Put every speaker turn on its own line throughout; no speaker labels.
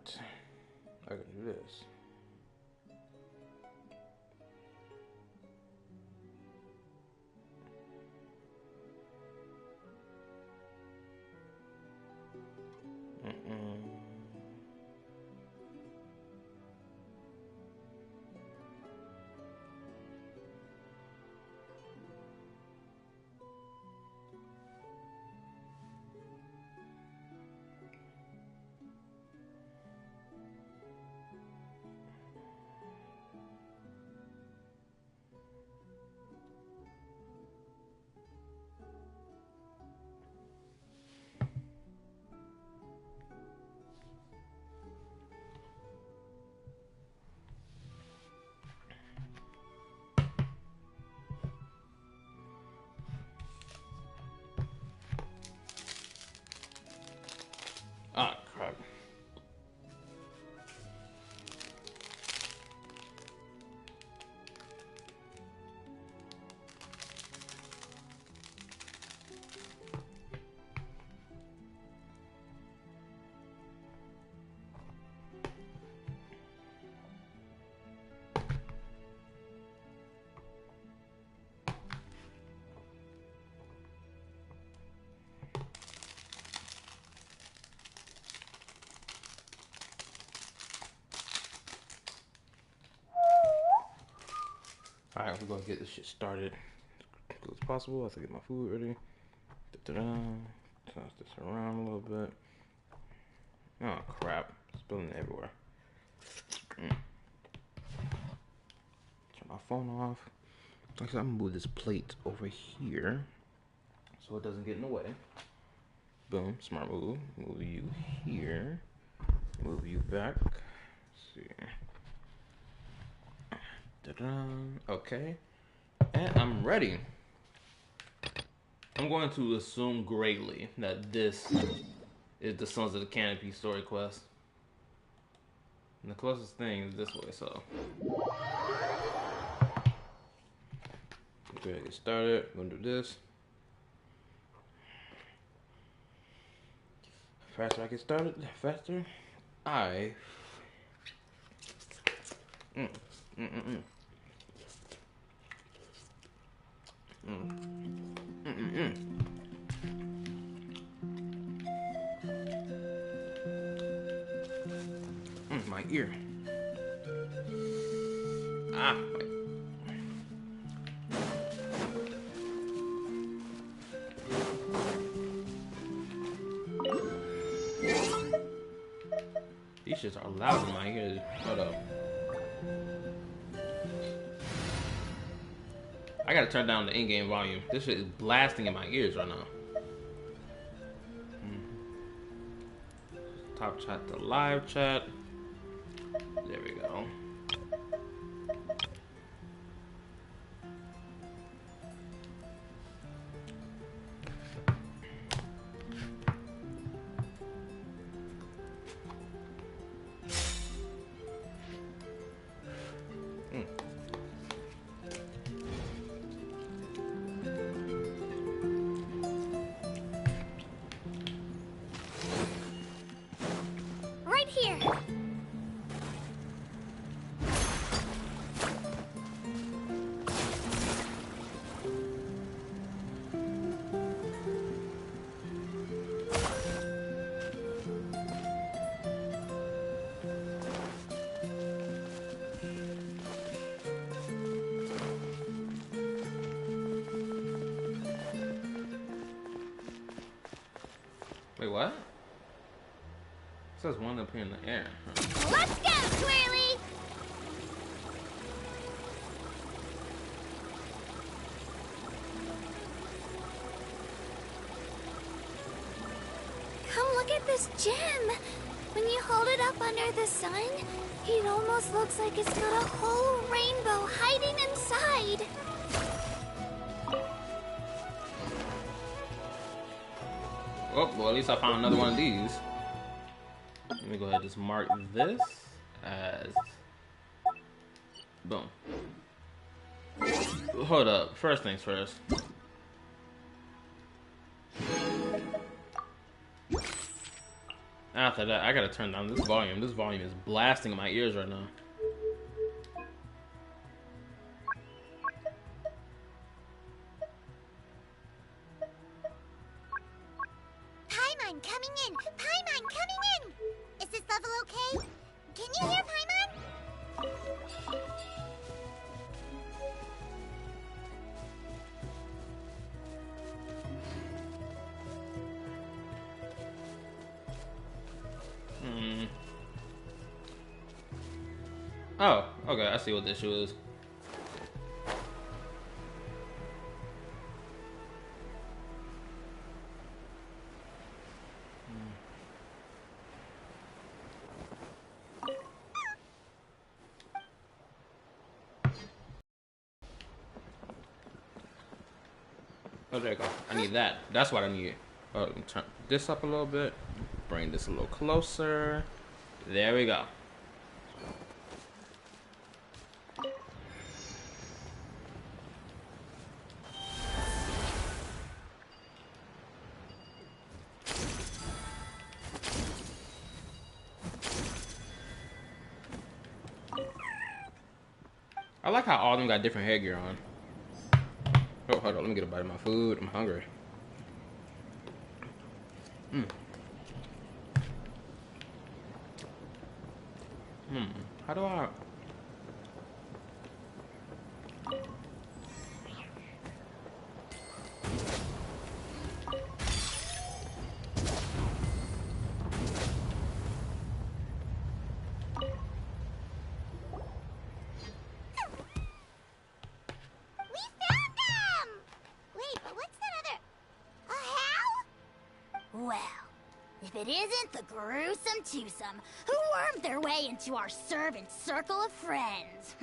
that, I can do this. Ah, crap. Alright, we're gonna get this shit started as quick as possible. I have to get my food ready. Toss this around a little bit. Oh crap, spilling everywhere. Turn my phone off. Actually, I'm gonna move this plate over here so it doesn't get in the way. Boom, smart move. Move you here. Move you back. Let's see. Okay, and I'm ready. I'm going to assume greatly that this is the Sons of the Canopy story quest. And the closest thing is this way, so. Okay, get started. I'm gonna do this. Faster I get started, faster I. My ear. Ah. These shits are loud in my ears. Hold up. I gotta turn down the in-game volume. This shit is blasting in my ears right now. Top chat to live chat. There we go.
Right here.
Wait, what? It says one up here in the air. Huh?
Let's go, Twirly! Come look at this gem. When you hold it up under the sun, it almost looks like it's got a whole rainbow hiding inside.
Oh, well, at least I found another one of these. Let me go ahead and just mark this as... Boom. Hold up. First things first. After that, I gotta turn down this volume. This volume is blasting in my ears right now.
Paimon coming in! Paimon coming in! Is this level okay? Can you hear Paimon?
Oh, okay, I see what this issue is. Oh, there you go. I need that. That's what I need. Oh, turn this up a little bit. Bring this a little closer. There we go. I like how all of them got different headgear on. Oh, hold on. Let me get a bite of my food. I'm hungry. How do I...
If it isn't the gruesome twosome who wormed their way into our servant circle of friends.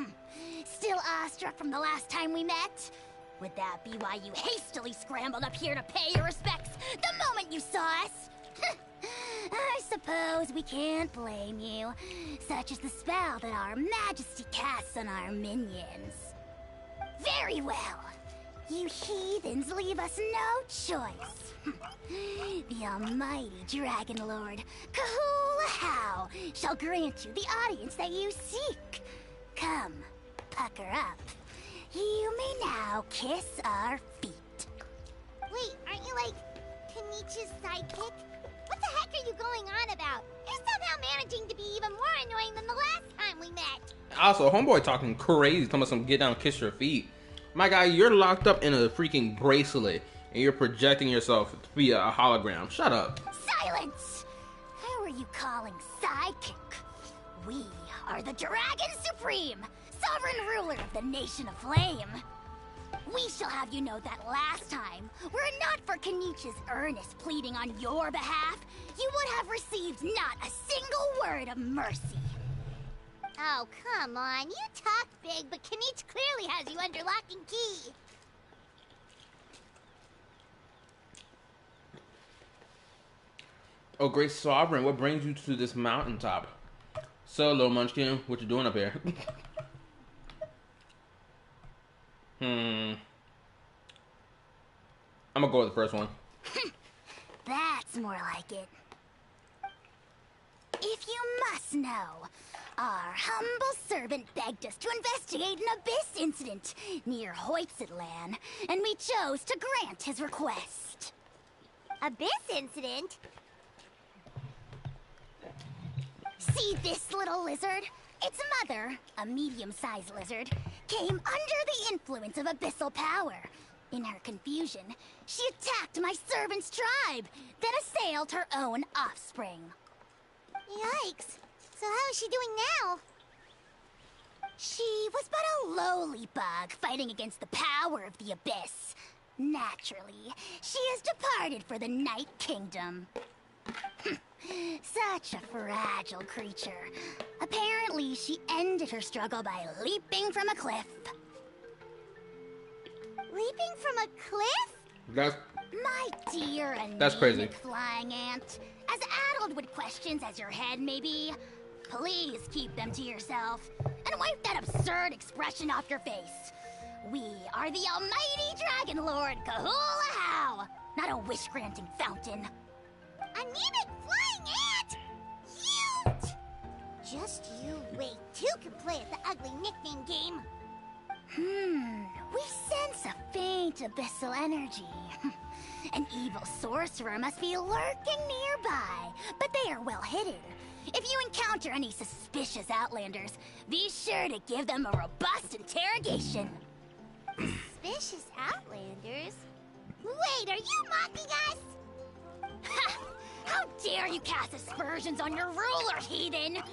Still awestruck from the last time we met? Would that be why you hastily scrambled up here to pay your respects the moment you saw us? I suppose we can't blame you. Such is the spell that our majesty casts on our minions. Very well. You heathens leave us no choice. The almighty Dragon Lord, Kahula shall grant you the audience that you seek. Come, pucker up. You may now kiss our feet. Wait, aren't you like Kenichi's sidekick? What the heck are you going on about? You're somehow managing to be even more annoying than the last time we met.
Also, homeboy talking crazy, talking about some get down and kiss your feet. My guy, you're locked up in a freaking bracelet, and you're projecting yourself to be a hologram. Shut up.
Silence! Who are you calling sidekick? We are the Dragon Supreme, sovereign ruler of the Nation of Flame. We shall have you know that last time, were it not for Kenichi's earnest pleading on your behalf, you would have received not a single word of mercy. Oh, come on. You talk big, but Kenichi clearly has you under lock and key.
Oh, great sovereign, what brings you to this mountaintop? So, little munchkin, what you doing up here? I'm gonna go with the first one.
That's more like it. If you must know, our humble servant begged us to investigate an abyss incident near Hoytsidlan, and we chose to grant his request. Abyss incident? See this little lizard? Its mother, a medium-sized lizard, came under the influence of abyssal power. In her confusion, she attacked my servant's tribe, then assailed her own offspring. Yikes! So how is she doing now? She was but a lowly bug fighting against the power of the abyss. Naturally, she has departed for the Night Kingdom. Such a fragile creature. Apparently, she ended her struggle by leaping from a cliff. Leaping from a cliff?
That's...
My dear
That's crazy.
anemic flying ant, as addled with questions as your head may be, please keep them to yourself, and wipe that absurd expression off your face. We are the almighty Dragon Lord Kahula, not a wish-granting fountain. Anemic flying ant? can play at the ugly nickname game. We sense a faint abyssal energy. An evil sorcerer must be lurking nearby, but they are well hidden. If you encounter any suspicious outlanders, be sure to give them a robust interrogation. Suspicious outlanders? Wait, are you mocking us? Ha! How dare you cast aspersions on your ruler, heathen!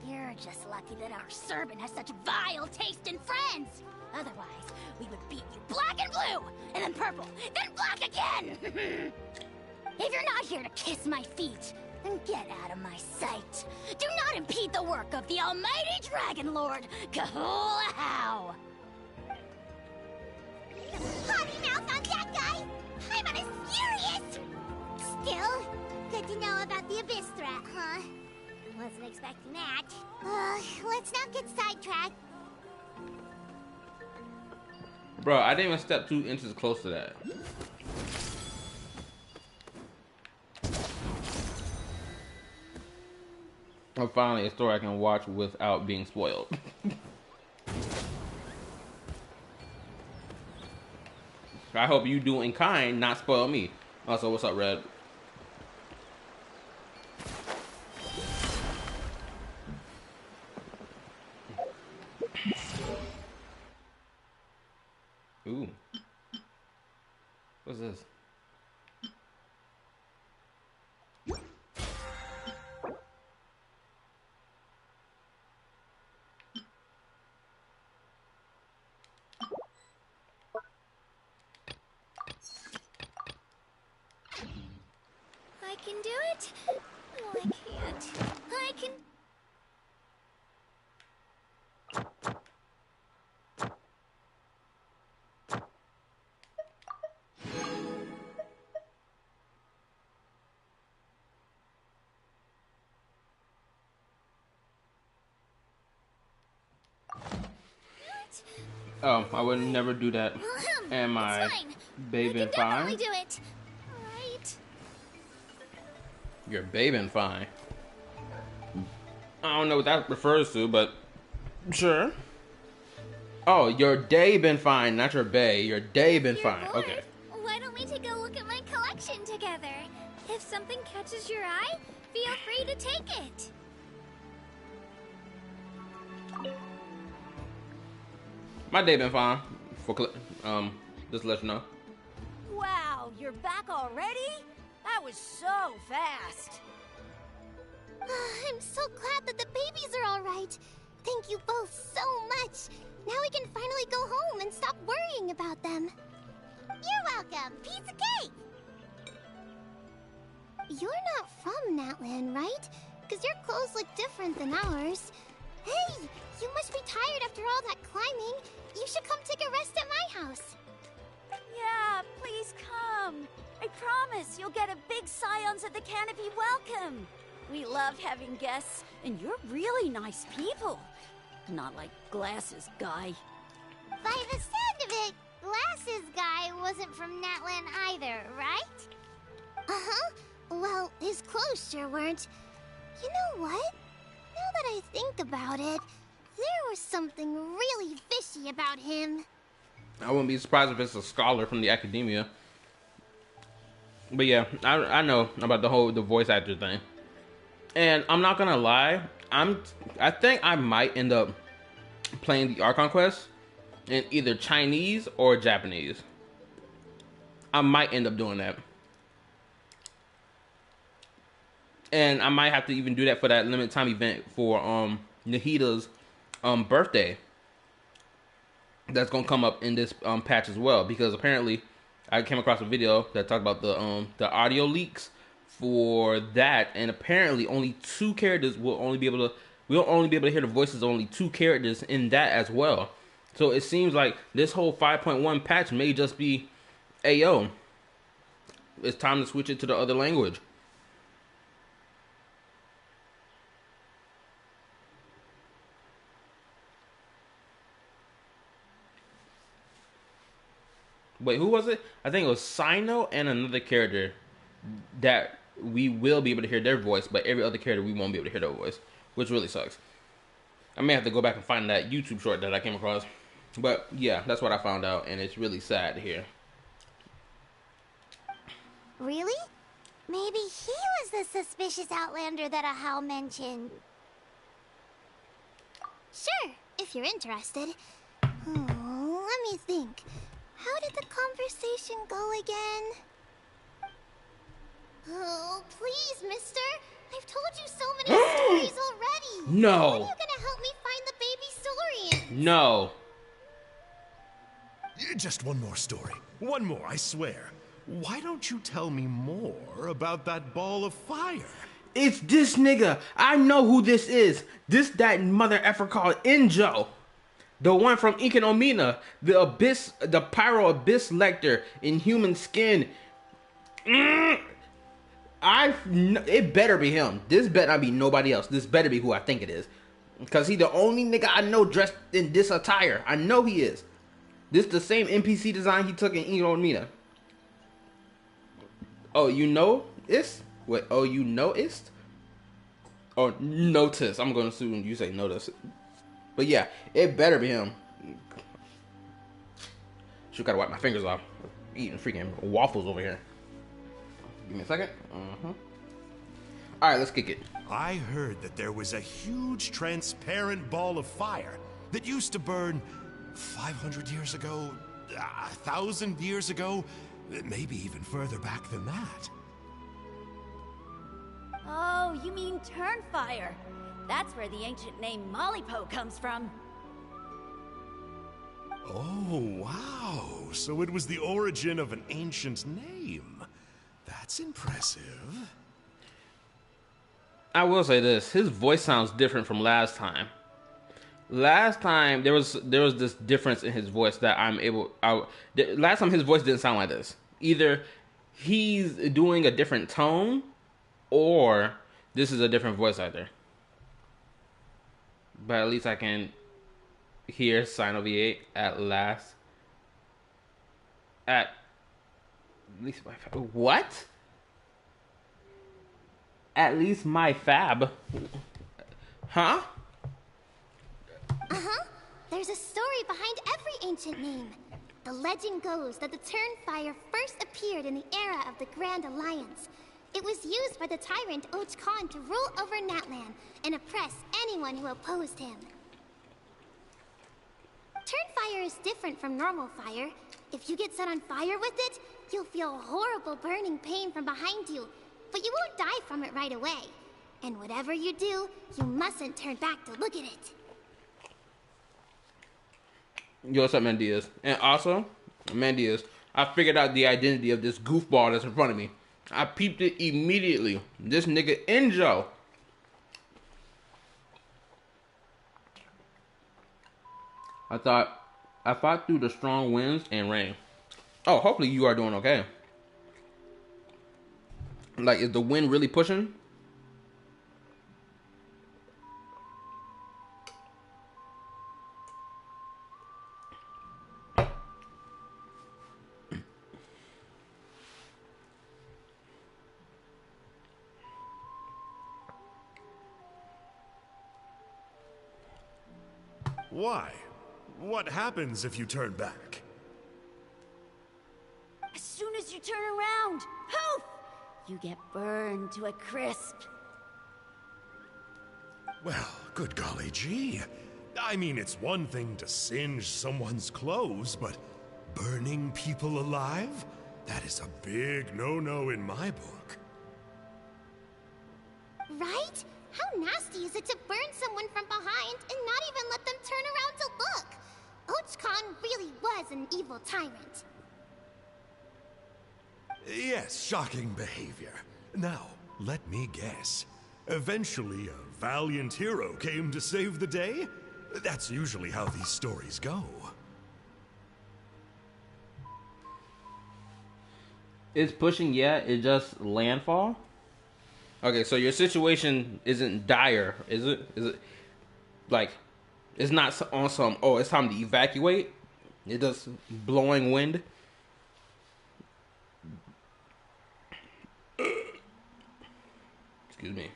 You're just lucky that our servant has such vile taste in friends. Otherwise, we would beat you black and blue, and then purple, then black again! If you're not here to kiss my feet, then get out of my sight. Do not impede the work of the almighty Dragon Lord, Kahula-How! Potty mouth on that guy! I'm on his furious! Still, good to know about the Abyss threat, huh? Wasn't expecting that. Let's not get sidetracked.
Bro, I didn't even step 2 inches close to that. Oh, finally, a story I can watch without being spoiled. I hope you do in kind, not spoil me. Also, what's up, Red? Ooh. What's this?
I can do it. No, I can't. I can...
Oh, I would never do that. Am I bathing fine?
I can definitely do it. Right?
You're bathing fine. I don't know what that refers to, but sure. Oh, your day been fine, not your bae. Your day been fine.
Bored.
Okay.
Why don't we take a look at my collection together? If something catches your eye, feel free to take it.
My day been fine. Just to let you know.
Wow, you're back already? That was so fast.
I'm so glad that the babies are all right. Thank you both so much. Now we can finally go home and stop worrying about them. You're welcome. Piece of cake. You're not from Natland, right? Because your clothes look different than ours. Hey, you must be tired after all that climbing. You should come take a rest at my house.
Yeah, please come. I promise you'll get a big Scions at the Canopy welcome. We love having guests, and you're really nice people. Not like Glasses Guy.
By the sound of it, Glasses Guy wasn't from Natland either, right? Uh-huh. Well, his clothes sure weren't. You know what? Now that I think about it, there was something really fishy about him.
I wouldn't be surprised if it's a scholar from the academia. But yeah, I know about the voice actor thing. And I'm not gonna lie, I think I might end up playing the Archon Quest in either Chinese or Japanese. I might end up doing that. And I might have to even do that for that limited time event for Nahida's birthday. That's gonna come up in this patch as well, because apparently I came across a video that talked about the audio leaks for that, and apparently only 2 characters we'll only be able to hear the voices of only 2 characters in that as well. So it seems like this whole 5.1 patch may just be, Ayo, it's time to switch it to the other language. Wait, who was it? I think it was Sino and another character that we will be able to hear their voice, but every other character we won't be able to hear their voice, which really sucks. I may have to go back and find that YouTube short that I came across. But yeah, that's what I found out, and it's really sad to hear.
Really? Maybe he was the suspicious outlander that Ahau mentioned. Sure, if you're interested. Let me think. How did the conversation go again? Oh, please, mister. I've told you so many stories already.
No.
When are you gonna help me find the baby Saurians?
No.
Just one more story. One more, I swear. Why don't you tell me more about that ball of fire?
It's this nigga. I know who this is. That mother effer called Injo. The one from Ikenomina. The Abyss, the Pyro Abyss Lector in human skin. It better be him. This better not be nobody else. This better be who I think it is. Because he the only nigga I know dressed in this attire. I know he is. This the same NPC design he took in Ikenomina. Oh, you know it's? Wait, oh, you know it's? Or notice. I'm going to assume you say notice. But yeah, it better be him. Shoot, gotta wipe my fingers off. Eating freaking waffles over here. Give me a second. Alright, let's kick it.
I heard that there was a huge transparent ball of fire that used to burn 500 years ago, 1,000 years ago, maybe even further back than that.
Oh, you mean Turnfire. That's where the ancient name Malipo comes from.
Oh, wow. So it was the origin of an ancient name. That's impressive.
I will say this. His voice sounds different from last time. Last time, there was this difference in his voice that last time his voice didn't sound like this. Either he's doing a different tone, or this is a different voice actor. But at least I can hear Sino V8 at last. At least my fab. What? At least my fab. Huh?
There's a story behind every ancient name. The legend goes that the Turnfire first appeared in the era of the Grand Alliance. It was used by the tyrant Och Khan to rule over Natlan and oppress anyone who opposed him. Turnfire is different from normal fire. If you get set on fire with it, you'll feel horrible burning pain from behind you, but you won't die from it right away. And whatever you do, you mustn't turn back to look at it.
Yo, what's up, Mandias? And also, Mandias, I figured out the identity of this goofball that's in front of me. I peeped it immediately. This nigga Injo. I fought through the strong winds and rain. Oh, hopefully you are doing okay. Like, is the wind really pushing?
Why? What happens if you turn back?
As soon as you turn around, poof! You get burned to a crisp.
Well, good golly gee. I mean, it's one thing to singe someone's clothes, but burning people alive? That is a big no-no in my book.
Right? How nasty is it to burn someone from behind and not even let them turn around to look? Och Khan really was an evil tyrant.
Yes, shocking behavior. Now, let me guess. Eventually, a valiant hero came to save the day? That's usually how these stories go.
It's pushing yet, it just landfall? Okay, so your situation isn't dire, is it? Is it like it's not on some, oh, it's time to evacuate? It does blowing wind? Excuse me.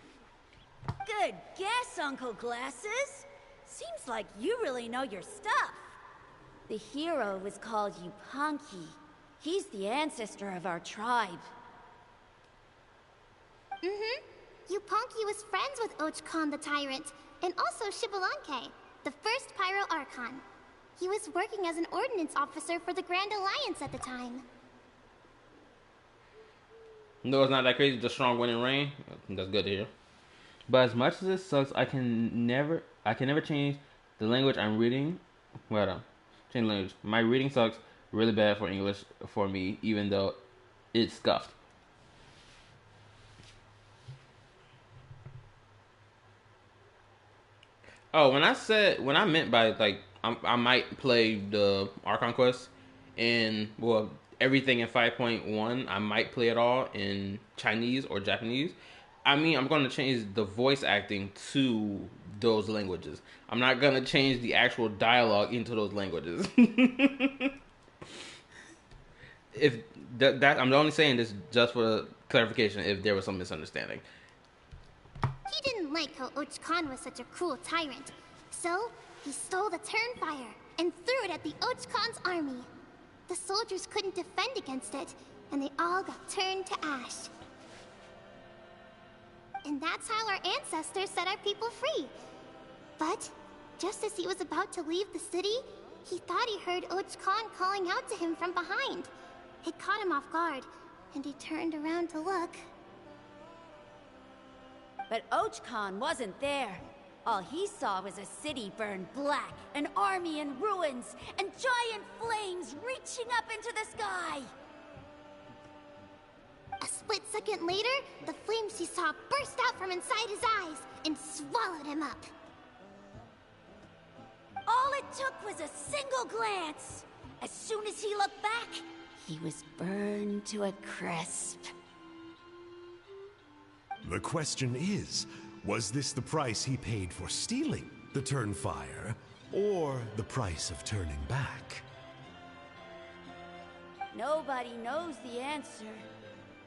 Good guess, Uncle Glasses. Seems like you really know your stuff. The hero was called Yupanqui. He's the ancestor of our tribe.
Yupanqui was friends with Ochkon the Tyrant, and also Shibalanke, the first Pyro Archon. He was working as an ordnance officer for the Grand Alliance at the time.
No, it's not that crazy. Just strong wind and rain. That's good to hear. But as much as it sucks, I can never change the language I'm reading. Well, change the language. My reading sucks really bad for English for me, even though it's scuffed. Oh, when I meant by like I might play the Archon Quest in everything in 5.1. I might play it all in Chinese or Japanese. I mean, I'm going to change the voice acting to those languages. I'm not going to change the actual dialogue into those languages. If that I'm only saying this just for clarification if there was some misunderstanding.
He didn't like how Ochkon was such a cruel tyrant, so he stole the Turnfire and threw it at the Ochkon's army. The soldiers couldn't defend against it, and they all got turned to ash. And that's how our ancestors set our people free. But just as he was about to leave the city, he thought he heard Ochkon calling out to him from behind. It caught him off guard, and he turned around to look.
But Ochkon wasn't there. All he saw was a city burned black, an army in ruins, and giant flames reaching up into the sky.
A split second later, the flames he saw burst out from inside his eyes and swallowed him up.
All it took was a single glance. As soon as he looked back, he was burned to a crisp.
The question is, was this the price he paid for stealing the Turnfire, or the price of turning back?
Nobody knows the answer.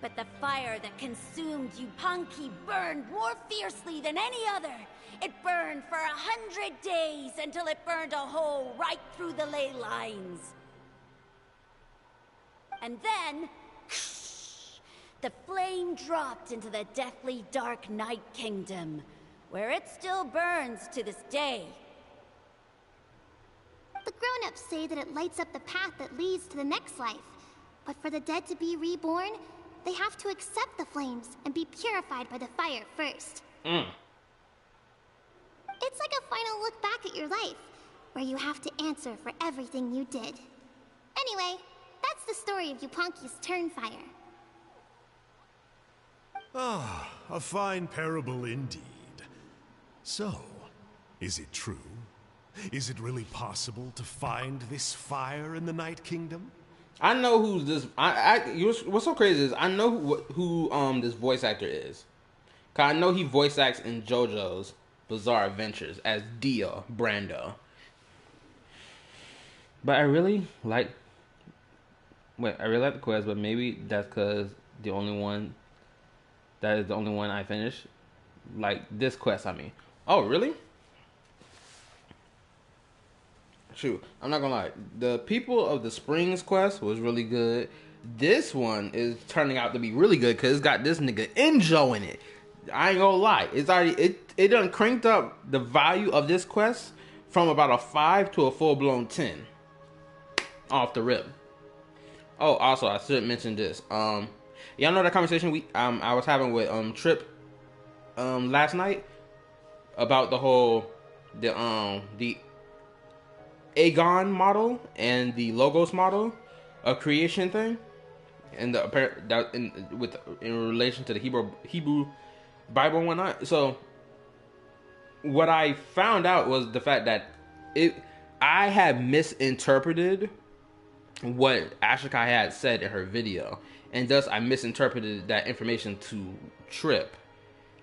But the fire that consumed Yupanqui burned more fiercely than any other. It burned for 100 days until it burned a hole right through the ley lines. And then, the flame dropped into the deathly dark Night Kingdom, where it still burns to this day.
The grown-ups say that it lights up the path that leads to the next life. But for the dead to be reborn, they have to accept the flames and be purified by the fire first. It's like a final look back at your life, where you have to answer for everything you did. Anyway, that's the story of Yupanqui's Turnfire.
Ah, a fine parable indeed. So, is it true? Is it really possible to find this fire in the Night Kingdom?
I know who's this. What's so crazy is I know who this voice actor is. Cause I know he voice acts in JoJo's Bizarre Adventures as Dia Brando. But I really like the quest, but maybe that's because that is the only one I finished. Like this quest, I mean. Oh, really? Shoot, I'm not gonna lie. The People of the Springs quest was really good. This one is turning out to be really good because it's got this nigga Injo in it. I ain't gonna lie. It's already it done cranked up the value of this quest from about a 5 to a full-blown 10. Off the rip. Oh, also I should mention this. Y'all know that conversation I was having with Trip last night about the whole the Aegon model and the Logos model of creation thing, and in relation to the Hebrew Bible and whatnot. So what I found out was the fact that I had misinterpreted what Ashokai had said in her video, and thus I misinterpreted that information to Trip.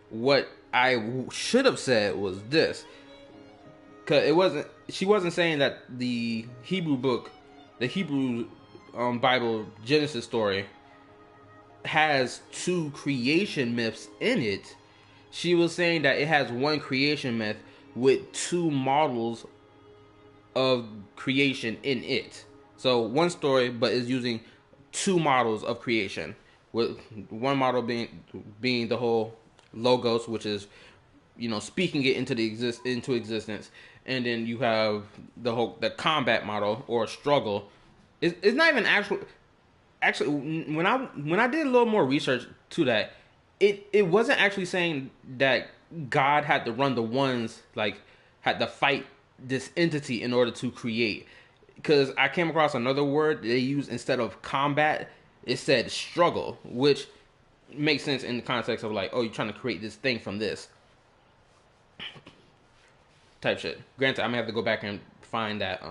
What I should have said was this. Cause she wasn't saying that the Hebrew book, the Hebrew Bible Genesis story has 2 creation myths in it. She was saying that it has one creation myth with two models of creation in it. So one story, but is using two models of creation, with one model being the whole logos, which is, you know, speaking it into existence, and then you have the combat model or struggle. It's not even actually when I did a little more research to that, it wasn't actually saying that God had to run the ones, like had to fight this entity in order to create. Because I came across another word they used instead of combat. It said struggle, which makes sense in the context of like, oh, you're trying to create this thing from this type shit. Granted, I'm gonna have to go back and find that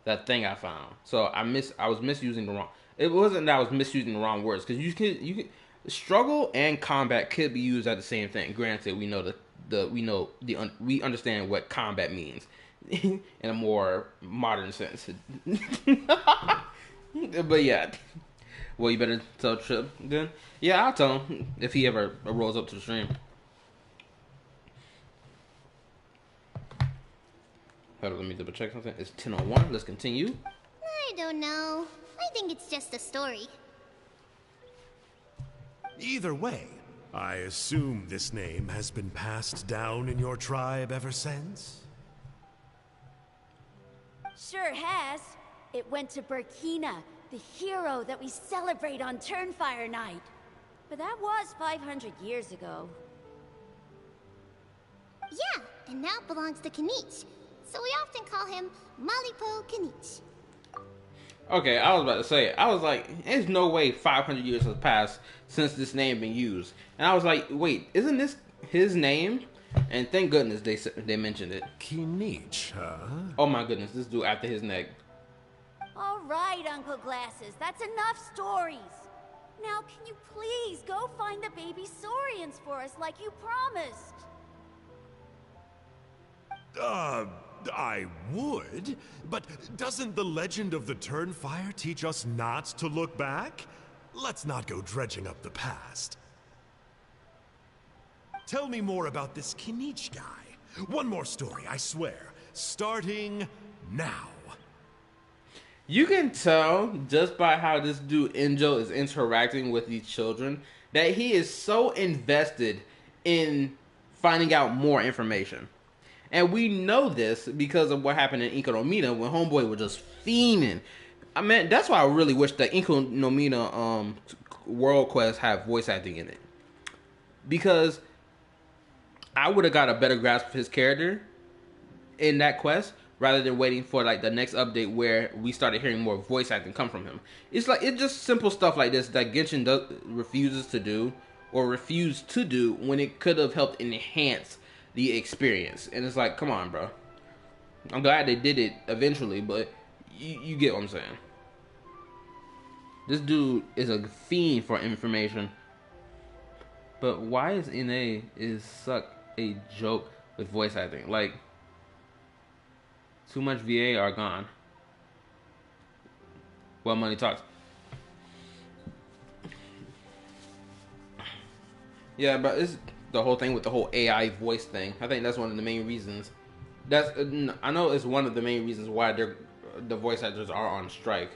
that thing I found. So I was misusing the wrong. It wasn't that I was misusing the wrong words, because you can struggle and combat could be used as the same thing. Granted, we understand what combat means in a more modern sense. But yeah, well, you better tell Trip then. Yeah, I'll tell him if he ever rolls up to the stream. Hold on, let me double check something. It's 10:01. Let's continue.
I don't know. I think it's just a story.
Either way, I assume this name has been passed down in your tribe ever since?
Sure has. It went to Burkina, the hero that we celebrate on Turnfire Night. But that was 500 years ago.
Yeah, and now it belongs to Kanich. So we often call him Malipo Kanich.
Okay, I was about to say, I was like, there's no way 500 years has passed since this name been used. And I was like, wait, isn't this his name? And thank goodness they mentioned it.
Kinich, huh?
Oh my goodness, this dude after his neck.
All right, Uncle Glasses, that's enough stories. Now, can you please go find the baby Saurians for us like you promised?
I would, but doesn't the legend of the Turnfire teach us not to look back? Let's not go dredging up the past. Tell me more about this Kinich guy. One more story, I swear. Starting now.
You can tell just by how this dude Enjo is interacting with these children that he is so invested in finding out more information. And we know this because of what happened in Inkonomina when Homeboy was just fiending. I mean, that's why I really wish the Inkonomina World Quest had voice acting in it. Because I would have got a better grasp of his character in that quest rather than waiting for like the next update where we started hearing more voice acting come from him. It's just simple stuff like this that Genshin refuses to do or refused to do when it could have helped enhance the experience. And it's like, come on, bro. I'm glad they did it eventually, but you get what I'm saying. This dude is a fiend for information. But why is such a joke with voice acting? Like, too much VA are gone. Well, money talks. Yeah, but it's the whole thing with the whole AI voice thing. I think that's one of the main reasons. I know it's one of the main reasons why the voice actors are on strike.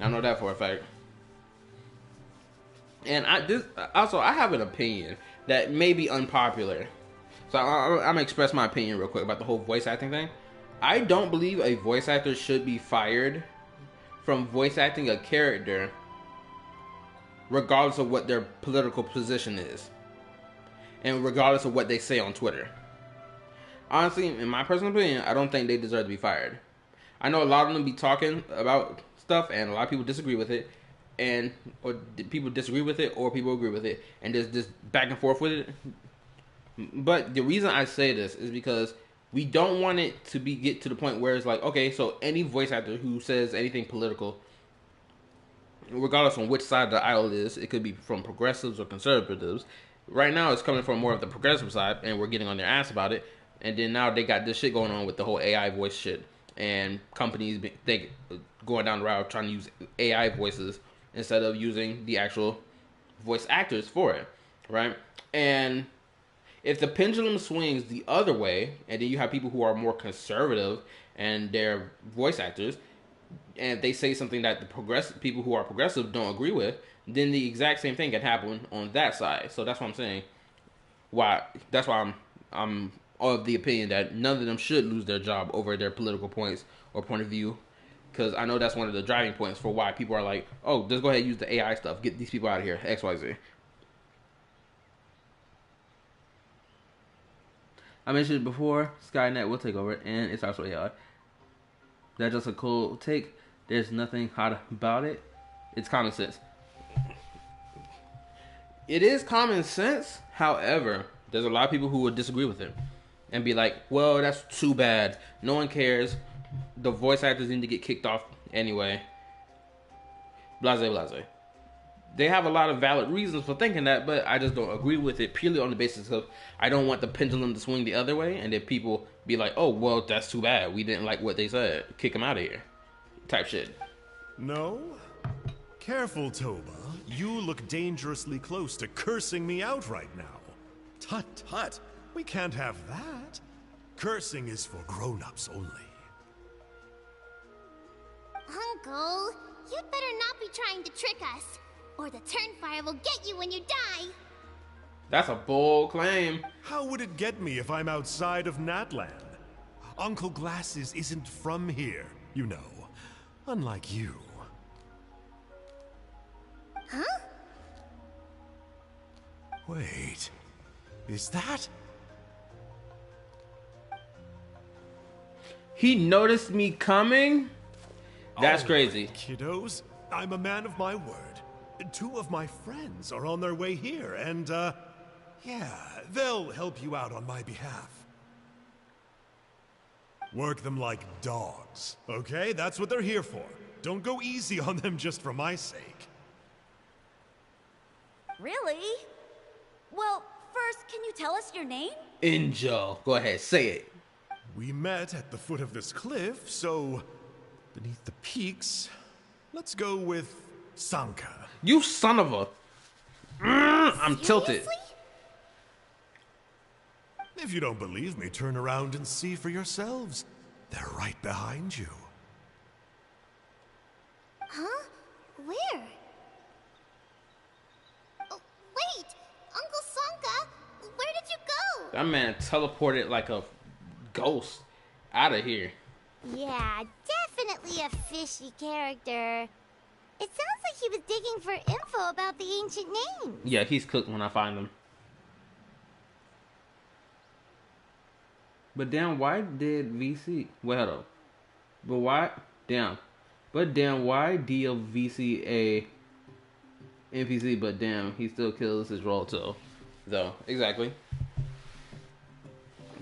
I know that for a fact. And I have an opinion that may be unpopular. So I'm gonna express my opinion real quick about the whole voice acting thing. I don't believe a voice actor should be fired from voice acting a character regardless of what their political position is. And regardless of what they say on Twitter. Honestly, in my personal opinion, I don't think they deserve to be fired. I know a lot of them be talking about stuff and a lot of people disagree with it. Or people disagree with it or people agree with it. And there's this back and forth with it. But the reason I say this is because we don't want it to get to the point where it's like, okay, so any voice actor who says anything political, regardless on which side of the aisle it is, it could be from progressives or conservatives. Right now, it's coming from more of the progressive side, and we're getting on their ass about it. And then now they got this shit going on with the whole AI voice shit, and companies going down the route trying to use AI voices instead of using the actual voice actors for it, right? And if the pendulum swings the other way, and then you have people who are more conservative and they're voice actors, and if they say something that the people who are progressive don't agree with, then the exact same thing can happen on that side. So that's what I'm saying. That's why I'm of the opinion that none of them should lose their job over their political points or point of view, because I know that's one of the driving points for why people are like, oh, just go ahead and use the AI stuff, get these people out of here, XYZ. I mentioned it before, Skynet will take over, and it's also AI. That's just a cool take. There's nothing hot about it. It's common sense. It is common sense. However, there's a lot of people who would disagree with it and be like, well, that's too bad. No one cares. The voice actors need to get kicked off anyway. Blase, blase. They have a lot of valid reasons for thinking that, but I just don't agree with it purely on the basis of I don't want the pendulum to swing the other way, and then people be like, oh, well, that's too bad. We didn't like what they said. Kick them out of here. Type shit.
No? Careful, Toba. You look dangerously close to cursing me out right now. Tut tut. We can't have that. Cursing is for grown-ups only.
Uncle, you'd better not be trying to trick us, or the Turnfire will get you when you die.
That's a bold claim.
How would it get me if I'm outside of Natland? Uncle Glasses isn't from here, you know. Unlike you.
Huh?
Wait. Is that?
He noticed me coming? That's crazy.
Kiddos, I'm a man of my word. 2 of my friends are on their way here, and, yeah, they'll help you out on my behalf. Work them like dogs, okay? That's what they're here for. Don't go easy on them just for my sake.
Really? Well, first, can you tell us your name?
Angel. Go ahead, say it.
We met at the foot of this cliff, so beneath the peaks, let's go with Sanka.
You son of a... I'm tilted.
Seriously?
If you don't believe me, turn around and see for yourselves. They're right behind you.
Huh? Where? Oh, wait! Uncle Sanka, where did you go?
That man teleported like a ghost out of here.
Yeah, definitely a fishy character. It sounds like he was digging for info about the ancient names.
Yeah, he's cooked when I find him. But damn, why did VC... Wait, hold up. But why... Damn. But damn, why deal VC a NPC, but damn, he still kills his role too. Though, exactly.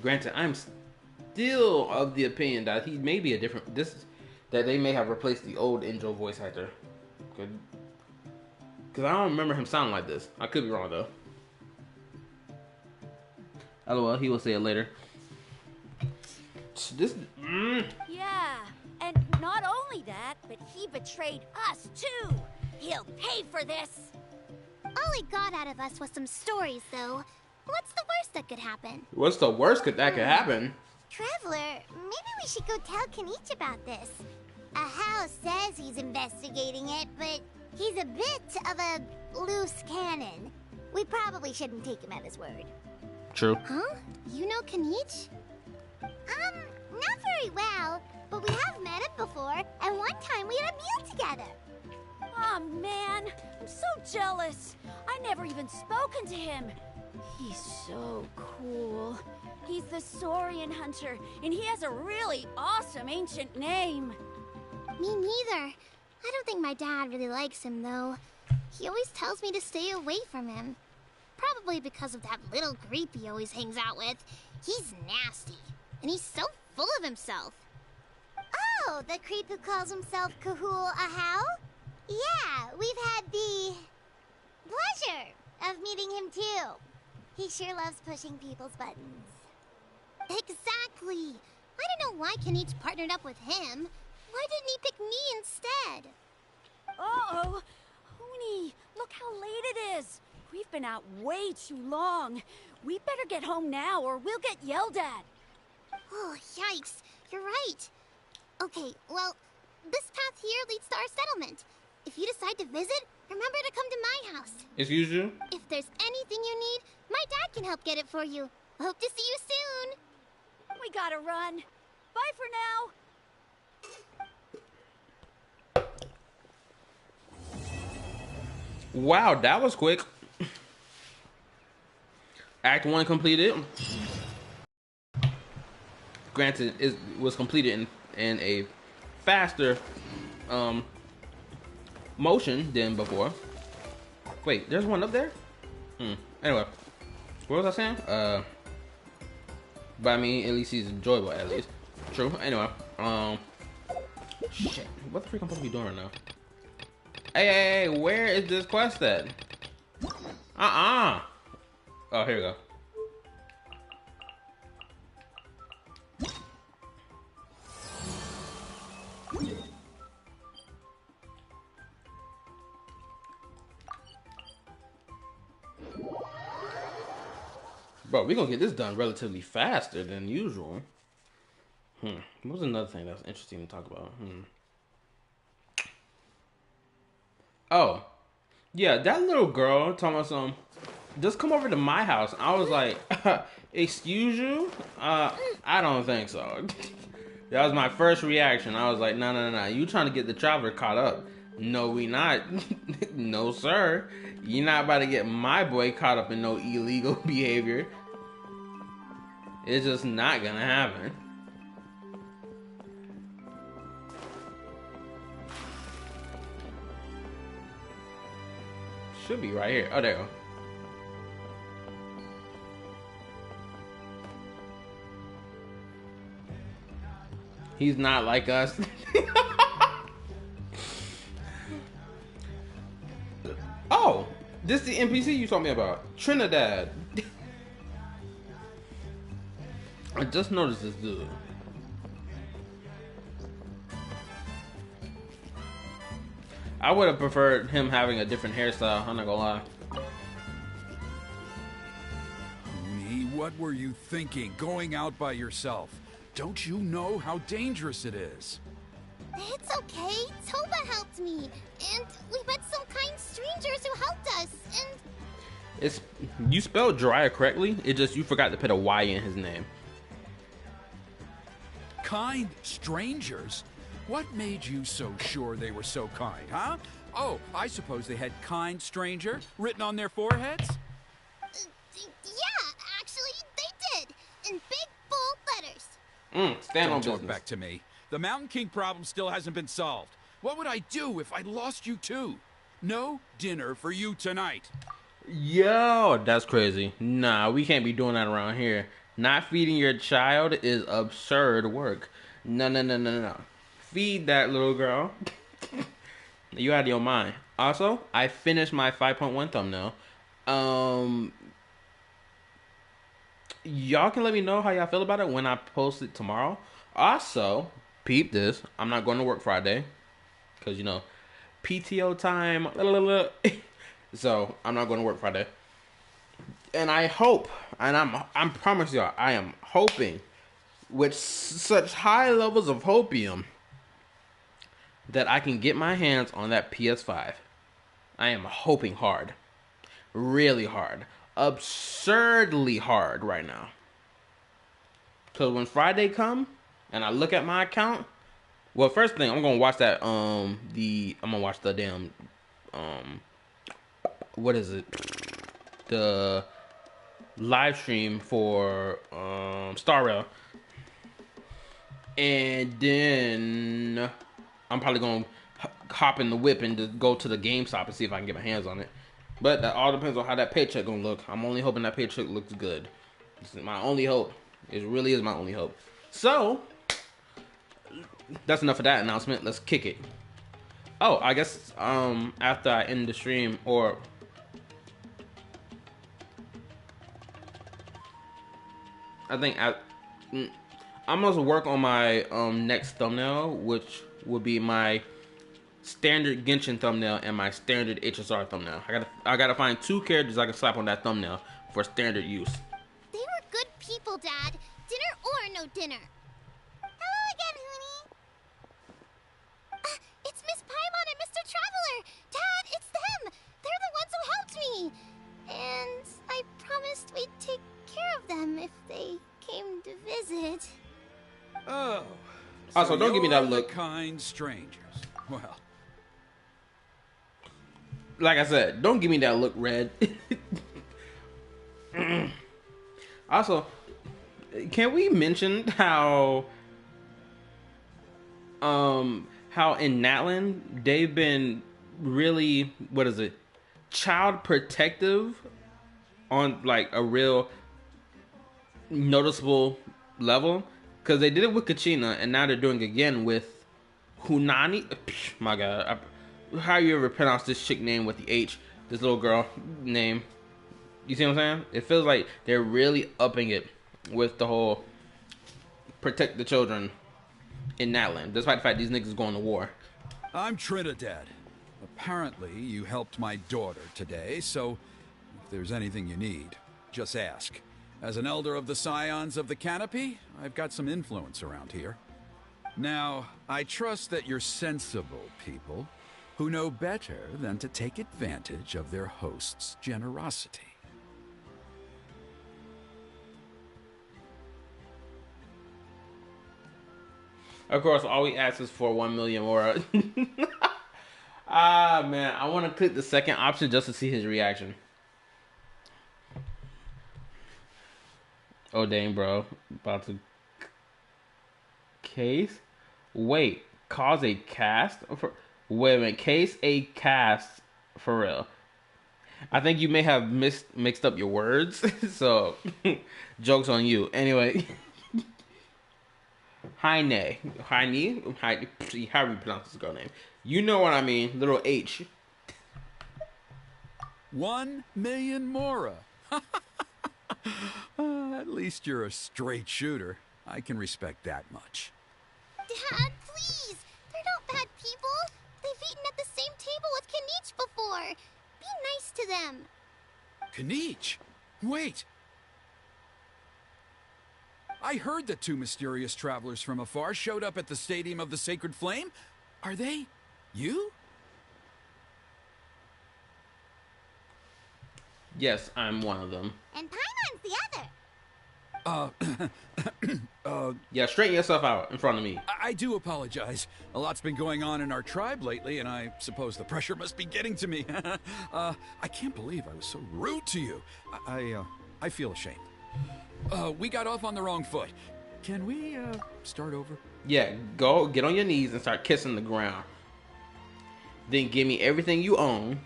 Granted, I'm still of the opinion that he may be a different... that they may have replaced the old Angel voice actor. Because I don't remember him sounding like this. I could be wrong, though. LOL, he will say it later.
Yeah, and not only that, but he betrayed us too. He'll pay for this.
All he got out of us was some stories, though. What's the worst that could happen?
What's the worst that could happen?
Traveler, maybe we should go tell Kanich about this. Ahau says he's investigating it, but he's a bit of a loose cannon. We probably shouldn't take him at his word.
True.
Huh? You know Kanich? Not very well, but we have met him before, and one time we had a meal together.
Oh man, I'm so jealous. I never even spoken to him. He's so cool. He's the Saurian hunter, and he has a really awesome ancient name.
Me neither. I don't think my dad really likes him, though. He always tells me to stay away from him. Probably because of that little creep he always hangs out with. He's nasty, and he's so full of himself. Oh, the creep who calls himself Kahul Ahau? Yeah, we've had the pleasure of meeting him too. He sure loves pushing people's buttons. Exactly. I don't know why Kanich partnered up with him. Why didn't he pick me instead?
Uh-oh. Honey, look how late it is. We've been out way too long. We better get home now or we'll get yelled at.
Oh, yikes. You're right. Okay, well, this path here leads to our settlement. If you decide to visit, remember to come to my house.
Excuse you?
If there's anything you need, my dad can help get it for you. Hope to see you soon.
We gotta run. Bye for now.
Wow, that was quick. Act 1 completed. Granted, it was completed in a faster motion than before. Wait, there's one up there? Anyway, what was I saying? But I mean, at least he's enjoyable, at least. True. Anyway, shit. What the freak I'm supposed to be doing right now? Hey, where is this quest at? Oh, here we go. Bro, we're gonna get this done relatively faster than usual. What was another thing that's interesting to talk about? Oh, yeah, that little girl talking about some, just come over to my house. I was like, excuse you? I don't think so. That was my first reaction. I was like, no. You trying to get the traveler caught up. No, we not. No, sir. You're not about to get my boy caught up in no illegal behavior. It's just not gonna happen. Should be right here. Oh, there you go. He's not like us. Oh, this is the NPC you told me about. Trinidad. I just noticed this dude. I would have preferred him having a different hairstyle, I'm not gonna lie.
Me, what were you thinking, going out by yourself? Don't you know how dangerous it is?
It's okay. Toba helped me. And we met some kind strangers who helped us. And
It's, you spelled Jiraiya correctly, it just you forgot to put a Y in his name.
Kind strangers? What made you so sure they were so kind, huh? Oh, I suppose they had kind stranger written on their foreheads?
yeah, actually, they did. In big, bold letters.
Stand on
Don't talk
business.
back to me. The Mountain King problem still hasn't been solved. What would I do if I lost you too? No dinner for you tonight.
Yo, that's crazy. Nah, we can't be doing that around here. Not feeding your child is absurd work. No. Feed that little girl. You out of your mind. Also, I finished my 5.1 thumbnail. Y'all can let me know how y'all feel about it when I post it tomorrow. Also, peep this. I'm not going to work Friday. Because, you know, PTO time. So, I'm not going to work Friday. And I hope, and I'm promise y'all, I am hoping with such high levels of hopium that I can get my hands on that PS5. I am hoping hard. Really hard. Absurdly hard right now. Because when Friday come and I look at my account, well, first thing, I'm going to watch that, I'm going to watch the damn, what is it? The live stream for Star Rail. And then I'm probably going to hop in the whip and just go to the GameStop and see if I can get my hands on it. But that all depends on how that paycheck going to look. I'm only hoping that paycheck looks good. This is my only hope. It really is my only hope. So, that's enough of that announcement. Let's kick it. Oh, I guess after I end the stream, or I think I'm gonna work on my next thumbnail, which would be my standard Genshin thumbnail and my standard HSR thumbnail. I gotta find 2 characters I can slap on that thumbnail for standard use.
They were good people, Dad. Dinner or no dinner. Hello again, Hoonie. It's Miss Paimon and Mr. Traveler. Dad, it's them. They're the ones who helped me. And I promised we'd take care of them if they came to visit.
Oh.
Also, don't give me that
you're the
look.
kind strangers. Well,
Like I said, don't give me that look, Red. Also, can we mention how in Natlan they've been really, child protective on like a real noticeable level? Because they did it with Kachina, and now they're doing it again with Hunani. My God, how you ever pronounce this chick name with the H? This little girl name. You see what I'm saying? It feels like they're really upping it with the whole protect the children in Natlan, despite the fact these niggas going to war.
I'm Trinidad. Apparently, you helped my daughter today, so if there's anything you need, just ask. As an elder of the Scions of the Canopy, I've got some influence around here. Now, I trust that you're sensible people who know better than to take advantage of their host's generosity.
Of course, all we ask is for 1 million more. Ah, man, I want to click the second option just to see his reaction. Oh, dang, bro. About to... Case? Wait, cause a cast? Wait a minute, case a cast for real. I think you may have mixed up your words, so joke's on you. Anyway, Heine, how do you pronounce this girl name? You know what I mean, little H.
1 million Mora. At least you're a straight shooter. I can respect that much.
Dad, please. They're not bad people. They've eaten at the same table with Kanich before. Be nice to them.
Kanich? Wait! I heard that 2 mysterious travelers from afar showed up at the Stadium of the Sacred Flame. Are they you?
Yes, I'm one of them.
And Paimon's the other.
Yeah, straighten yourself out in front of me.
I do apologize. A lot's been going on in our tribe lately, and I suppose the pressure must be getting to me. I can't believe I was so rude to you. I feel ashamed. We got off on the wrong foot. Can we, start over?
Yeah, go get on your knees and start kissing the ground. Then give me everything you own,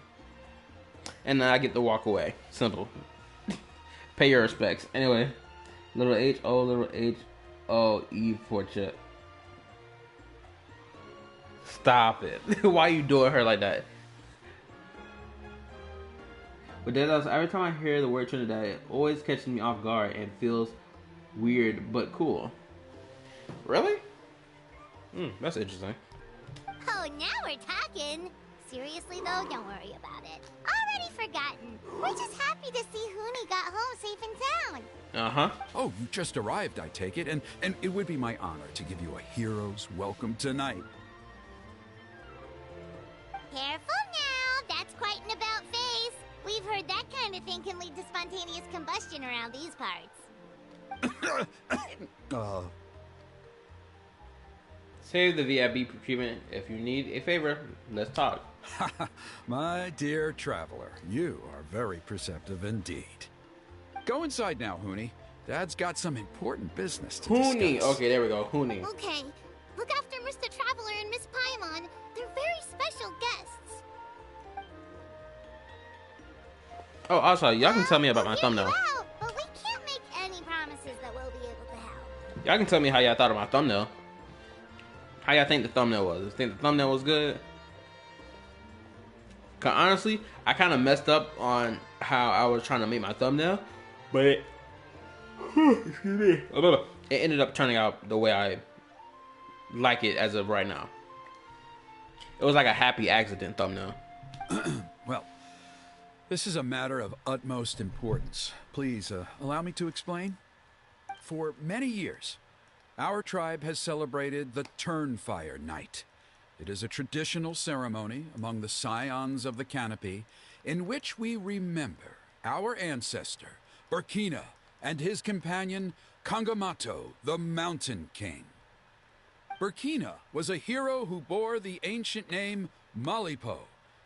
and then I get to walk away. Simple. Pay your respects. Anyway, little H-O-E for chat. Stop it. Why you doing her like that? But then every time I hear the word Trinidad, it always catches me off guard and feels weird but cool. Really? That's interesting.
Oh, now we're talking. Seriously, though, don't worry about it. Already forgotten. We're just happy to see Hoonie got home safe and sound.
Uh-huh.
Oh, you just arrived, I take it, and it would be my honor to give you a hero's welcome tonight.
Careful now. That's quite an about face. We've heard that kind of thing can lead to spontaneous combustion around these parts.
Save the VIP treatment. If you need a favor, let's talk.
My dear traveler, you are very perceptive indeed. Go inside now, Hoonie. Dad's got some important business to
Hoonie.
discuss.
Okay, there we go. Hoonie.
Okay. Look after Mr. Traveler and Miss Paimon. They're very special guests.
Oh, also, y'all can tell me about my
We'll hear
thumbnail.
you out, but we can't make any promises that we'll be able to help.
Y'all can tell me how y'all thought of my thumbnail. How y'all think the thumbnail was? Think the thumbnail was good? Cause honestly, I kind of messed up on how I was trying to make my thumbnail, but it ended up turning out the way I like it as of right now. It was like a happy accident thumbnail.
Well, this is a matter of utmost importance. Please, allow me to explain. For many years, our tribe has celebrated the Turnfire Night. It is a traditional ceremony among the Scions of the Canopy in which we remember our ancestor, Burkina, and his companion, Kangamato, the Mountain King. Burkina was a hero who bore the ancient name Malipo,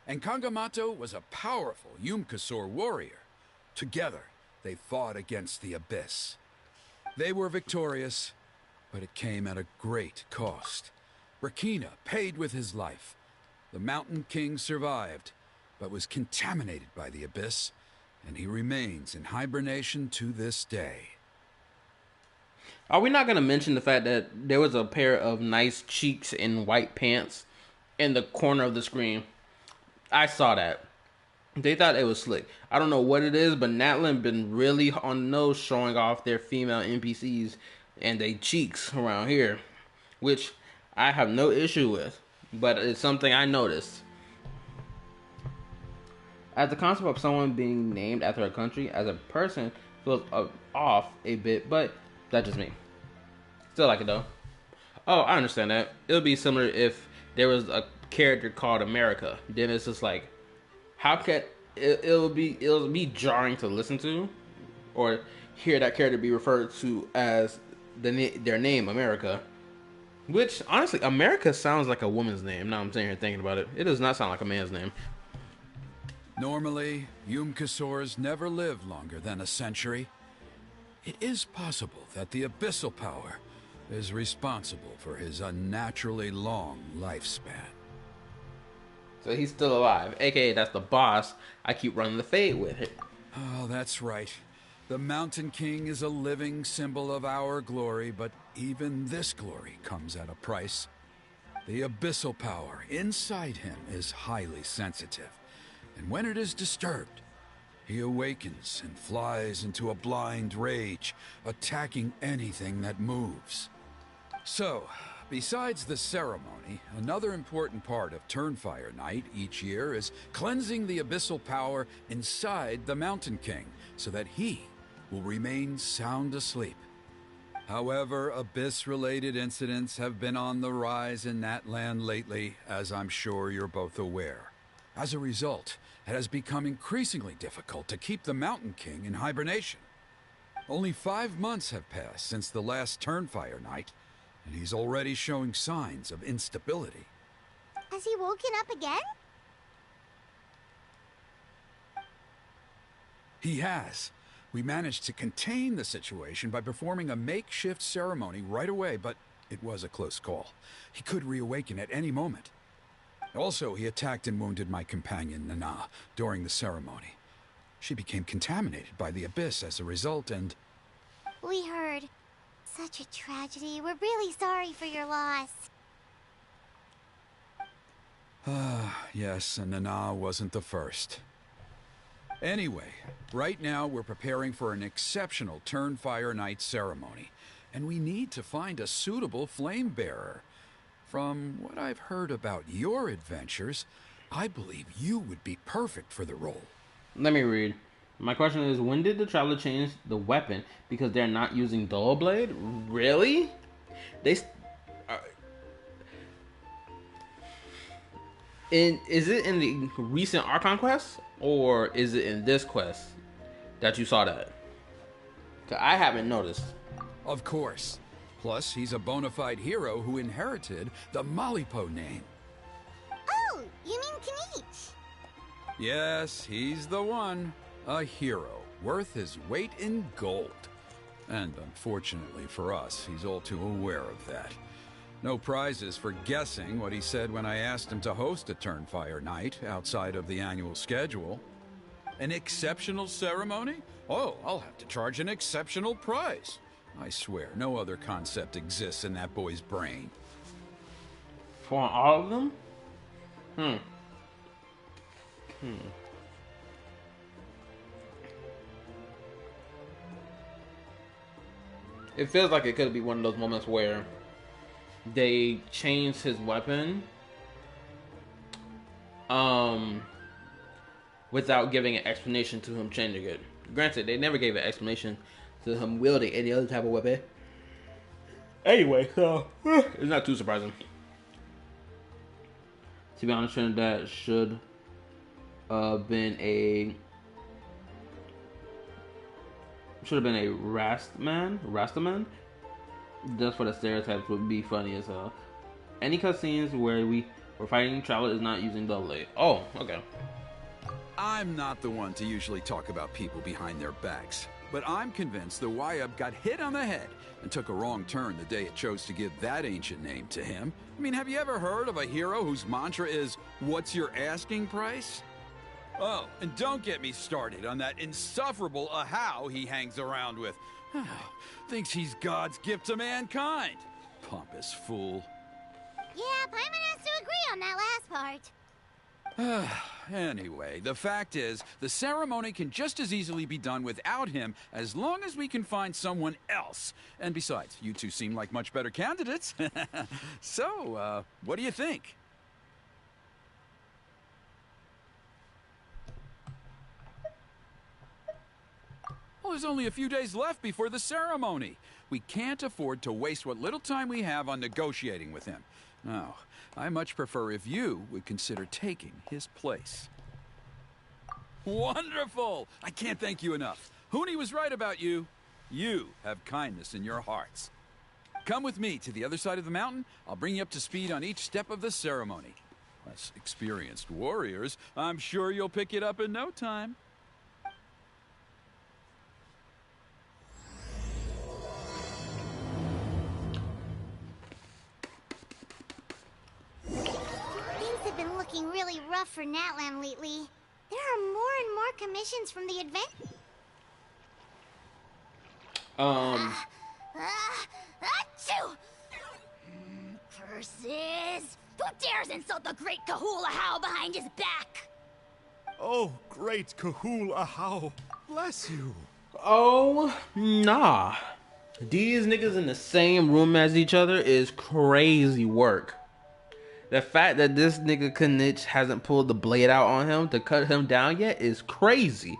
and Kangamato was a powerful Yumkasor warrior. Together, they fought against the Abyss. They were victorious, but it came at a great cost. Burkina paid with his life. The Mountain King survived, but was contaminated by the Abyss, and he remains in hibernation to this day.
Are we not going to mention the fact that there was a pair of nice cheeks in white pants in the corner of the screen? I saw that. They thought it was slick. I don't know what it is, but Natlan been really on the nose showing off their female NPCs and their cheeks around here, which I have no issue with, but it's something I noticed. As the concept of someone being named after a country as a person feels off a bit, but that's just me. Still like it though. Oh, I understand that. It would be similar if there was a character called America. Then it's just like, how could it'll be jarring to listen to, or hear that character be referred to as their name America. Which honestly, America sounds like a woman's name. Now I'm sitting here thinking about it. It does not sound like a man's name.
Normally, Yumkasors never live longer than a century. It is possible that the Abyssal Power is responsible for his unnaturally long lifespan.
So he's still alive, aka that's the boss I keep running the fade with.
Oh, that's right. The Mountain King is a living symbol of our glory, but even this glory comes at a price. The Abyssal Power inside him is highly sensitive, and when it is disturbed, he awakens and flies into a blind rage, attacking anything that moves. So, besides the ceremony, another important part of Turnfire Night each year is cleansing the Abyssal Power inside the Mountain King, so that he will remain sound asleep. However, Abyss-related incidents have been on the rise in that land lately, as I'm sure you're both aware. As a result, it has become increasingly difficult to keep the Mountain King in hibernation. Only 5 months have passed since the last Turnfire Night, and he's already showing signs of instability.
Has he woken up again?
He has. We managed to contain the situation by performing a makeshift ceremony right away, but it was a close call. He could reawaken at any moment. Also, he attacked and wounded my companion, Nana, during the ceremony. She became contaminated by the Abyss as a result, and...
We heard. Such a tragedy. We're really sorry for your loss.
Yes, and Nana wasn't the first. Anyway, right now we're preparing for an exceptional Turnfire Night ceremony, and we need to find a suitable flame bearer. From what I've heard about your adventures, I believe you would be perfect for the role.
Let me read. My question is, when did the Traveler change the weapon? Because they're not using Dull Blade? Really? Is it in the recent Archon quest? Or is it in this quest that you saw that? 'Cause I haven't noticed.
Of course. Plus, he's a bona fide hero who inherited the Malipo name.
Oh, you mean Kanich?
Yes, he's the one. A hero, worth his weight in gold. And unfortunately for us, he's all too aware of that. No prizes for guessing what he said when I asked him to host a Turnfire Night outside of the annual schedule. An exceptional ceremony? Oh, I'll have to charge an exceptional price. I swear, no other concept exists in that boy's brain.
For all of them? It feels like it could be one of those moments where they changed his weapon without giving an explanation to him changing it. Granted, they never gave an explanation to him wielding any other type of weapon. Anyway, so it's not too surprising. To be honest, Trinidad should been a Rastaman. Just for the stereotypes would be funny as hell. Any cutscenes where we're fighting travel is not using double A. Oh, okay.
I'm not the one to usually talk about people behind their backs, but I'm convinced the Wyub got hit on the head and took a wrong turn the day it chose to give that ancient name to him. I mean, have you ever heard of a hero whose mantra is, "What's your asking price?" Oh, and don't get me started on that insufferable Ahau he hangs around with. Thinks he's God's gift to mankind. Pompous fool.
Yeah, Paimon has to agree on that last part.
Anyway, the fact is, the ceremony can just as easily be done without him as long as we can find someone else. And besides, you two seem like much better candidates. So, what do you think? Well, there's only a few days left before the ceremony. We can't afford to waste what little time we have on negotiating with him. No, I much prefer if you would consider taking his place. Wonderful! I can't thank you enough. Huni was right about you. You have kindness in your hearts. Come with me to the other side of the mountain. I'll bring you up to speed on each step of the ceremony. As experienced warriors, I'm sure you'll pick it up in no time.
Looking really rough for Natlan lately. There are more and more commissions from the event. Achoo! Curses! Who dares insult the great Kahul Ahau behind his back?
Oh, great Kahul Ahau. Bless you.
Oh, nah. These niggas in the same room as each other is crazy work. The fact that this nigga Knitch hasn't pulled the blade out on him to cut him down yet is crazy.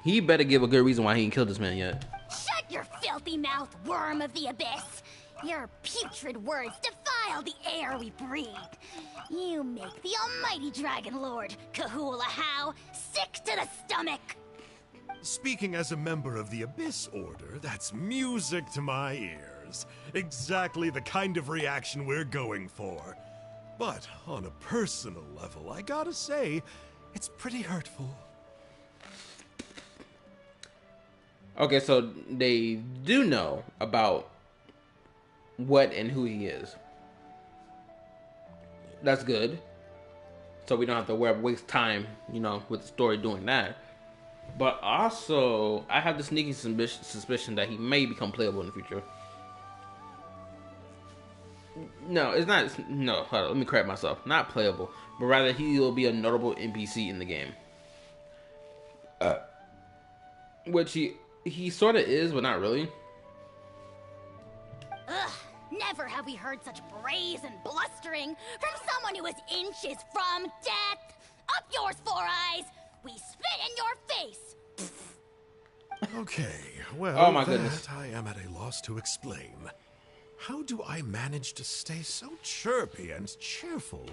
He better give a good reason why he ain't killed this man yet.
Shut your filthy mouth, worm of the abyss! Your putrid words defile the air we breathe. You make the almighty Dragon Lord, Kahul Ahau, sick to the stomach!
Speaking as a member of the Abyss Order, that's music to my ears. Exactly the kind of reaction we're going for. But on a personal level, I gotta say, it's pretty hurtful.
Okay, so they do know about what and who he is. That's good. So we don't have to waste time, you know, with the story doing that. But also, I have the sneaky suspicion that he may become playable in the future. No, it's not. No, hold on, let me correct myself. Not playable, but rather he will be a notable NPC in the game. Which he sort of is, but not really.
Ugh, never have we heard such brazen blustering from someone who is inches from death. Up yours, Four Eyes. We spit in your face.
Okay, well,
oh my goodness.
I am at a loss to explain. How do I manage to stay so chirpy and cheerful?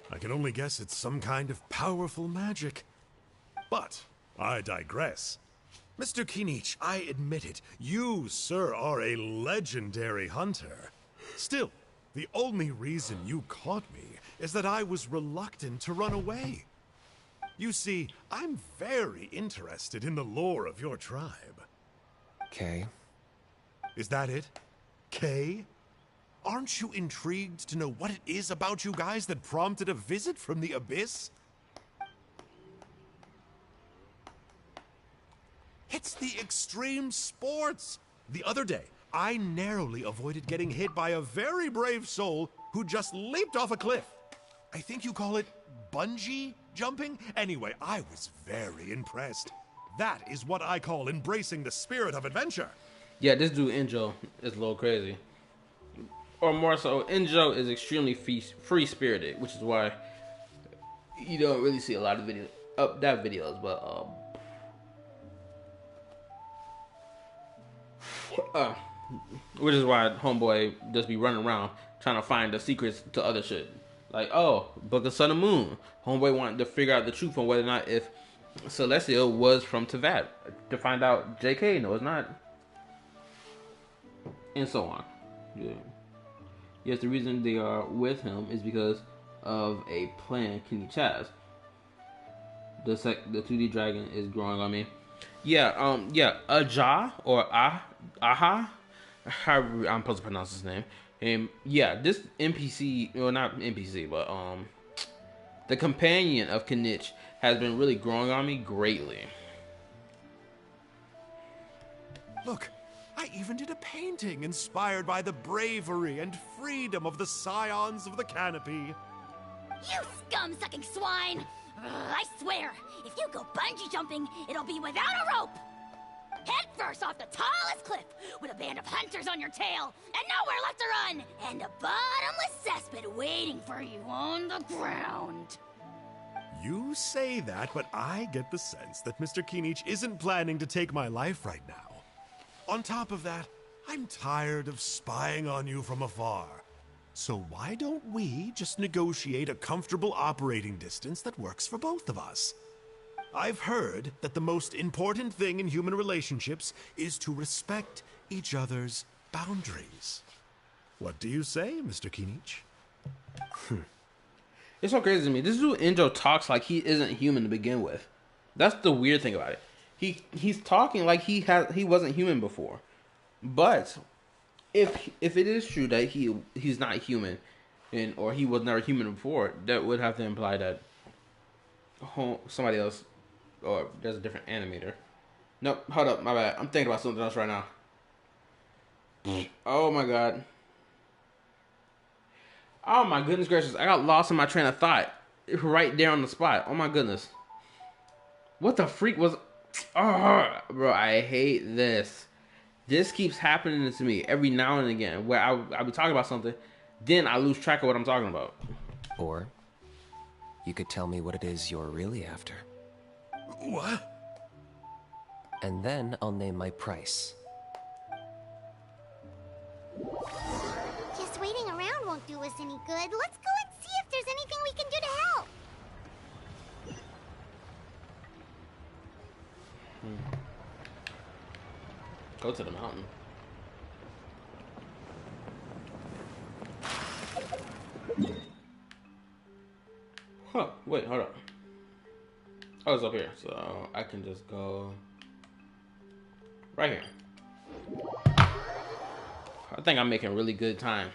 I can only guess it's some kind of powerful magic. But I digress. Mr. Kinich, I admit it, you, sir, are a legendary hunter. Still, the only reason you caught me is that I was reluctant to run away. You see, I'm very interested in the lore of your tribe.
Okay.
Is that it? Kay? Aren't you intrigued to know what it is about you guys that prompted a visit from the Abyss? It's the extreme sports! The other day, I narrowly avoided getting hit by a very brave soul who just leaped off a cliff. I think you call it bungee jumping? Anyway, I was very impressed. That is what I call embracing the spirit of adventure.
Yeah, this dude Injo is a little crazy. Or more so, Injo is extremely free-spirited, which is why you don't really see a lot of videos up that videos, but which is why homeboy just be running around trying to find the secrets to other shit. Like, oh, Book of Sun and Moon. Homeboy wanted to figure out the truth on whether or not if Celestial was from Teyvat. To find out, JK, no, it's not. And so on. Yeah. Yes, the reason they are with him is because of a plan Kenny has. The 2D dragon is growing on me. Yeah, Aja or Aha, however I'm supposed to pronounce his name. Yeah, this NPC, well, not NPC, but the companion of Kanich has been really growing on me greatly.
Look, I even did a painting inspired by the bravery and freedom of the Scions of the Canopy.
You scum-sucking swine! I swear, if you go bungee jumping, it'll be without a rope! Head first off the tallest cliff, with a band of hunters on your tail, and nowhere left to run, and a bottomless cesspit waiting for you on the ground.
You say that, but I get the sense that Mr. Kinich isn't planning to take my life right now. On top of that, I'm tired of spying on you from afar. So why don't we just negotiate a comfortable operating distance that works for both of us? I've heard that the most important thing in human relationships is to respect each other's boundaries. What do you say, Mr. Kinich?
It's so crazy to me. This dude Enjo talks like he isn't human to begin with. That's the weird thing about it. He's talking like he wasn't human before. But if it is true that he's not human, or he was never human before, that would have to imply that somebody else, or there's a different animator. Nope, hold up, my bad. I'm thinking about something else right now. Oh my god. Oh my goodness gracious, I got lost in my train of thought right there on the spot. Oh my goodness. What the freak was... Oh, bro, I hate this. This keeps happening to me every now and again, where I'll be talking about something, then I lose track of what I'm talking about.
Or you could tell me what it is you're really after.
What?
And then I'll name my price.
Just waiting around won't do us any good. Let's go and see if there's anything we can do to help.
Go to the mountain. Huh, wait, hold up. Oh, it's up here, so I can just go right here. I think I'm making really good time.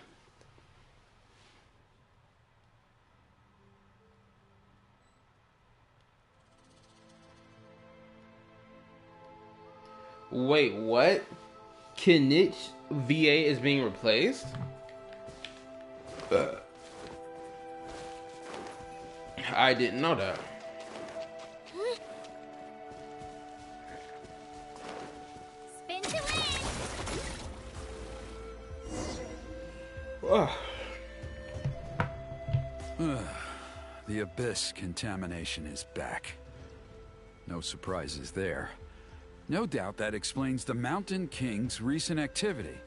Wait, what? Kinich VA is being replaced? I didn't know that.
Spin to win!
The Abyss contamination is back. No surprises there. No doubt that explains the Mountain King's recent activity.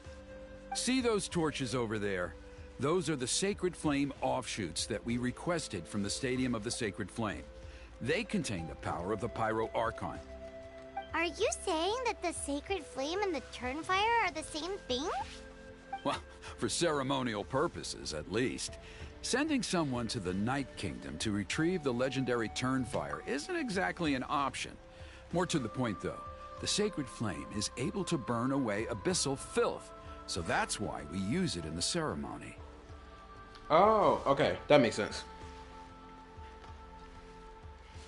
See those torches over there? Those are the Sacred Flame offshoots that we requested from the Stadium of the Sacred Flame. They contain the power of the Pyro Archon.
Are you saying that the Sacred Flame and the Turnfire are the same thing?
Well, for ceremonial purposes, at least. Sending someone to the Night Kingdom to retrieve the legendary Turnfire isn't exactly an option. More to the point, though, the Sacred Flame is able to burn away abyssal filth, so that's why we use it in the ceremony.
Oh, okay. That makes sense.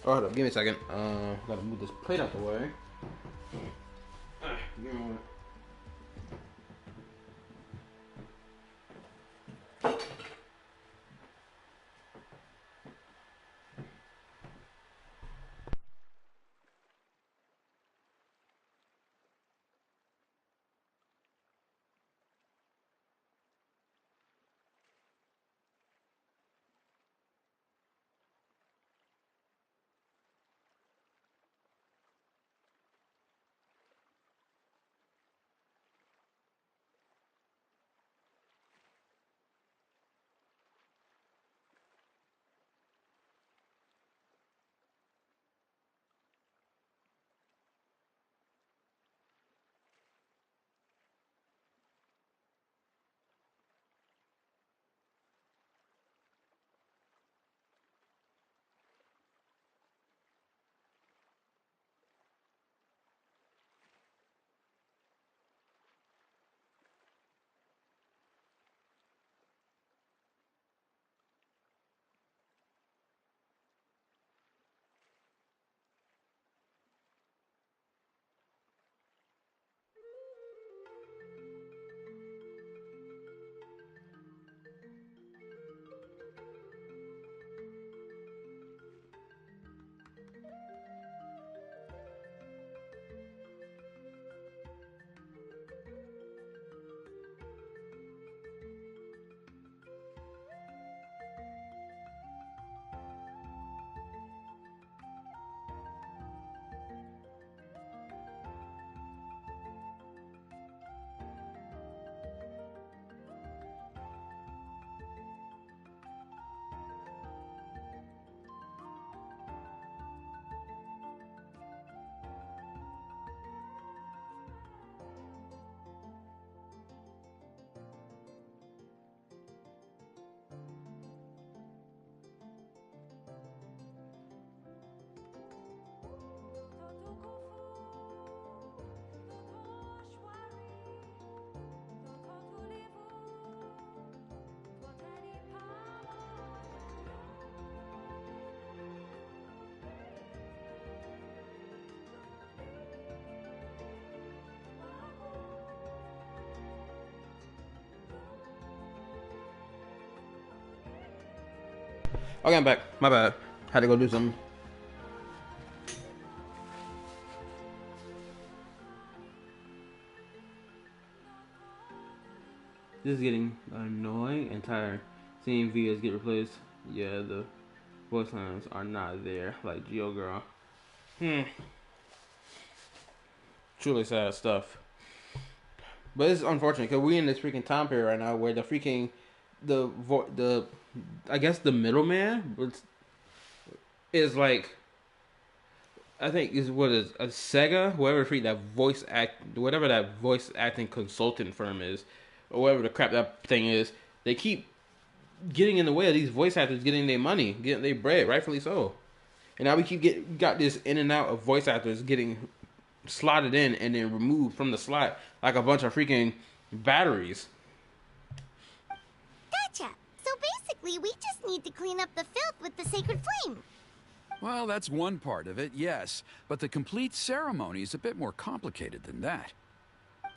Oh, hold up. Give me a second. Gotta move this plate out the way. Give me a moment. Okay, I'm back. My bad. Had to go do something. This is getting annoying and tired. Seeing Vias get replaced. Yeah, the voice lines are not there. Like Geo Girl. Truly sad stuff. But it's unfortunate because we in this freaking time period right now where the freaking I guess the middleman is like, I think is what is a Sega, whoever whatever that voice acting consultant firm is, or whatever the crap that thing is. They keep getting in the way of these voice actors getting their money, getting their bread, rightfully so. And now we got this in and out of voice actors getting slotted in and then removed from the slot like a bunch of freaking batteries.
Gotcha. So basically, we just need to clean up the filth with the sacred flame.
Well, that's one part of it, yes. But the complete ceremony is a bit more complicated than that.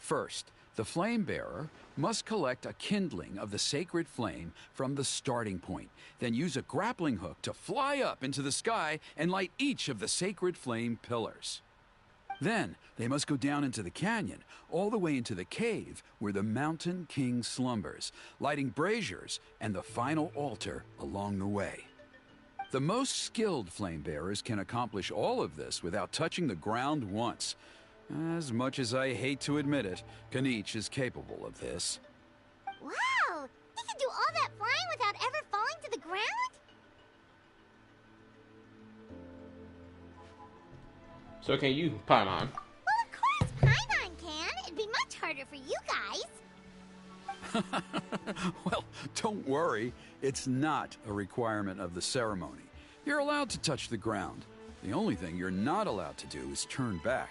First, the flame bearer must collect a kindling of the sacred flame from the starting point, then use a grappling hook to fly up into the sky and light each of the sacred flame pillars. Then, they must go down into the canyon, all the way into the cave where the Mountain King slumbers, lighting braziers and the final altar along the way. The most skilled flame bearers can accomplish all of this without touching the ground once. As much as I hate to admit it, Kanich is capable of this.
Wow! He can do all that flying without ever falling to the ground?
So can you, Paimon?
Well, of course Paimon can. It'd be much harder for you guys.
Well, don't worry. It's not a requirement of the ceremony. You're allowed to touch the ground. The only thing you're not allowed to do is turn back.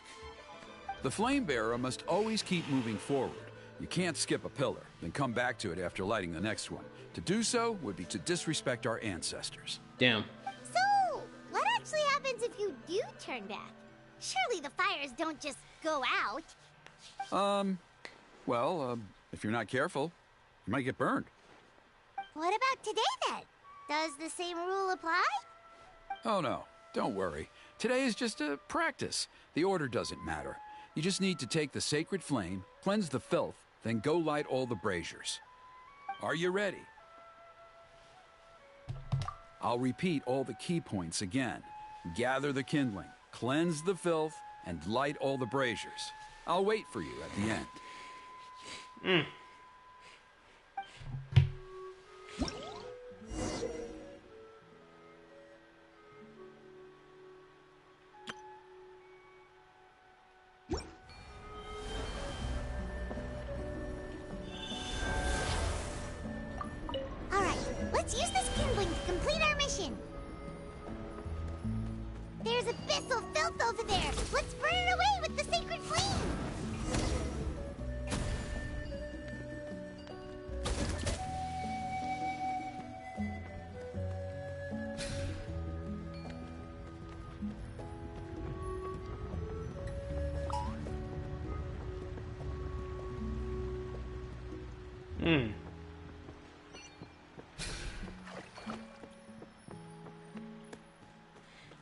The flame bearer must always keep moving forward. You can't skip a pillar, then come back to it after lighting the next one. To do so would be to disrespect our ancestors.
Damn.
So, what actually happens if you do turn back? Surely the fires don't just go out.
If you're not careful, you might get burned.
What about today then? Does the same rule apply?
Oh no, don't worry. Today is just a practice. The order doesn't matter. You just need to take the sacred flame, cleanse the filth, then go light all the braziers. Are you ready? I'll repeat all the key points again. Gather the kindling, cleanse the filth, and light all the braziers. I'll wait for you at the end.
Alright, let's use this kindling to complete our mission. There's abyssal filth over there. Let's burn it away with the sacred flame.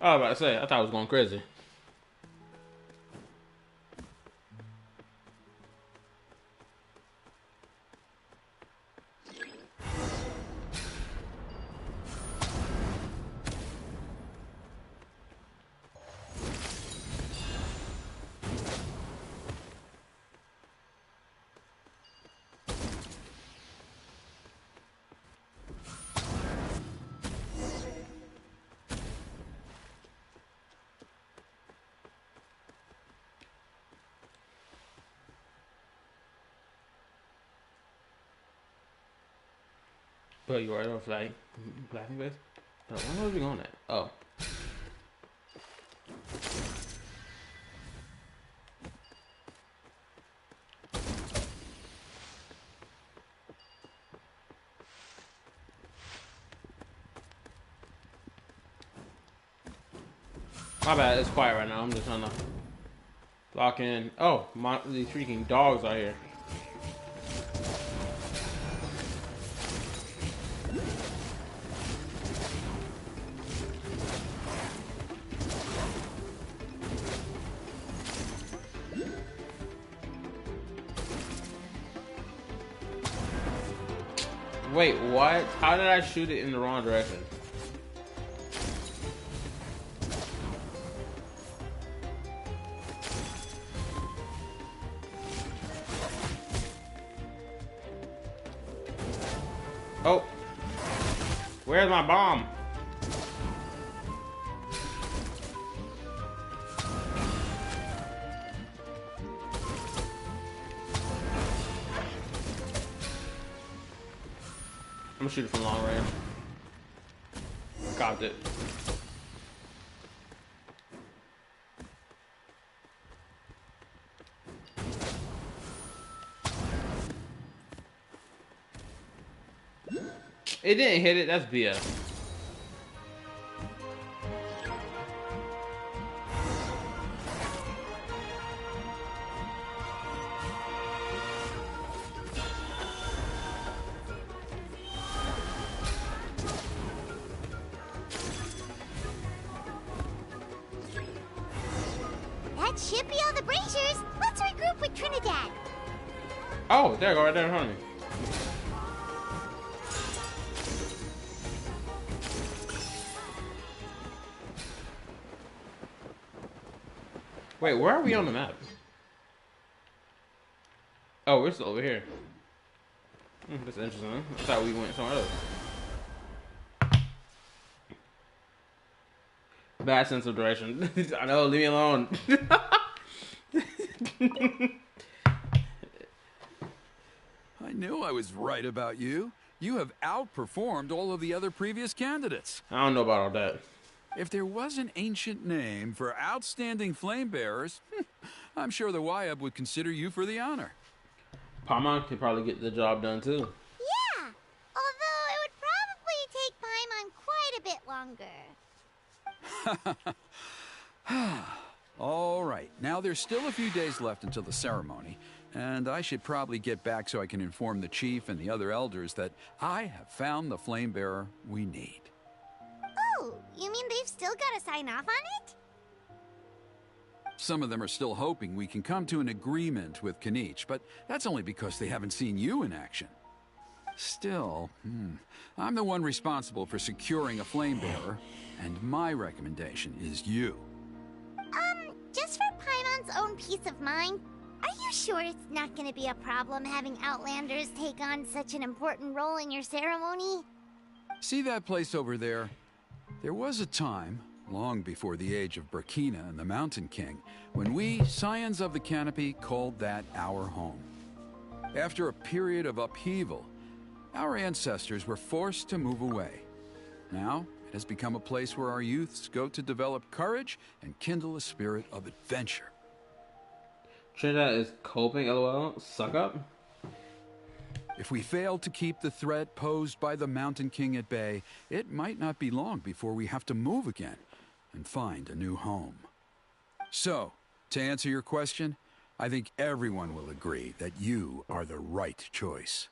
I was about to say, I thought I was going crazy. But you are off like laughing face. Oh, where was we going at? Oh. My bad, it's quiet right now. I'm just trying to lock in. Oh, these freaking dogs are here. Wait, what? How did I shoot it in the wrong direction? Oh. Where's my bomb? I'm gonna shoot it from long range. Got it. It didn't hit it, that's BS.
That should be all the braziers. Let's regroup with Trinidad.
Oh, there you go, right there in front of me. Wait, where are we on the map? Oh, we're still over here. That's interesting. I thought we went somewhere else. Bad sense of direction. I know, leave me alone.
I knew I was right about you. You have outperformed all of the other previous candidates.
I don't know about all that.
If there was an ancient name for outstanding flame bearers, I'm sure the Wyab would consider you for the honor.
Paimon could probably get the job done too.
Yeah, although it would probably take Paimon quite a bit longer.
All right, now there's still a few days left until the ceremony, and I should probably get back so I can inform the chief and the other elders that I have found the flame bearer we need.
Oh, you mean they've still got to sign off on it?
Some of them are still hoping we can come to an agreement with Kanich, but that's only because they haven't seen you in action. Still, I'm the one responsible for securing a flame bearer, and my recommendation is you.
Just for Paimon's own peace of mind, are you sure it's not going to be a problem having Outlanders take on such an important role in your ceremony?
See that place over there? There was a time, long before the age of Burkina and the Mountain King, when we, Scions of the Canopy, called that our home. After a period of upheaval, our ancestors were forced to move away. Now, it has become a place where our youths go to develop courage and kindle a spirit of adventure.
Trinidad is coping, lol. Suck up.
If we fail to keep the threat posed by the Mountain King at bay, it might not be long before we have to move again and find a new home. So, to answer your question, I think everyone will agree that you are the right choice.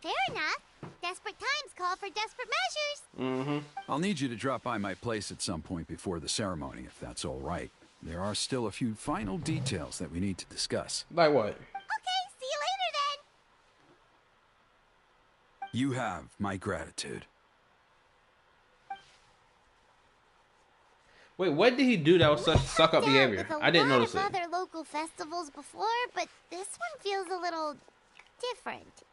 Fair enough. Desperate times call for desperate measures.
I'll need you to drop by my place at some point before the ceremony, if that's all right. There are still a few final details that we need to discuss.
Like what?
Okay, see you later then.
You have my gratitude.
Wait, what did he do that was such suck up behavior? I didn't notice it.
I've other local festivals before, but this one feels a little different.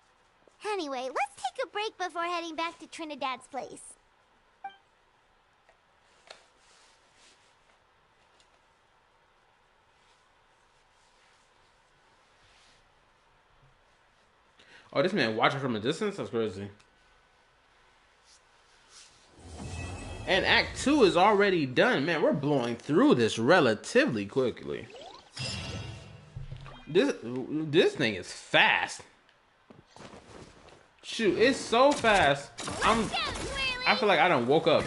Anyway, let's take a break before heading back to Trinidad's place.
Oh, this man watching from a distance? That's crazy. And Act 2 is already done. Man, we're blowing through this relatively quickly. This thing is fast. Shoot, it's so fast. I feel like I done woke up.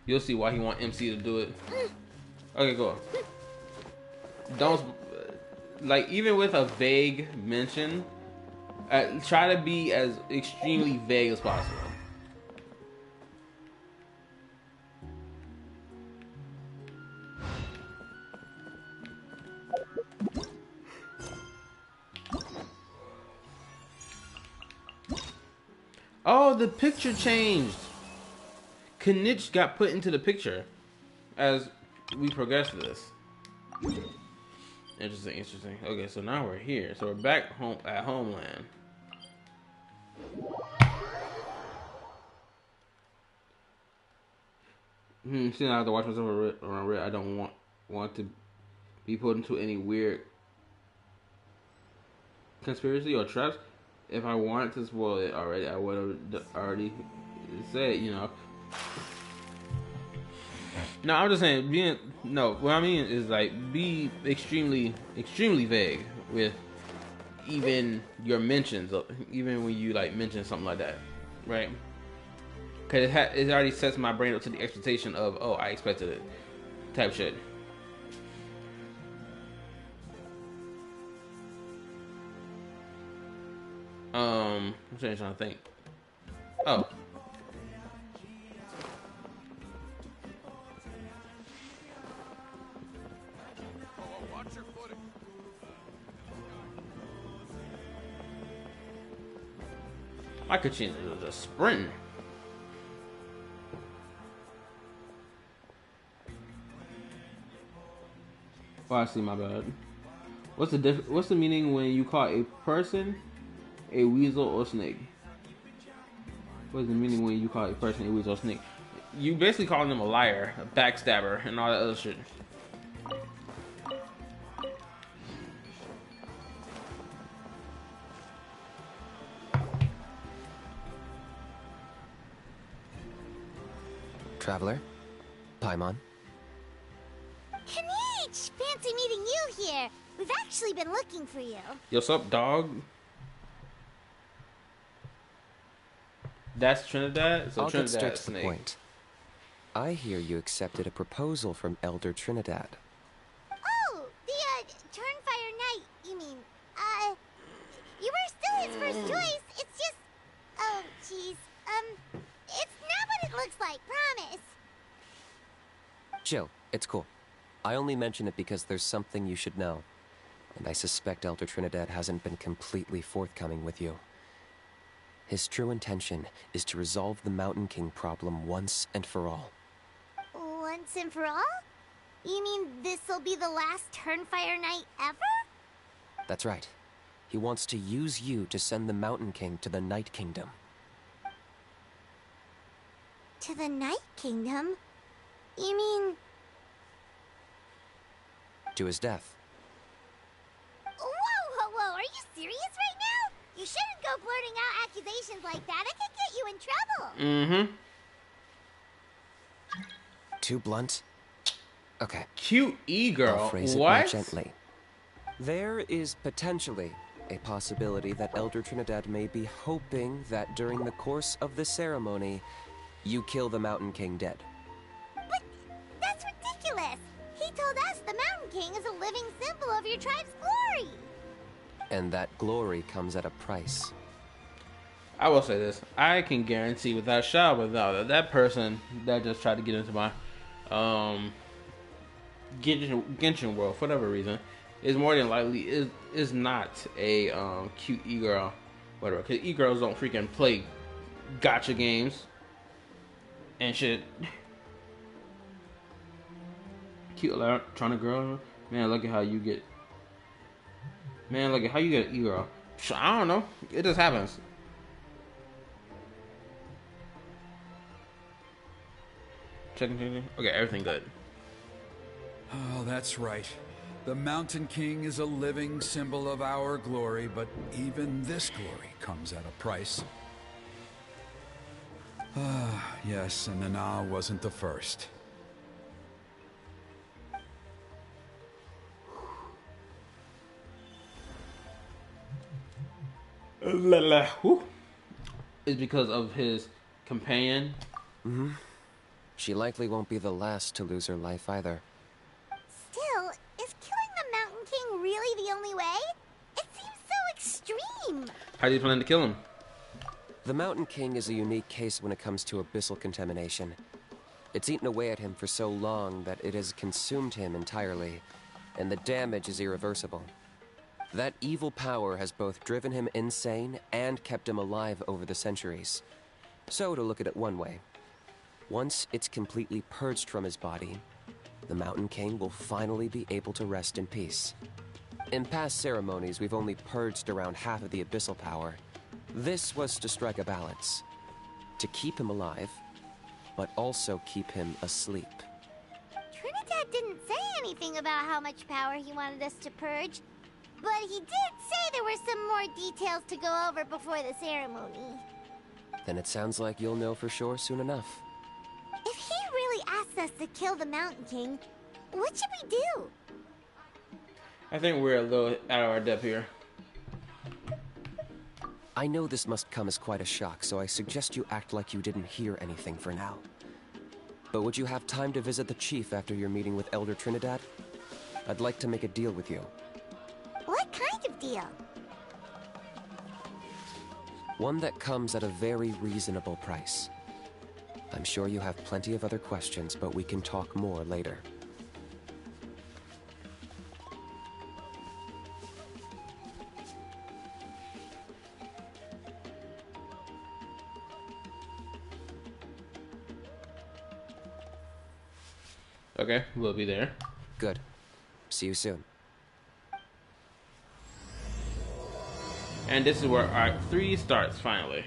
You'll see why he want MC to do it. Okay, go. Don't, like, even with a vague mention, try to be as extremely vague as possible. Oh, the picture changed. Knitch got put into the picture as we progress this. Interesting, interesting. Okay, so now we're here. So we're back home at Homeland. See, now I have to watch myself around red. I don't want to be put into any weird conspiracy or traps. If I wanted to spoil it already, I would have already said, you know. No, I'm just saying, what I mean is like, be extremely vague with even your mentions, even when you like mention something like that, right? Because it already sets my brain up to the expectation of, oh, I expected it, type shit. I'm trying to think. Oh. My Kachin is just sprinting. Oh, I see. My bad. What's the meaning when you call a person a weasel or snake? What's the meaning when you call a person a weasel or snake? You basically calling them a liar, a backstabber, and all that other shit.
Traveler? Paimon?
Kanich! Fancy meeting you here. We've actually been looking for you.
Yo, what's up, dog? That's Trinidad? So
I'll get straight
Trinidad
to the
snake.
point. I hear you accepted a proposal from Elder Trinidad.
Oh, the, Turnfire Knight, you mean. You were still his first choice. It's just... Oh, jeez. It's not what it looks like, promise.
Chill, it's cool. I only mention it because there's something you should know. And I suspect Elder Trinidad hasn't been completely forthcoming with you. His true intention is to resolve the Mountain King problem once and for all.
Once and for all? You mean this'll be the last Turnfire Knight ever?
That's right. He wants to use you to send the Mountain King to the Night Kingdom.
To the Night Kingdom? You mean...
To his death.
Whoa, are you serious right now? You shouldn't go blurting out accusations like that. It could get you in trouble.
Too blunt? Okay.
Cute e-girl.
I'll phrase it more
What?
gently. There is potentially a possibility that Elder Trinidad may be hoping that during the course of the ceremony, you kill the Mountain King dead.
But that's ridiculous. He told us the Mountain King is a living symbol of your tribe's glory.
And that glory comes at a price.
I will say this. I can guarantee without a shadow of a doubt that person that just tried to get into my Genshin world for whatever reason is more than likely is not a cute e-girl, whatever. Because e-girls don't freaking play gotcha games and shit. Cute electronic girl, man. Look at how you get. Man, look at how you get an e-girl. I don't know. It just happens. Checking. Okay, everything good.
Oh, that's right. The Mountain King is a living symbol of our glory, but even this glory comes at a price. Ah, yes, and Nana wasn't the first.
Is because of his companion.
She likely won't be the last to lose her life either.
Still, is killing the Mountain King really the only way? It seems so extreme.
How do you plan to kill him?
The Mountain King is a unique case when it comes to abyssal contamination. It's eaten away at him for so long that it has consumed him entirely, and the damage is irreversible. That evil power has both driven him insane and kept him alive over the centuries. So, to look at it one way, once it's completely purged from his body, the Mountain King will finally be able to rest in peace. In past ceremonies, we've only purged around half of the abyssal power. This was to strike a balance. To keep him alive, but also keep him asleep.
Trinidad didn't say anything about how much power he wanted us to purge, but he did say there were some more details to go over before the ceremony.
Then it sounds like you'll know for sure soon enough.
If he really asks us to kill the Mountain King, what should we do?
I think we're a little out of our depth here.
I know this must come as quite a shock, so I suggest you act like you didn't hear anything for now. But would you have time to visit the chief after your meeting with Elder Trinidad? I'd like to make a deal with you.
What kind of deal?
One that comes at a very reasonable price. I'm sure you have plenty of other questions, but we can talk more later.
Okay, we'll be there.
Good. See you soon.
And this is where Act 3 starts, finally.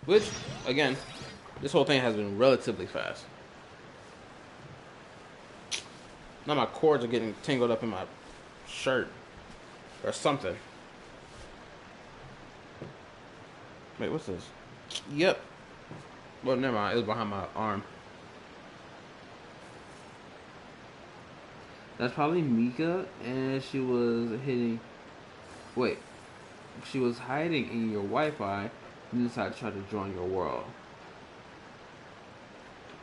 Which, again, this whole thing has been relatively fast. Now my cords are getting tangled up in my shirt. Or something. Wait, what's this? Yep. Well, never mind. It was behind my arm. That's probably Mika, and she was hitting... Wait. She was hiding in your Wi-Fi and decided to try to join your world.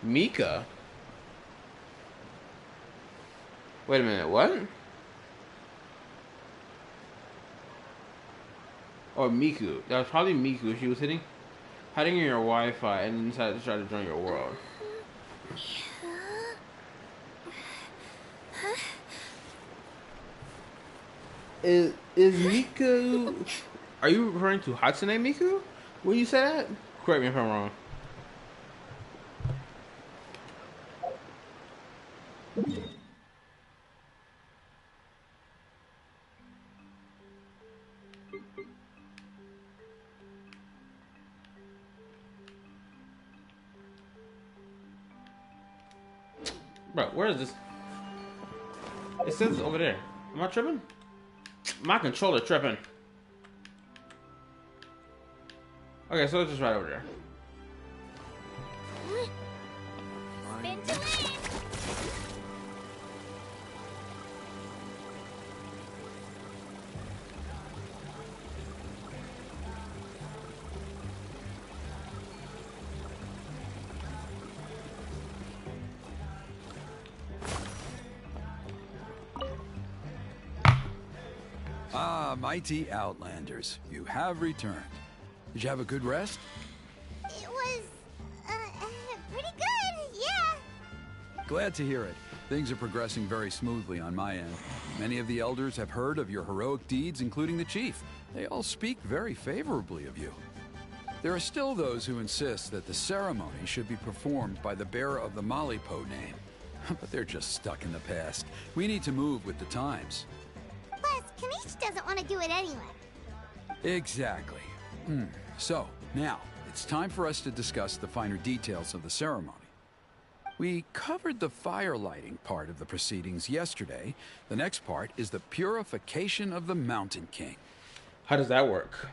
Mika? Wait a minute, what? Or Miku. That was probably Miku. She was hiding in your Wi-Fi and then decided to try to join your world. Is Miku... Are you referring to Hatsune Miku when you say that? Correct me if I'm wrong. Bro, where is this? It says it's over there. Am I tripping? My controller tripping. Okay, so it's just right over there.
Spin to win.
Ah, mighty Outlanders, you have returned. Did you have a good rest?
It was, pretty good, yeah.
Glad to hear it. Things are progressing very smoothly on my end. Many of the elders have heard of your heroic deeds, including the chief. They all speak very favorably of you. There are still those who insist that the ceremony should be performed by the bearer of the Malipo name. But they're just stuck in the past. We need to move with the times.
Plus, Kanish doesn't want to do it anyway.
Exactly. So, now, it's time for us to discuss the finer details of the ceremony. We covered the fire lighting part of the proceedings yesterday. The next part is the purification of the Mountain King.
How does that work?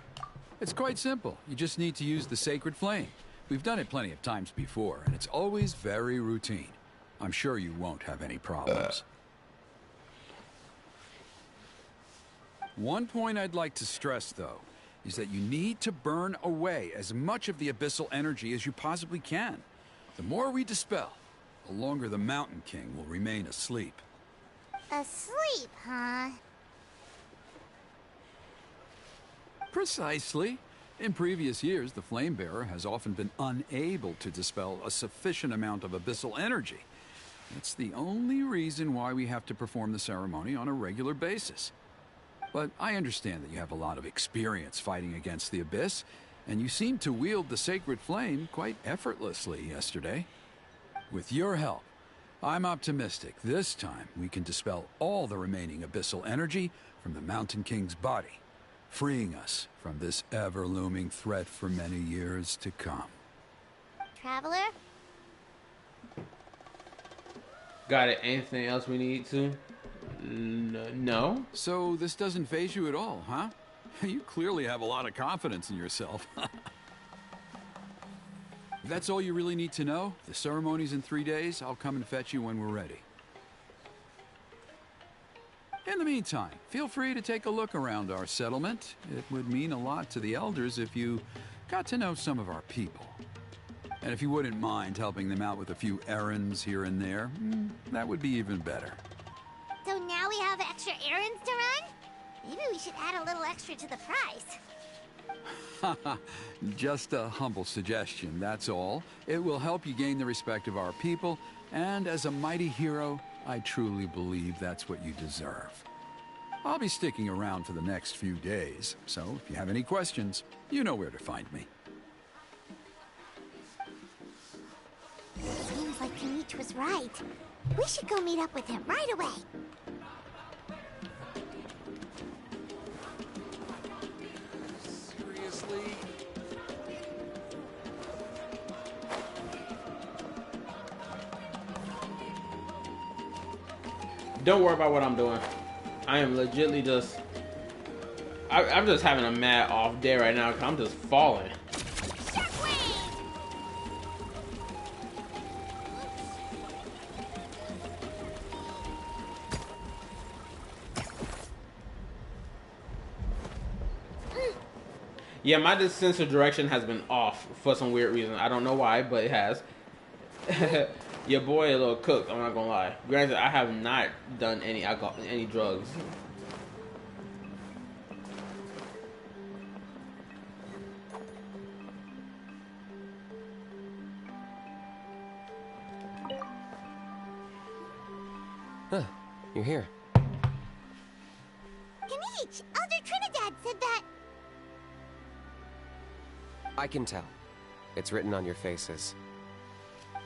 It's quite simple. You just need to use the sacred flame. We've done it plenty of times before, and it's always very routine. I'm sure you won't have any problems. One point I'd like to stress, though, is that you need to burn away as much of the abyssal energy as you possibly can. The more we dispel, the longer the Mountain King will remain asleep.
Asleep, huh?
Precisely. In previous years, the Flamebearer has often been unable to dispel a sufficient amount of abyssal energy. It's the only reason why we have to perform the ceremony on a regular basis. But I understand that you have a lot of experience fighting against the Abyss, and you seemed to wield the sacred flame quite effortlessly yesterday. With your help, I'm optimistic this time we can dispel all the remaining abyssal energy from the Mountain King's body, freeing us from this ever-looming threat for many years to come.
Traveler?
Got it. Anything else we need to? No.
So this doesn't faze you at all, huh? You clearly have a lot of confidence in yourself. If that's all you really need to know, the ceremony's in 3 days. I'll come and fetch you when we're ready. In the meantime, feel free to take a look around our settlement. It would mean a lot to the elders if you got to know some of our people. And if you wouldn't mind helping them out with a few errands here and there, that would be even better.
So now we have extra errands to run? Maybe we should add a little extra to the price.
Just a humble suggestion, that's all. It will help you gain the respect of our people, and as a mighty hero, I truly believe that's what you deserve. I'll be sticking around for the next few days, so if you have any questions, you know where to find me.
Seems like Kanich was right. We should go meet up with him right away.
Seriously?
Don't worry about what I'm doing. I am legitly just... I'm just having a mad off day right now because I'm just falling. Yeah, my sense of direction has been off for some weird reason. I don't know why, but it has. Your boy a little cooked, I'm not gonna lie. Granted, I have not done any alcohol, any drugs.
Huh, you're here.
Kanich! Elder Trinidad said that...
I can tell. It's written on your faces.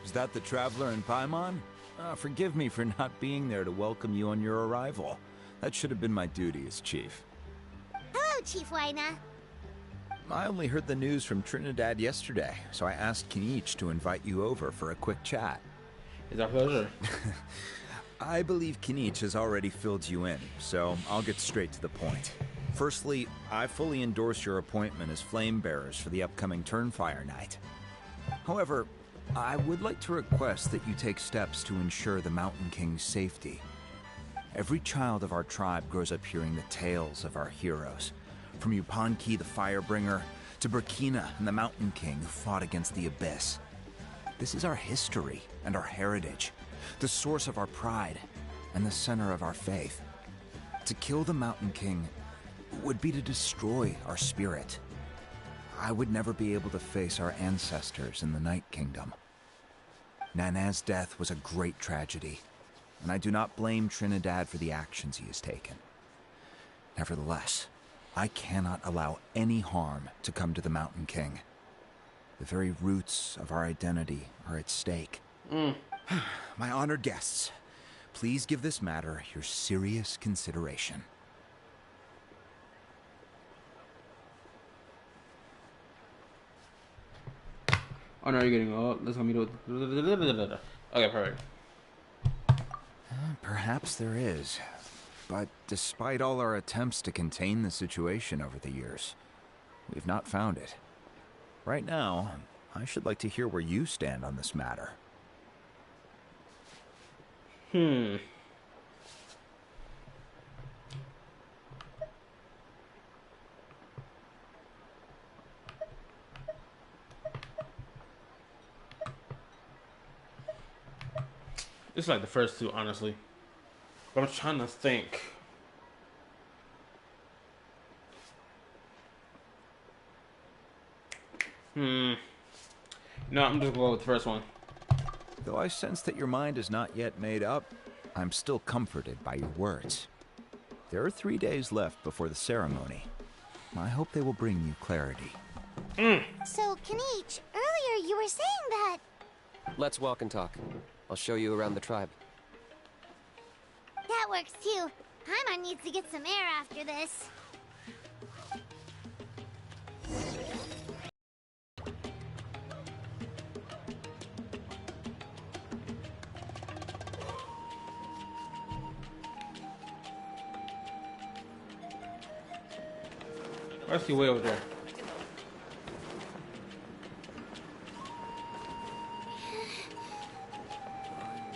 Is that the Traveler in Paimon? Forgive me for not being there to welcome you on your arrival. That should have been my duty as chief.
Hello, Chief Waina.
I only heard the news from Trinidad yesterday, so I asked Kanich to invite you over for a quick chat.
It's our pleasure.
I believe Kanich has already filled you in, so I'll get straight to the point. Firstly, I fully endorse your appointment as flame bearers for the upcoming Turnfire Night. However, I would like to request that you take steps to ensure the Mountain King's safety. Every child of our tribe grows up hearing the tales of our heroes, from Yupanqui the Firebringer to Burkina and the Mountain King who fought against the Abyss. This is our history and our heritage, the source of our pride and the center of our faith. To kill the Mountain King would be to destroy our spirit. I would never be able to face our ancestors in the Night Kingdom. Nana's death was a great tragedy, and I do not blame Trinidad for the actions he has taken. Nevertheless, I cannot allow any harm to come to the Mountain King. The very roots of our identity are at stake. My honored guests, please give this matter your serious consideration.
Oh no, you're getting let's go meet with. Okay, perfect.
Perhaps there is. But despite all our attempts to contain the situation over the years, we've not found it. Right now, I should like to hear where you stand on this matter.
It's like the first two, honestly. But I'm trying to think. No, I'm just going with the first one.
Though I sense that your mind is not yet made up, I'm still comforted by your words. There are 3 days left before the ceremony. I hope they will bring you clarity.
So, Kanich, earlier you were saying that...
Let's walk and talk. I'll show you around the tribe.
That works too. Paimon needs to get some air after this.
I see way over there.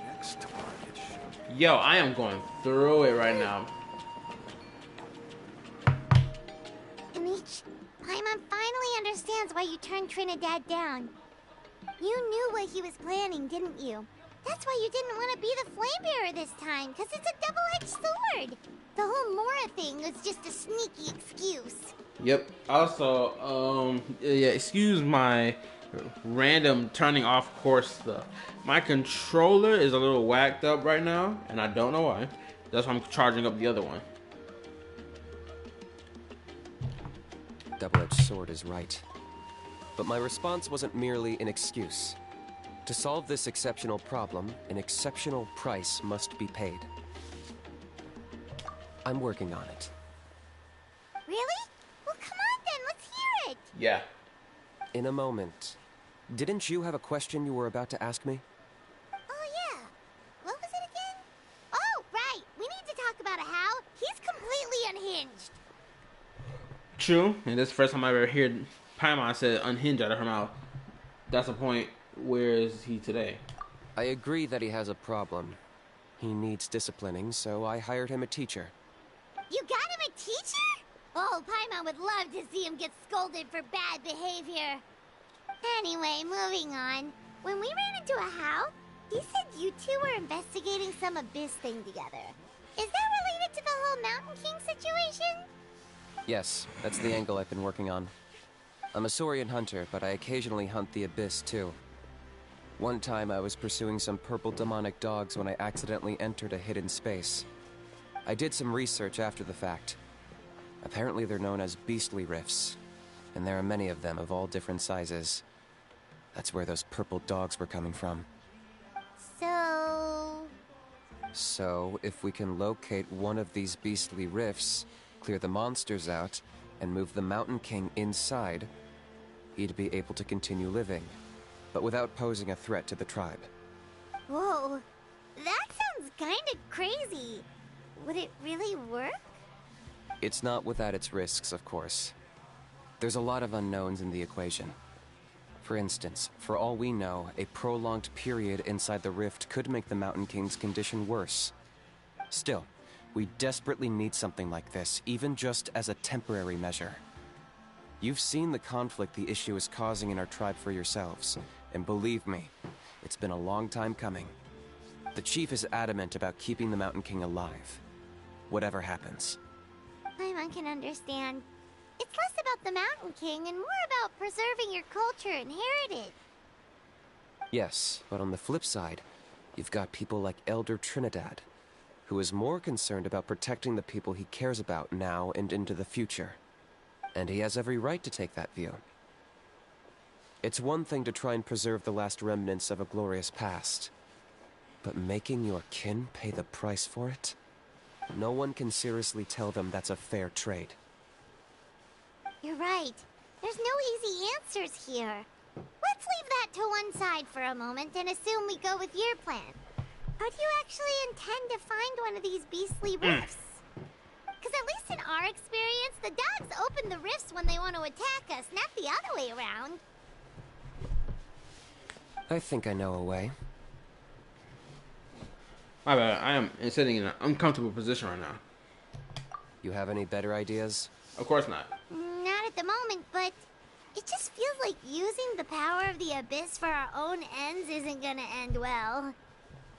Next target should
Yo, I am going through it right now.
Kanich, Paimon finally understands why you turned Trinidad down. You knew what he was planning, didn't you? That's why you didn't want to be the Flame Bearer this time, because it's a double-edged sword. The whole Mora thing was just a sneaky excuse.
Yep. Also, yeah, excuse my random turning off course stuff. My controller is a little whacked up right now, and I don't know why. That's why I'm charging up the other one.
Double-edged sword is right. But my response wasn't merely an excuse. To solve this exceptional problem, an exceptional price must be paid. I'm working on it.
Really? Well, come on then, let's hear it.
Yeah.
In a moment. Didn't you have a question you were about to ask me?
Oh, yeah. What was it again? Oh, right. We need to talk about a How. He's completely unhinged.
True. And this is the first time I ever heard Paimon say unhinged out of her mouth. That's the point. Where is he today?
I agree that he has a problem. He needs disciplining, so I hired him a teacher.
You got him a teacher? Oh, Paimon would love to see him get scolded for bad behavior. Anyway, moving on. When we ran into a How, he said you two were investigating some abyss thing together. Is that related to the whole Mountain King situation?
Yes, that's the angle I've been working on. I'm a Saurian hunter, but I occasionally hunt the abyss too. One time I was pursuing some purple demonic dogs when I accidentally entered a hidden space. I did some research after the fact. Apparently they're known as beastly rifts, and there are many of them of all different sizes. That's where those purple dogs were coming from.
So,
if we can locate one of these beastly rifts, clear the monsters out, and move the Mountain King inside, he'd be able to continue living, but without posing a threat to the tribe.
whoa. That sounds kinda crazy. Would it really work?
It's not without its risks, of course. There's a lot of unknowns in the equation. For instance, for all we know, a prolonged period inside the rift could make the Mountain King's condition worse. Still, we desperately need something like this, even just as a temporary measure. You've seen the conflict the issue is causing in our tribe for yourselves, and believe me, it's been a long time coming. The chief is adamant about keeping the Mountain King alive, whatever happens.
Paimon can understand. It's less about the Mountain King and more about preserving your culture and heritage.
Yes, but on the flip side, you've got people like Elder Trinidad, who is more concerned about protecting the people he cares about now and into the future. And he has every right to take that view. It's one thing to try and preserve the last remnants of a glorious past, but making your kin pay the price for it? No one can seriously tell them that's a fair trade.
You're right. There's no easy answers here. Let's leave that to one side for a moment and assume we go with your plan. How do you actually intend to find one of these beastly rifts? Because at least in our experience, the dogs open the rifts when they want to attack us, not the other way around.
I think I know a way.
My bad. I am sitting in an uncomfortable position right now.
You have any better ideas?
Of course not.
Not at the moment, but it just feels like using the power of the Abyss for our own ends isn't gonna end well.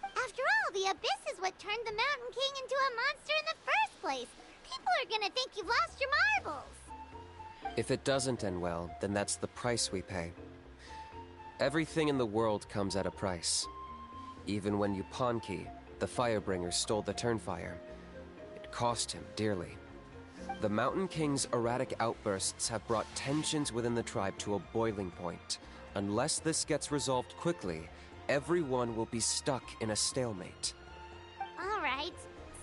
After all, the Abyss is what turned the Mountain King into a monster in the first place. People are gonna think you've lost your marbles.
If it doesn't end well, then that's the price we pay. Everything in the world comes at a price. Even when Yupanqui, the Firebringer, stole the Turnfire, it it cost him dearly. The Mountain King's erratic outbursts have brought tensions within the tribe to a boiling point. Unless this gets resolved quickly, everyone will be stuck in a stalemate.
Alright,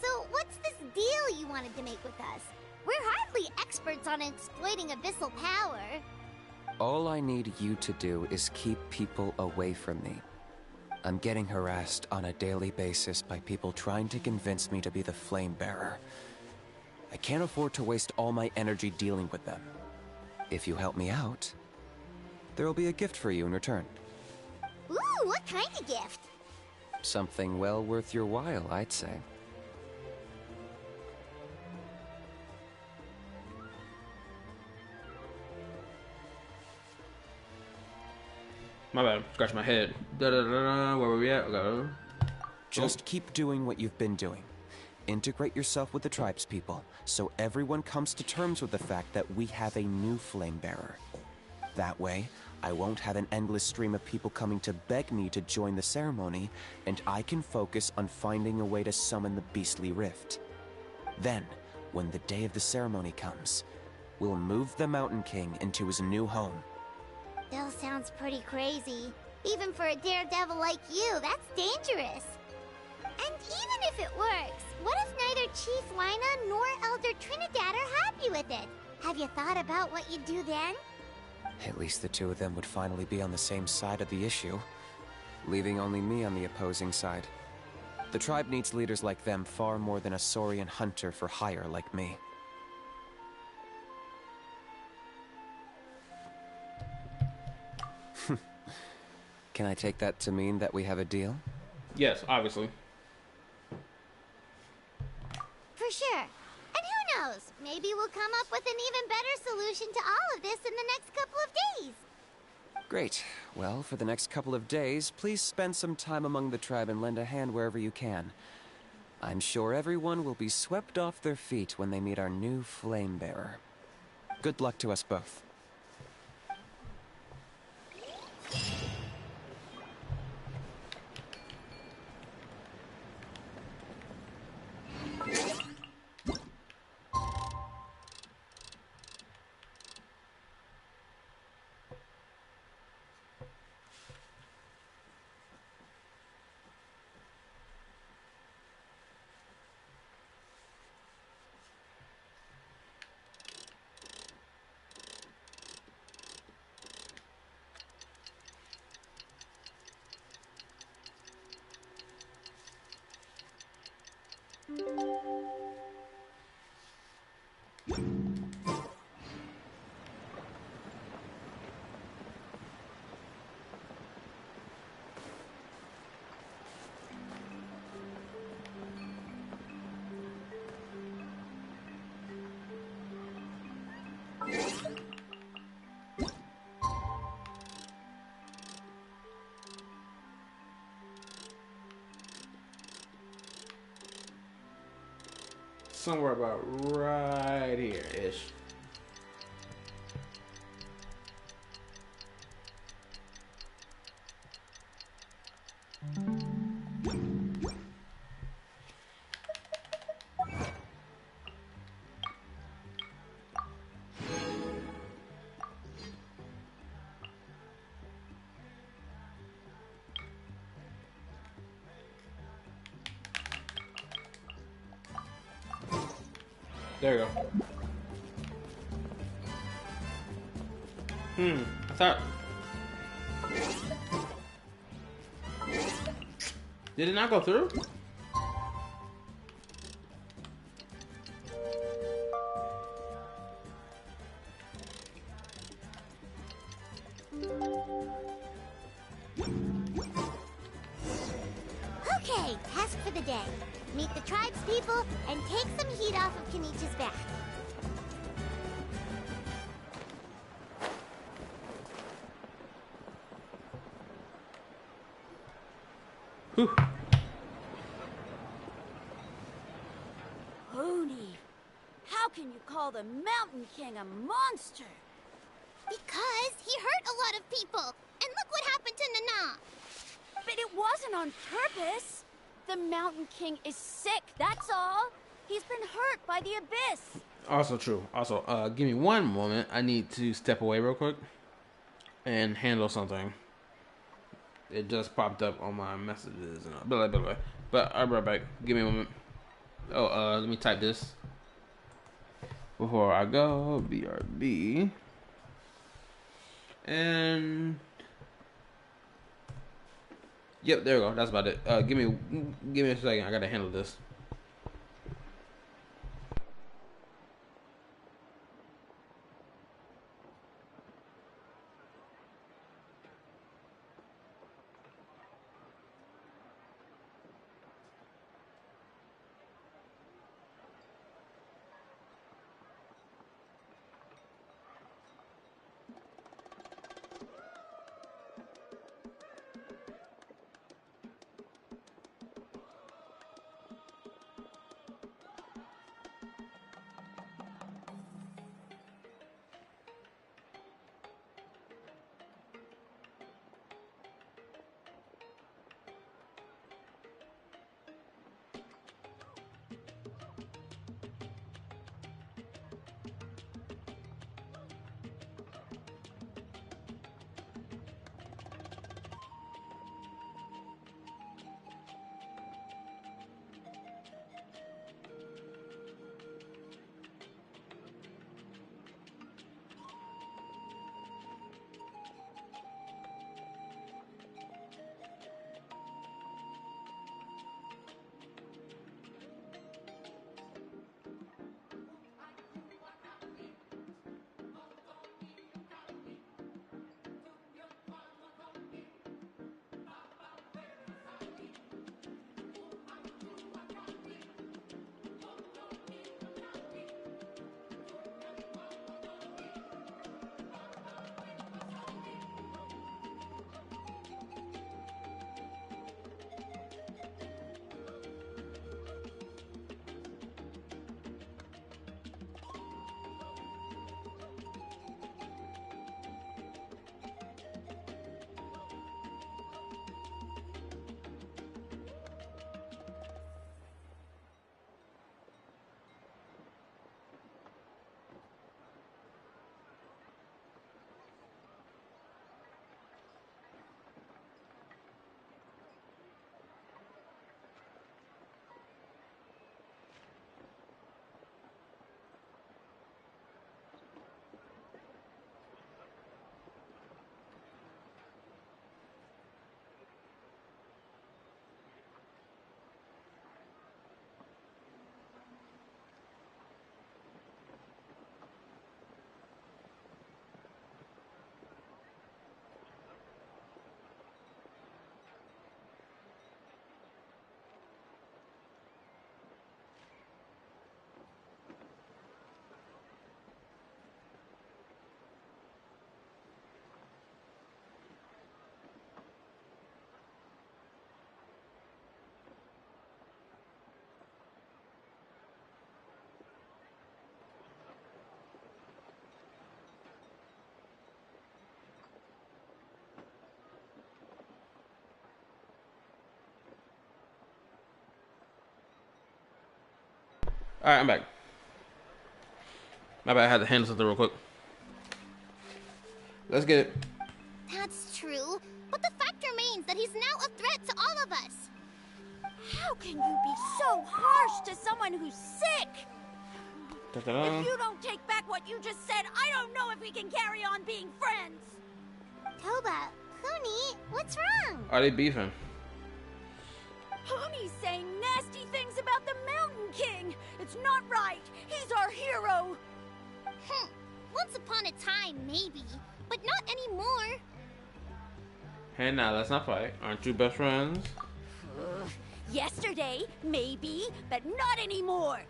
so what's this deal you wanted to make with us? We're hardly experts on exploiting abyssal power.
All I need you to do is keep people away from me. I'm getting harassed on a daily basis by people trying to convince me to be the Flame Bearer. I can't afford to waste all my energy dealing with them. If you help me out, there will be a gift for you in return.
Ooh, what kind of gift?
Something well worth your while, I'd say.
My bad. Scratch my head. Da da da da. Where were we at? Okay.
Just keep doing what you've been doing. Integrate yourself with the tribespeople, so everyone comes to terms with the fact that we have a new Flame Bearer. That way, I won't have an endless stream of people coming to beg me to join the ceremony, and I can focus on finding a way to summon the beastly rift. Then, when the day of the ceremony comes, we'll move the Mountain King into his new home.
Still sounds pretty crazy. Even for a daredevil like you, that's dangerous. And even if it works, what if neither Chief Lina nor Elder Trinidad are happy with it? Have you thought about what you'd do then?
At least the two of them would finally be on the same side of the issue, leaving only me on the opposing side. The tribe needs leaders like them far more than a Saurian hunter for hire like me. Can I take that to mean that we have a deal?
Yes, obviously.
For sure. And who knows? Maybe we'll come up with an even better solution to all of this in the next couple of days.
Great. Well, for the next couple of days, please spend some time among the tribe and lend a hand wherever you can. I'm sure everyone will be swept off their feet when they meet our new Flame Bearer. Good luck to us both.
Somewhere about right here-ish. There you go. I thought... Did it not go through?
Okay, task for the day. Meet the tribespeople and take some heat off of Kenichi's back.
Whew.
Oni, how can you call the Mountain King a monster?
Because he hurt a lot of people. And look what happened to Nana.
But it wasn't on purpose. The Mountain King is sick, that's all. He's been hurt by the abyss.
Also true. Also, give me one moment. I need to step away real quick and handle something. It just popped up on my messages and blah, blah, blah. But I'll be right back. Give me a moment. Oh, let me type this before I go. BRB. And yep, there we go. That's about it. Give me a second. I gotta handle this. All right, I'm back. My bad. I had to handle something real quick. Let's get it.
That's true, but the fact remains that he's now a threat to all of us.
How can you be so harsh to someone who's sick?
Ta-da.
If you don't take back what you just said, I don't know if we can carry on being friends.
Toba, Kuni, what's wrong?
Are they beefing?
Pony's saying nasty things about the Mountain King. It's not right. He's our hero.
Once upon a time, maybe, but not anymore.
Hey, now let's not fight. Aren't you best friends?
Yesterday, maybe, but not anymore.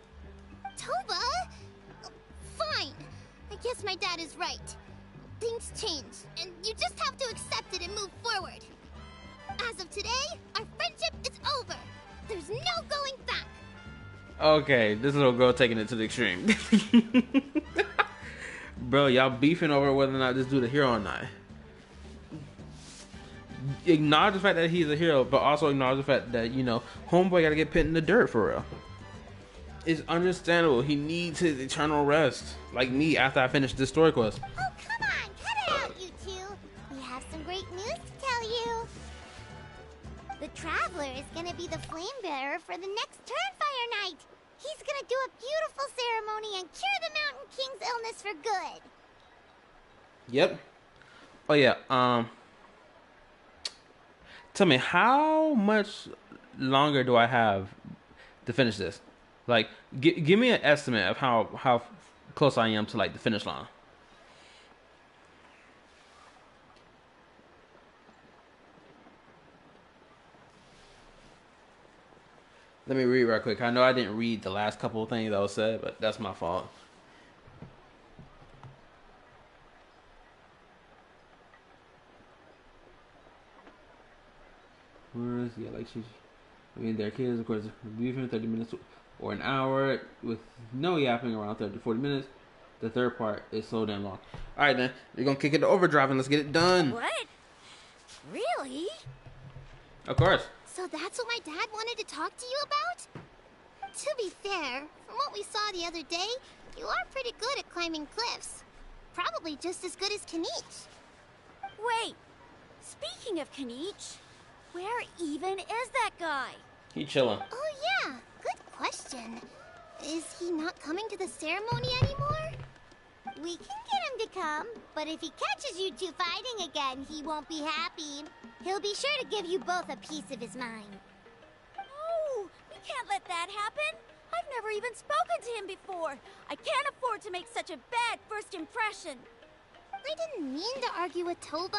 Toba? Fine. I guess my dad is right. Things change, and you just have to accept it and move forward. As of today, our friendship is over. There's no going back.
Okay, this little girl taking it to the extreme. Bro, y'all beefing over whether or not this dude a hero or not. Acknowledge the fact that he's a hero, but also acknowledge the fact that, you know, homeboy gotta get put in the dirt for real. It's understandable. He needs his eternal rest. Like me after I finish this story quest.
Oh, come on, cut it out, you two. We have some great news to tell you. The Traveler is gonna be the flame bearer for the next Turnfire Night. He's gonna do a beautiful ceremony and cure the Mountain King's illness for good.
Yep. Oh yeah. Tell me, how much longer do I have to finish this? Like, give me an estimate of how close I am to like the finish line. Let me read right quick. I know I didn't read the last couple of things that was said, but that's my fault. Yeah, like their kids, of course, review for 30 minutes or an hour with no yapping around 30 to 40 minutes. The third part is so damn long. All right, then. We're going to kick it to overdrive and let's get it done.
What? Really?
Of course.
So that's what my dad wanted to talk to you about? To be fair, from what we saw the other day, you are pretty good at climbing cliffs. Probably just as good as Kanich.
Wait, speaking of Kanich, where even is that guy?
He chilling.
Oh yeah, good question. Is he not coming to the ceremony anymore? We can get him to come, but if he catches you two fighting again, he won't be happy. He'll be sure to give you both a piece of his mind.
Oh, we can't let that happen. I've never even spoken to him before. I can't afford to make such a bad first impression.
I didn't mean to argue with Toba.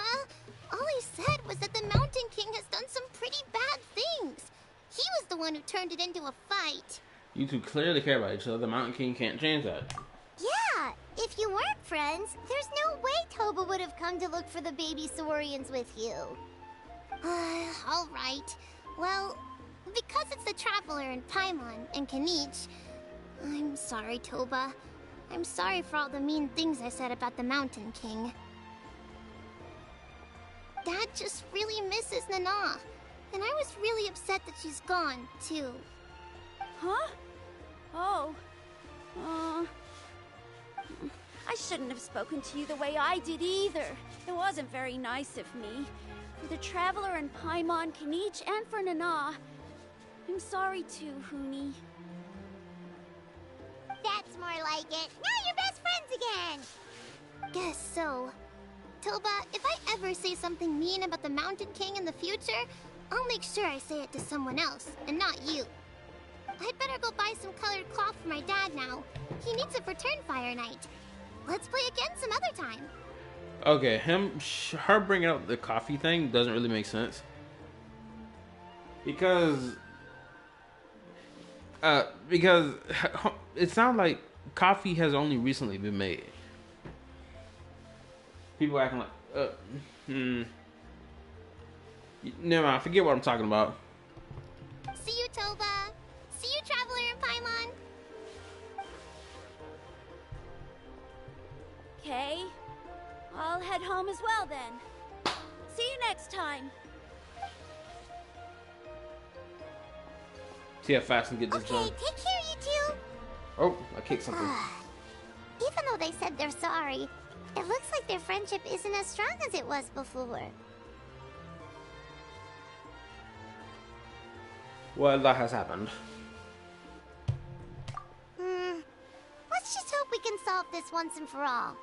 All I said was that the Mountain King has done some pretty bad things. He was the one who turned it into a fight.
You two clearly care about each other. The Mountain King can't change that.
Yeah, if you weren't friends, there's no way Toba would have come to look for the baby Saurians with you. All right. Well, because it's the Traveler and Paimon and Kanich, I'm sorry, Toba. I'm sorry for all the mean things I said about the Mountain King. Dad just really misses Nana, and I was really upset that she's gone, too.
Huh? Oh. I shouldn't have spoken to you the way I did either. It wasn't very nice of me. For the Traveler and Paimon, Kanich, and for Nana. I'm sorry too, Huni.
That's more like it. Now you're best friends again! Guess so. Toba, if I ever say something mean about the Mountain King in the future, I'll make sure I say it to someone else, and not you. I'd better go buy some colored cloth for my dad now. He needs it for Turnfire Night. Let's play again some other time.
Okay, her bringing up the coffee thing doesn't really make sense. Because it sounds like coffee has only recently been made. People acting like, never mind, forget what I'm talking about.
See you, Toba. See you, Traveler and Paimon.
Okay. I'll head home as well then. See you next time.
See how fast I can get this
Okay,
done.
take care, you two.
Oh, I kicked something.
Even though they said they're sorry, it looks like their friendship isn't as strong as it was before.
Well, that has happened.
Let's just hope we can solve this once and for all.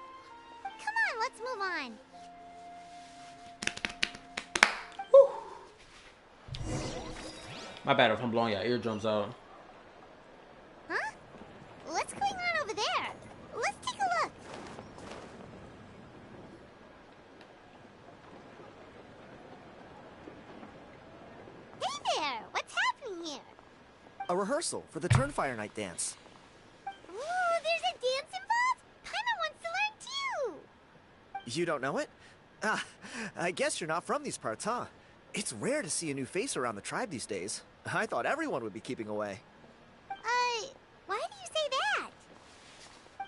Come on, let's move on.
My bad if I'm blowing your eardrums out.
Huh? What's going on over there? Let's take a look. Hey there! What's happening here?
A rehearsal for the Turnfire Night dance.
Ooh, there's a dance involved? Paimon wants to learn too!
You don't know it? Ah, I guess you're not from these parts, huh? It's rare to see a new face around the tribe these days. I thought everyone would be keeping away.
Why do you say that?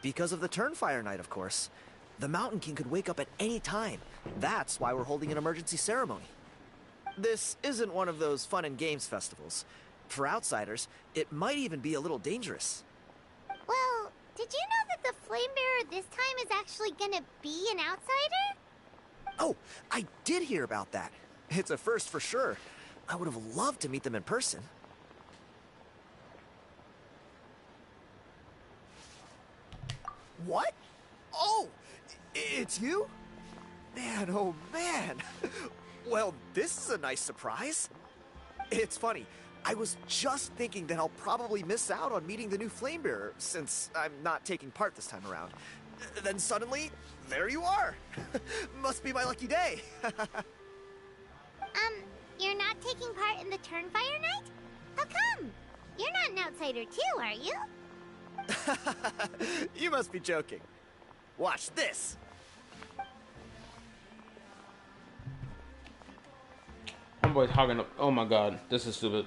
Because of the Turnfire Night, of course. The Mountain King could wake up at any time. That's why we're holding an emergency ceremony. This isn't one of those fun and games festivals. For outsiders, it might even be a little dangerous.
Did you know that the flame bearer this time is actually gonna be an outsider?
Oh, I did hear about that. It's a first for sure. I would have loved to meet them in person. What? Oh, it's you? Man, oh man. Well, this is a nice surprise. It's funny. I was just thinking that I'll probably miss out on meeting the new Flamebearer since I'm not taking part this time around. Then suddenly, there you are. Must be my lucky day.
You're not taking part in the Turnfire Night? How come? You're not an outsider too, are you?
You must be joking. Watch this.
Homeboy's hogging up. Oh my god, this is stupid.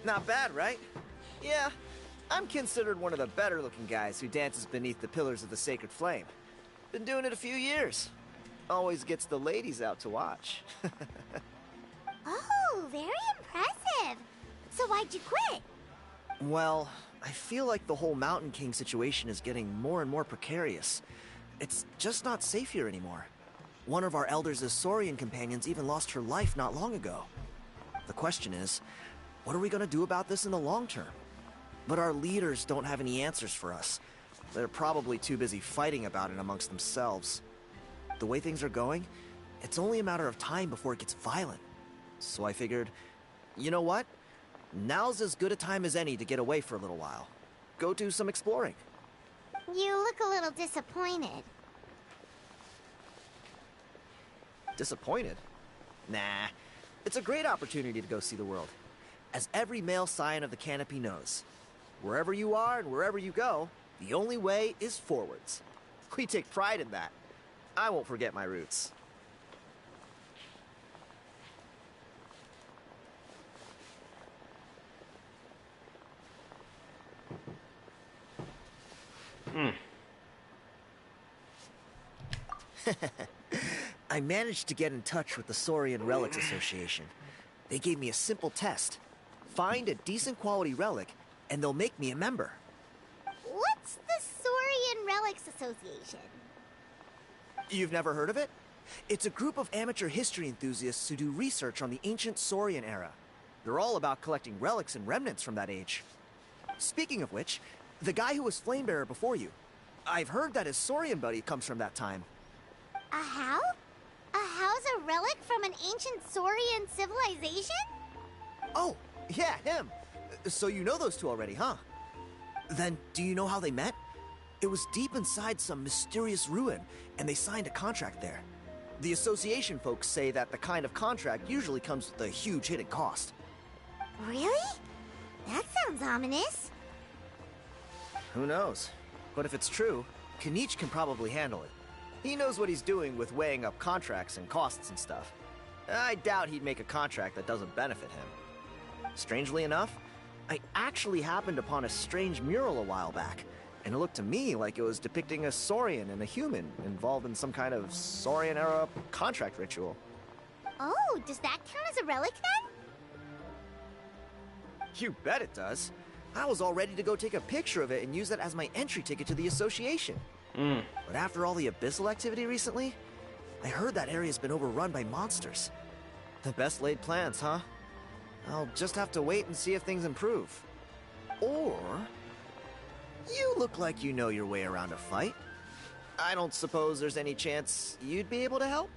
Not bad, right? Yeah, I'm considered one of the better looking guys who dances beneath the pillars of the sacred flame. Been doing it a few years. Always gets the ladies out to watch.
Oh, very impressive. So why'd you quit?
Well, I feel like the whole Mountain King situation is getting more and more precarious. It's just not safe here anymore. One of our elders' Saurian companions even lost her life not long ago. The question is, what are we gonna do about this in the long term? But our leaders don't have any answers for us. They're probably too busy fighting about it amongst themselves. The way things are going, it's only a matter of time before it gets violent. So I figured, you know what? Now's as good a time as any to get away for a little while. Go do some exploring.
You look a little disappointed.
Disappointed? Nah. It's a great opportunity to go see the world. As every male scion of the Canopy knows, wherever you are and wherever you go, the only way is forwards. We take pride in that. I won't forget my roots. I managed to get in touch with the Saurian Relics Association. They gave me a simple test. Find a decent quality relic, and they'll make me a member.
What's the Saurian Relics Association?
You've never heard of it? It's a group of amateur history enthusiasts who do research on the ancient Saurian era. They're all about collecting relics and remnants from that age. Speaking of which, the guy who was Flamebearer before you, I've heard that his Saurian buddy comes from that time.
A how? A how's a relic from an ancient Saurian civilization?
Oh, yeah, him. So you know those two already, huh? Then, do you know how they met? It was deep inside some mysterious ruin, and they signed a contract there. The association folks say that the kind of contract usually comes with a huge hidden cost.
Really? That sounds ominous.
Who knows? But if it's true, Kanich can probably handle it. He knows what he's doing with weighing up contracts and costs and stuff. I doubt he'd make a contract that doesn't benefit him. Strangely enough, I actually happened upon a strange mural a while back, and it looked to me like it was depicting a Saurian and a human involved in some kind of Saurian-era contract ritual.
Oh, does that count as a relic then?
You bet it does. I was all ready to go take a picture of it and use it as my entry ticket to the association. But after all the abyssal activity recently, I heard that area's been overrun by monsters. The best laid plans, huh? I'll just have to wait and see if things improve. Or... you look like you know your way around a fight. I don't suppose there's any chance you'd be able to help?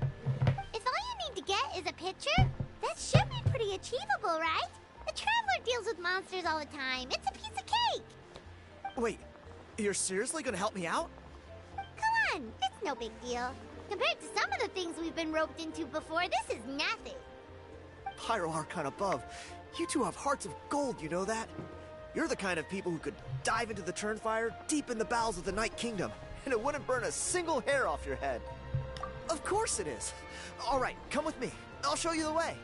If all you need to get is a picture, that should be pretty achievable, right? The Traveler deals with monsters all the time. It's a piece of cake.
Wait, you're seriously gonna help me out?
Come on, it's no big deal. Compared to some of the things we've been roped into before, this is nothing.
Pyro Archon above, you two have hearts of gold, you know that? You're the kind of people who could dive into the Turnfire deep in the bowels of the Night Kingdom, and it wouldn't burn a single hair off your head. Of course it is. All right, come with me. I'll show you the way.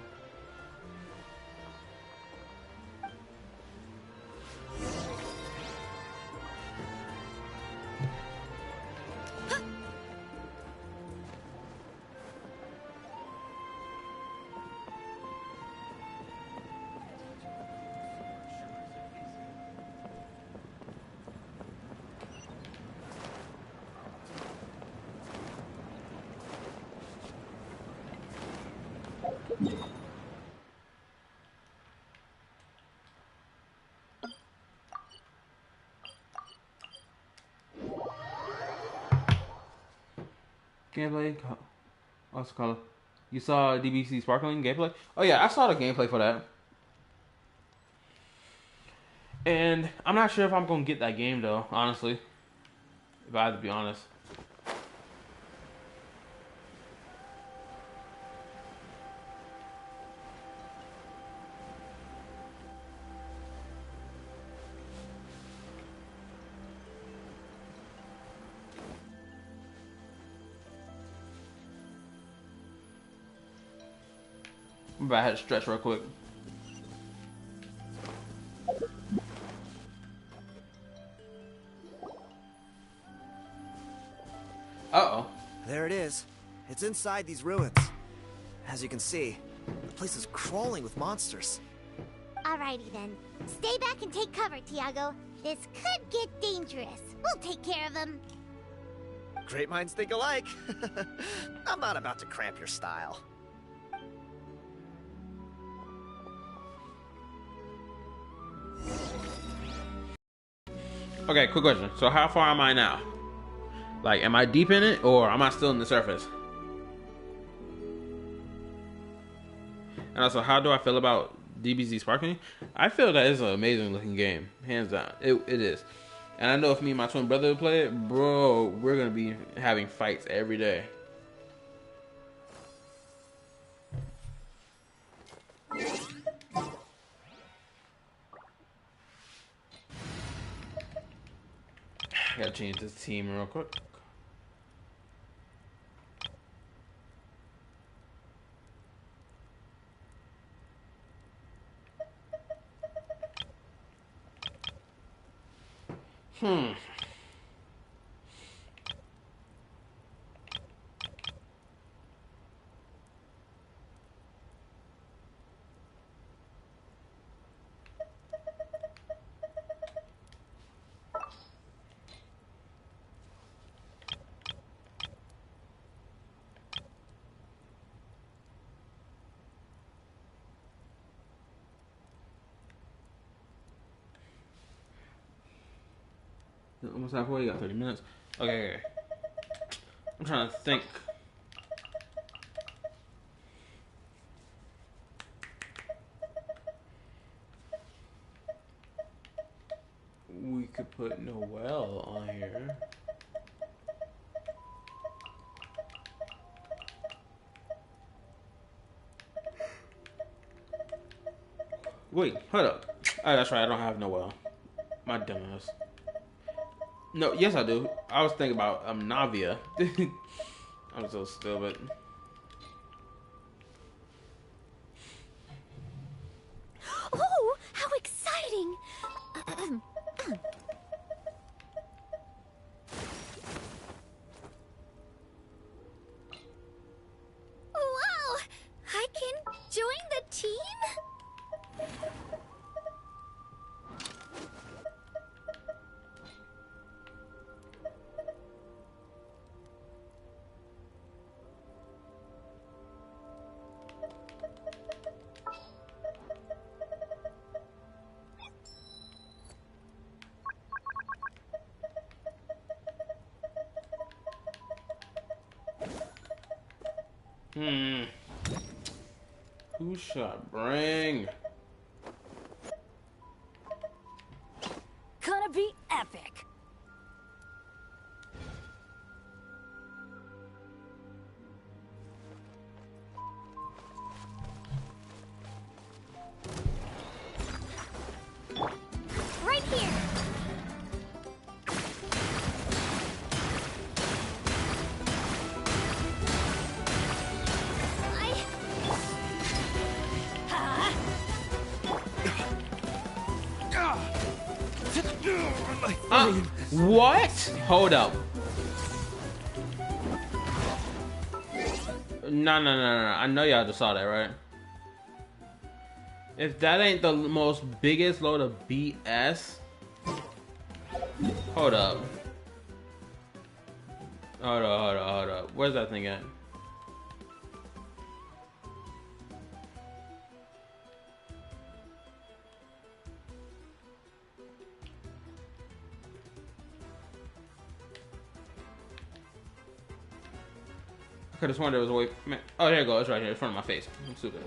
Gameplay. What's it called? You saw DBC Sparkling gameplay? Oh yeah, I saw the gameplay for that. And I'm not sure if I'm gonna get that game though, honestly. If I have to be honest. But I had to stretch real quick. Uh-oh.
There it is. It's inside these ruins. As you can see, the place is crawling with monsters.
Alrighty then. Stay back and take cover, Tiago. This could get dangerous. We'll take care of them.
Great minds think alike. I'm not about to cramp your style.
Okay, quick question. So how far am I now? Like, am I deep in it, or am I still in the surface? And also, how do I feel about DBZ Sparkling? I feel that it's an amazing looking game. Hands down. It is. And I know if me and my twin brother would play it, bro, we're going to be having fights every day. I gotta change this team real quick. Almost halfway, you got 30 minutes. Okay. I'm trying to think. We could put Noelle on here. Wait, hold up. Oh, that's right, I don't have Noelle. My dumbass. No, yes I do. I was thinking about Navia. I'm so stupid.
Oh, how exciting! Wow! I can join the team?
Who should I bring?
Gonna be epic.
Right here.
What? Hold up. No. I know y'all just saw that, right? If that ain't the most biggest load of BS. Hold up. Hold up. Where's that thing at? could have sworn there was a way. Man. Oh, there it goes. It's right here in front of my face. I'm stupid.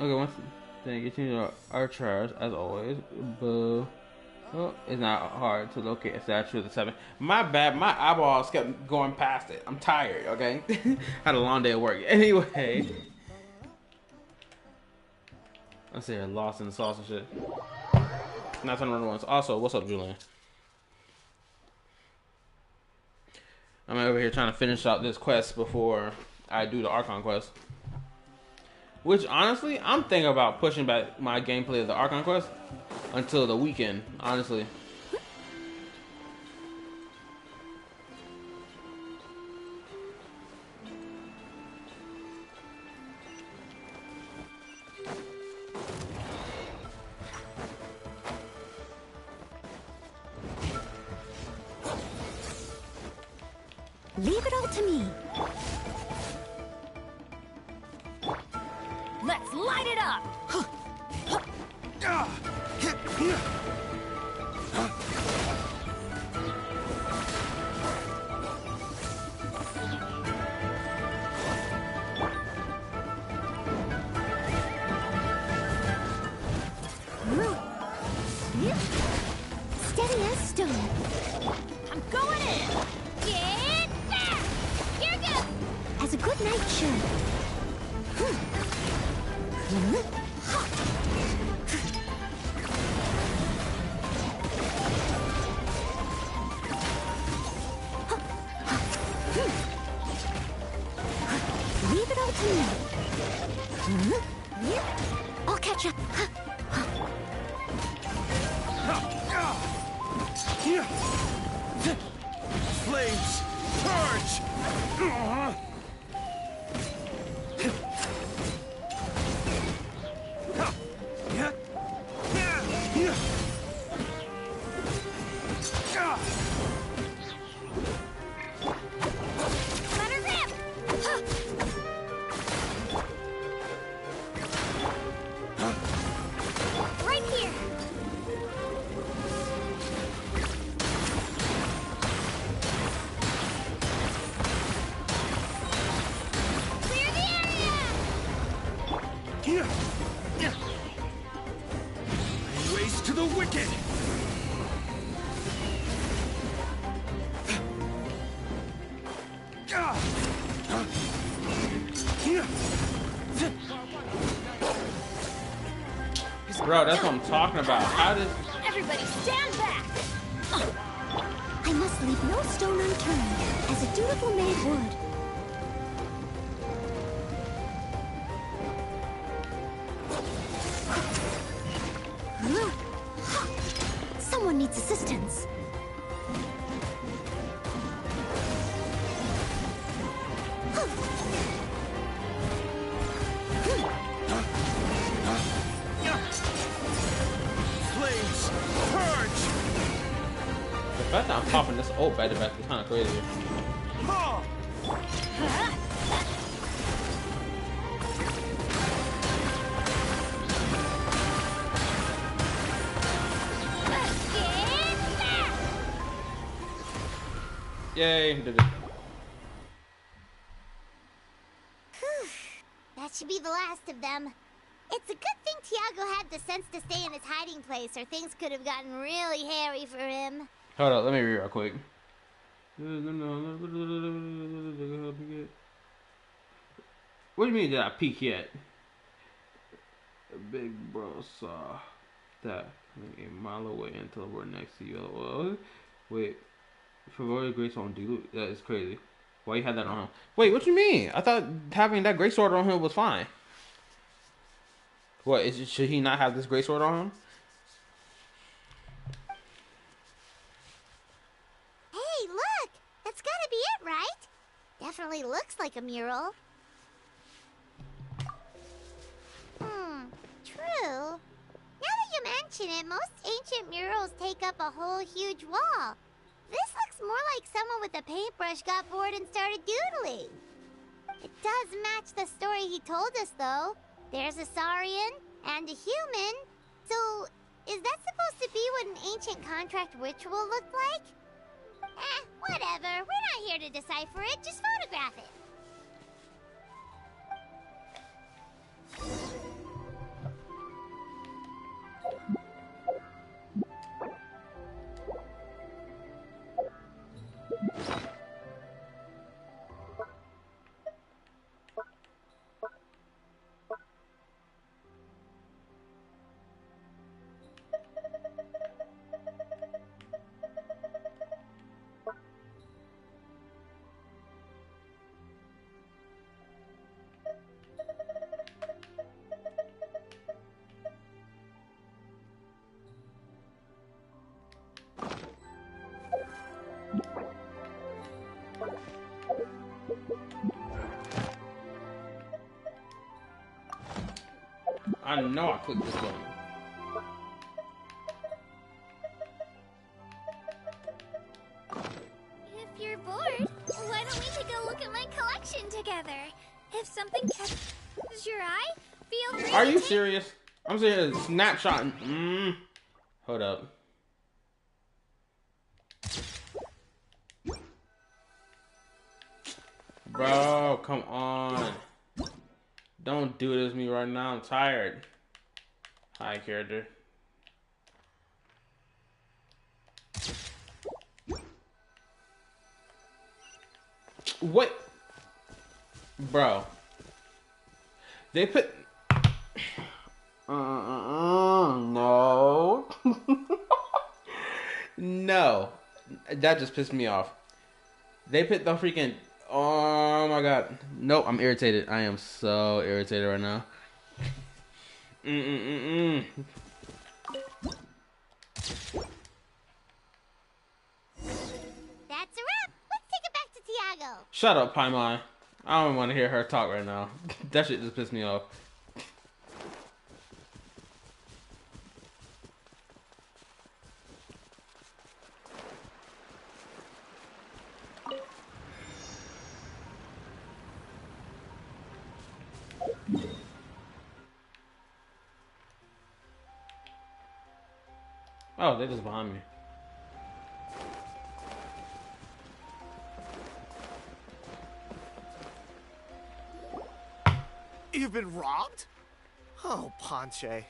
Okay, once then continue our charge as always. Boo. Oh, it's not hard to locate a statue of the seven. My bad, my eyeballs kept going past it. I'm tired, okay? Had a long day at work. Anyway. I say I'm lost in the sauce and shit. Not turning around once. Also, what's up, Julian? I'm over here trying to finish out this quest before I do the Archon quest. Which, honestly, I'm thinking about pushing back my gameplay of the Archon quest until the weekend, honestly.
Leave it all to me. Let's light it up!
Steady as stone.
I'm going in!
Get back! You're good!
As a good knight should. Leave it all to me. I'll catch up.
Flames, charge!
Let her rip! Right here! Clear the area!
Race to the wicked!
Bro, that's what I'm talking about. How did...
Everybody stand back!
I must leave no stone unturned, as a dutiful maid would. Someone needs assistance.
Flames, charge!
The fact that I'm popping this old back to back is kind of crazy. Yay, did it.
That should be the last of them. It's a good thing Tiago had the sense to stay in his hiding place, or things could have gotten really hairy for him.
Hold up, let me read real quick. What do you mean did I peek yet? A big bro saw that a mile away until we're next to you. Well, wait, for Royal Grace on Dilute, that is crazy. Why you had that on him? Wait, what you mean? I thought having that great sword on him was fine. What, should he not have this great sword on him?
Hey, look! That's gotta be it, right? Definitely looks like a mural. True. Now that you mention it, most ancient murals take up a whole huge wall. This looks looks more like someone with a paintbrush got bored and started doodling. It does match the story he told us, though. There's a Saurian and a human. So, is that supposed to be what an ancient contract ritual looked like? Whatever. We're not here to decipher it. Just photograph it.
I know I clicked this button.
If you're bored, why don't we take a look at my collection together? If something catches your eye, feel free.
Are you serious? I'm serious. Snapshot. Hold up. Bro, come on. Don't do this to me right now. I'm tired. Hi, character. What? Bro. They put... no. No. That just pissed me off. They put the freaking... Oh my god. Nope, I'm irritated. I am so irritated right now.
That's a wrap. Let's take it back to Tiago.
Shut up, Paimon. I don't want to hear her talk right now. That shit just pissed me off. Oh, they're just behind me.
You've been robbed? Oh, Ponche.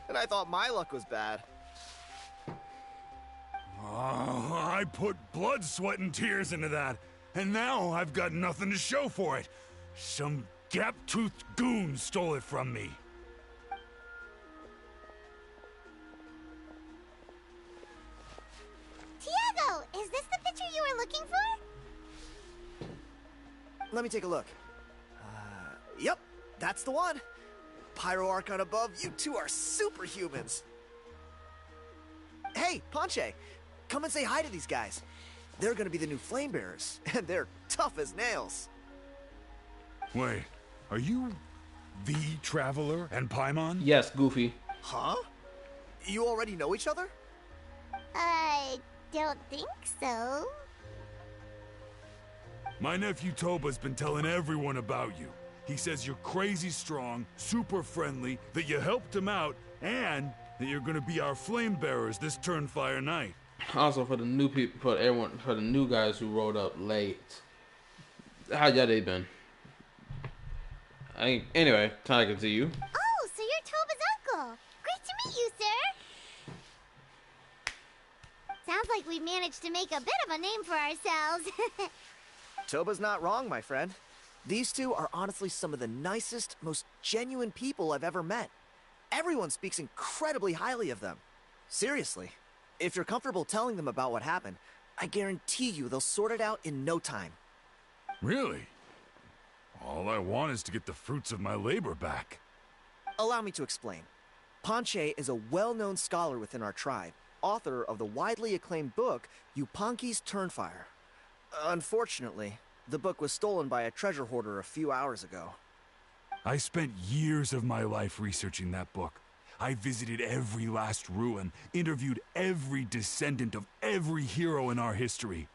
And I thought my luck was bad.
Oh, I put blood, sweat, and tears into that, and now I've got nothing to show for it. Some gap-toothed goon stole it from me.
Tiago, is this the picture you were looking for?
Let me take a look. Yep, that's the one. Pyro Archon above, you two are superhumans. Hey, Ponche, come and say hi to these guys. They're gonna be the new flame bearers, and they're tough as nails.
Wait, are you the Traveler and Paimon?
Yes, Goofy.
Huh? You already know each other?
I don't think so.
My nephew Toba's been telling everyone about you. He says you're crazy strong, super friendly, that you helped him out, and that you're gonna be our flame bearers this Turnfire night.
Also, for the new people, for everyone, for the new guys who rolled up late. How y'all day been? Anyway, talking to you.
Oh, so you're Toba's uncle. Great to meet you, sir. Sounds like we managed to make a bit of a name for ourselves.
Toba's not wrong, my friend. These two are honestly some of the nicest, most genuine people I've ever met. Everyone speaks incredibly highly of them. Seriously, if you're comfortable telling them about what happened, I guarantee you they'll sort it out in no time.
Really? All I want is to get the fruits of my labor back.
Allow me to explain. Ponche is a well-known scholar within our tribe, author of the widely acclaimed book, Yupanqui's Turnfire. Unfortunately, the book was stolen by a treasure hoarder a few hours ago.
I spent years of my life researching that book. I visited every last ruin, interviewed every descendant of every hero in our history.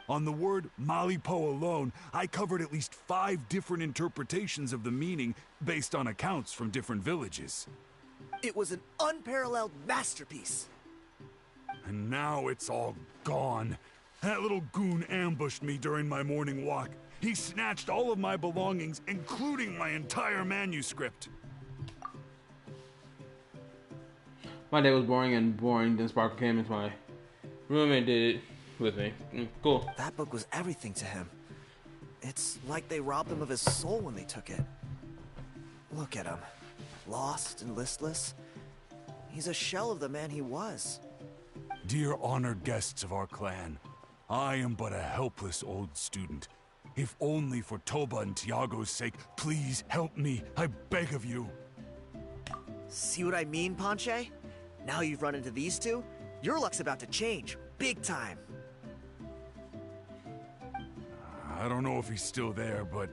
On the word Malipo alone, I covered at least 5 different interpretations of the meaning based on accounts from different villages.
It was an unparalleled masterpiece.
And now it's all gone. That little goon ambushed me during my morning walk. He snatched all of my belongings, including my entire manuscript.
My day was boring. Then Sparkle came into my room and did it with me. Cool.
That book was everything to him. It's like they robbed him of his soul when they took it. Look at him. Lost and listless. He's a shell of the man he was.
Dear honored guests of our clan, I am but a helpless old student. If only for Toba and Tiago's sake, please help me, I beg of you.
See what I mean, Ponche? Now you've run into these two, your luck's about to change, big time.
I don't know if he's still there, but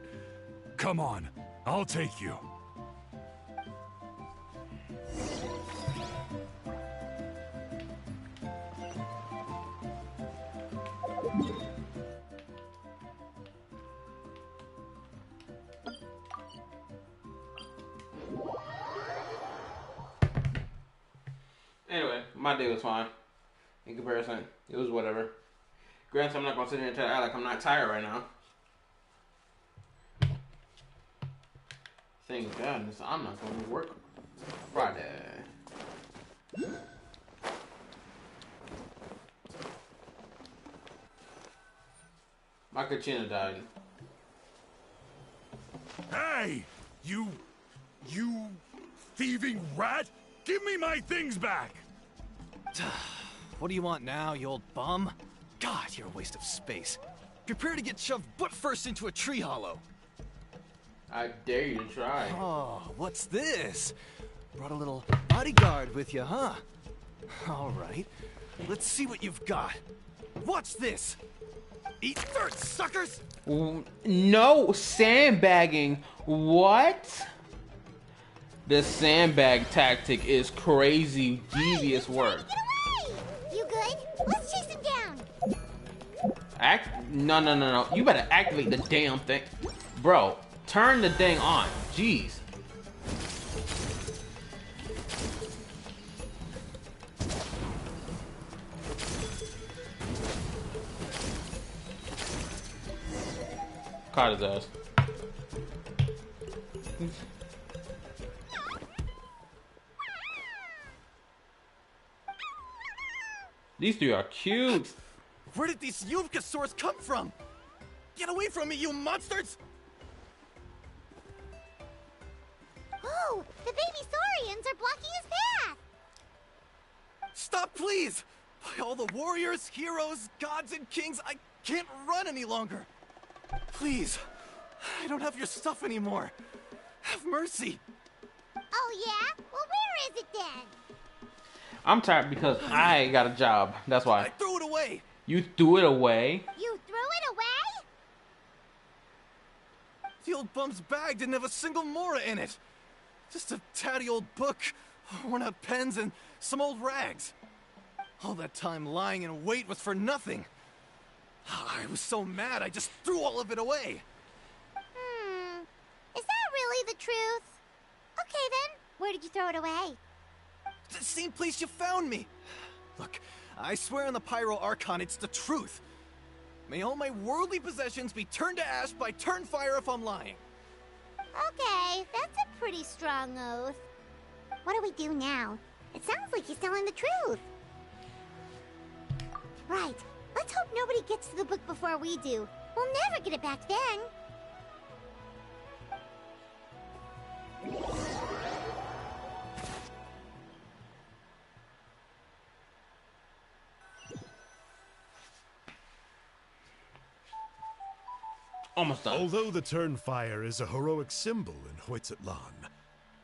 come on, I'll take you.
Anyway, my day was fine. In comparison, it was whatever. Granted, I'm not gonna sit here and try to act like I'm not tired right now. Thank goodness I'm not going to work Friday. My Kachina died.
Hey! You thieving rat! Give me my things back!
What do you want now, you old bum? God, you're a waste of space. Prepare to get shoved butt first into a tree hollow.
I dare you to try.
Oh, what's this? Brought a little bodyguard with you, huh? All right, let's see what you've got. What's this? Eat dirt, suckers!
No sandbagging. What? This sandbag tactic is crazy, devious work.
Get away! You good? Let's chase him down.
No. You better activate the damn thing. Bro, turn the thing on. Jeez. Caught his ass. These three are cute.
Where did these Yuvkasaurs come from? Get away from me, you monsters!
Oh, the baby Saurians are blocking his path.
Stop, please! By all the warriors, heroes, gods, and kings, I can't run any longer. Please, I don't have your stuff anymore. Have mercy.
Oh yeah? Well, where is it then?
I'm tired because I got a job. That's why.
I threw it away.
You threw it away?
You threw it away?
The old bum's bag didn't have a single mora in it. Just a tatty old book, worn out pens, and some old rags. All that time lying in wait was for nothing. I was so mad, I just threw all of it away.
Is that really the truth? Okay then, where did you throw it away?
The same place you found me. Look, I swear on the Pyro Archon it's the truth. May all my worldly possessions be turned to ash by Turnfire if I'm lying.
Okay, that's a pretty strong oath. What do we do now? It sounds like he's telling the truth. Right. Let's hope nobody gets to the book before we do. We'll never get it back then.
Almost done.
Although the Turnfire is a heroic symbol in Huitzatlan,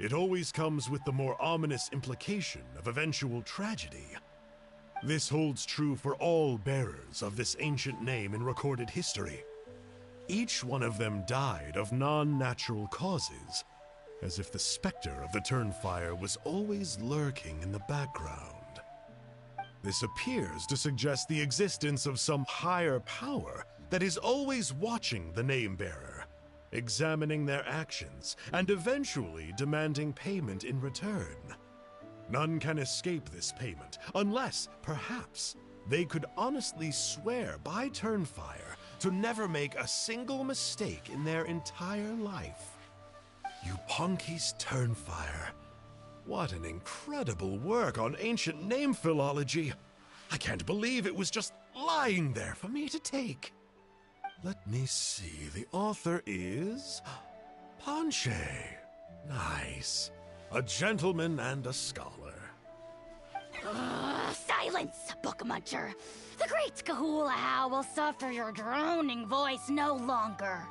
it always comes with the more ominous implication of eventual tragedy. This holds true for all bearers of this ancient name in recorded history. Each one of them died of non-natural causes, as if the specter of the Turnfire was always lurking in the background. This appears to suggest the existence of some higher power that is always watching the name-bearer, examining their actions, and eventually demanding payment in return. None can escape this payment, unless, perhaps, they could honestly swear by Turnfire to never make a single mistake in their entire life. Yuponki's Turnfire. What an incredible work on ancient name philology. I can't believe it was just lying there for me to take. Let me see, the author is... Ponche. Nice. A gentleman and a scholar.
Silence, book muncher. The great Kahulahow will suffer your droning voice no longer.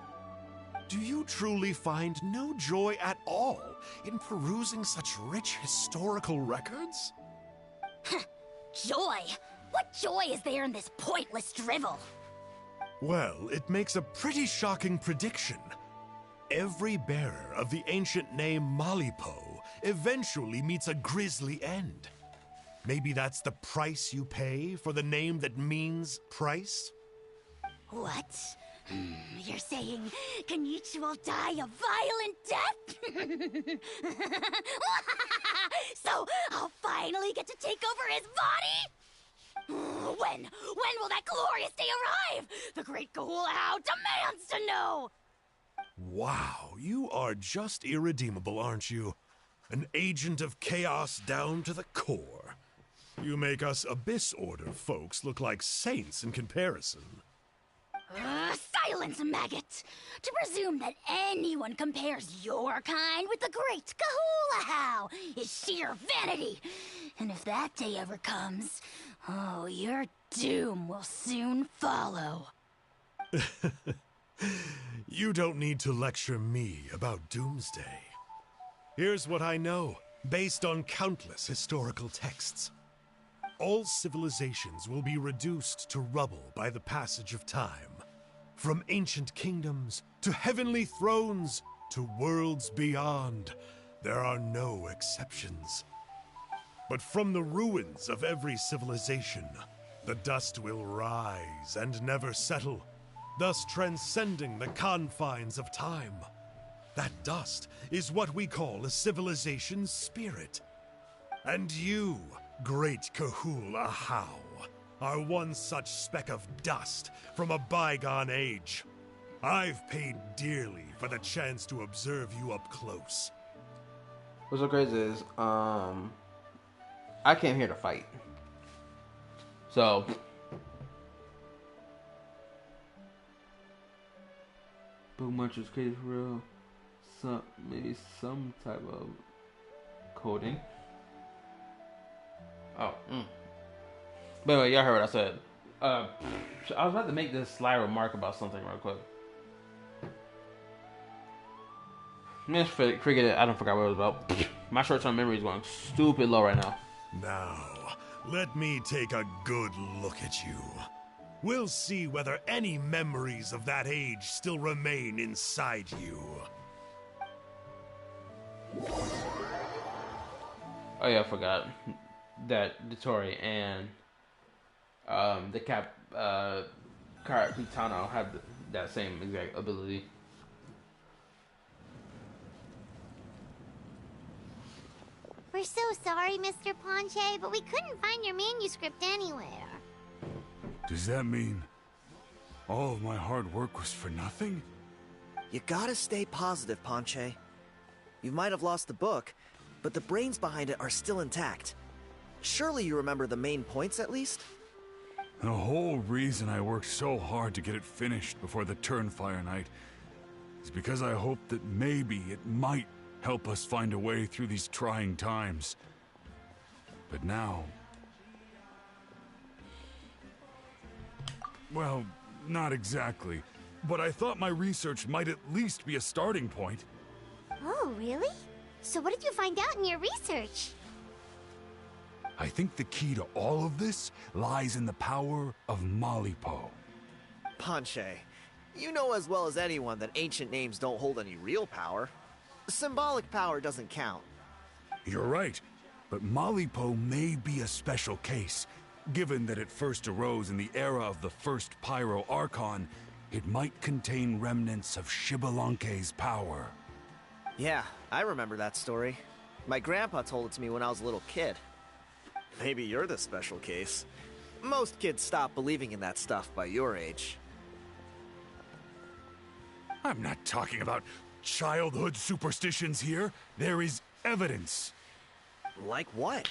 Do you truly find no joy at all in perusing such rich historical records?
Joy? What joy is there in this pointless drivel?
Well, it makes a pretty shocking prediction. Every bearer of the ancient name Malipo eventually meets a grisly end. Maybe that's the price you pay for the name that means price?
What? You're saying Kenichi will die a violent death? So I'll finally get to take over his body? When will that glorious day arrive? The great Kahulahow demands to know!
Wow, you are just irredeemable, aren't you? An agent of chaos down to the core. You make us Abyss Order folks look like saints in comparison.
Silence, maggot! To presume that anyone compares your kind with the great Kahulahow is sheer vanity. And if that day ever comes, oh, your doom will soon follow.
You don't need to lecture me about Doomsday. Here's what I know, based on countless historical texts. All civilizations will be reduced to rubble by the passage of time. From ancient kingdoms, to heavenly thrones, to worlds beyond, there are no exceptions. But from the ruins of every civilization, the dust will rise and never settle, thus transcending the confines of time. That dust is what we call a civilization's spirit. And you, great Kahulahow, are one such speck of dust from a bygone age. I've paid dearly for the chance to observe you up close.
What's so crazy is, I came here to fight. So, but much is crazy for real. Maybe some type of coding. Oh, But anyway, y'all heard what I said. I was about to make this sly remark about something real quick. Man, forget it. I don't forget what it was about. My short-term memory is going stupid low right now.
Now, let me take a good look at you. We'll see whether any memories of that age still remain inside you.
Oh yeah, I forgot that Dotori and the Capitano have that same exact ability.
We're so sorry, Mr. Ponche, but we couldn't find your manuscript anywhere.
Does that mean all of my hard work was for nothing?
You gotta stay positive, Ponche. You might have lost the book, but the brains behind it are still intact. Surely you remember the main points at least?
The whole reason I worked so hard to get it finished before the Turnfire night is because I hoped that maybe it might help us find a way through these trying times. But now... well, not exactly. But I thought my research might at least be a starting point.
Oh, really? So what did you find out in your research?
I think the key to all of this lies in the power of Malipo.
Ponche, you know as well as anyone that ancient names don't hold any real power. Symbolic power doesn't count.
You're right, but Malipo may be a special case. Given that it first arose in the era of the first Pyro Archon, it might contain remnants of Xbalanque's power.
Yeah, I remember that story. My grandpa told it to me when I was a little kid. Maybe you're the special case. Most kids stop believing in that stuff by your age.
I'm not talking about childhood superstitions here. There is evidence.
Like what?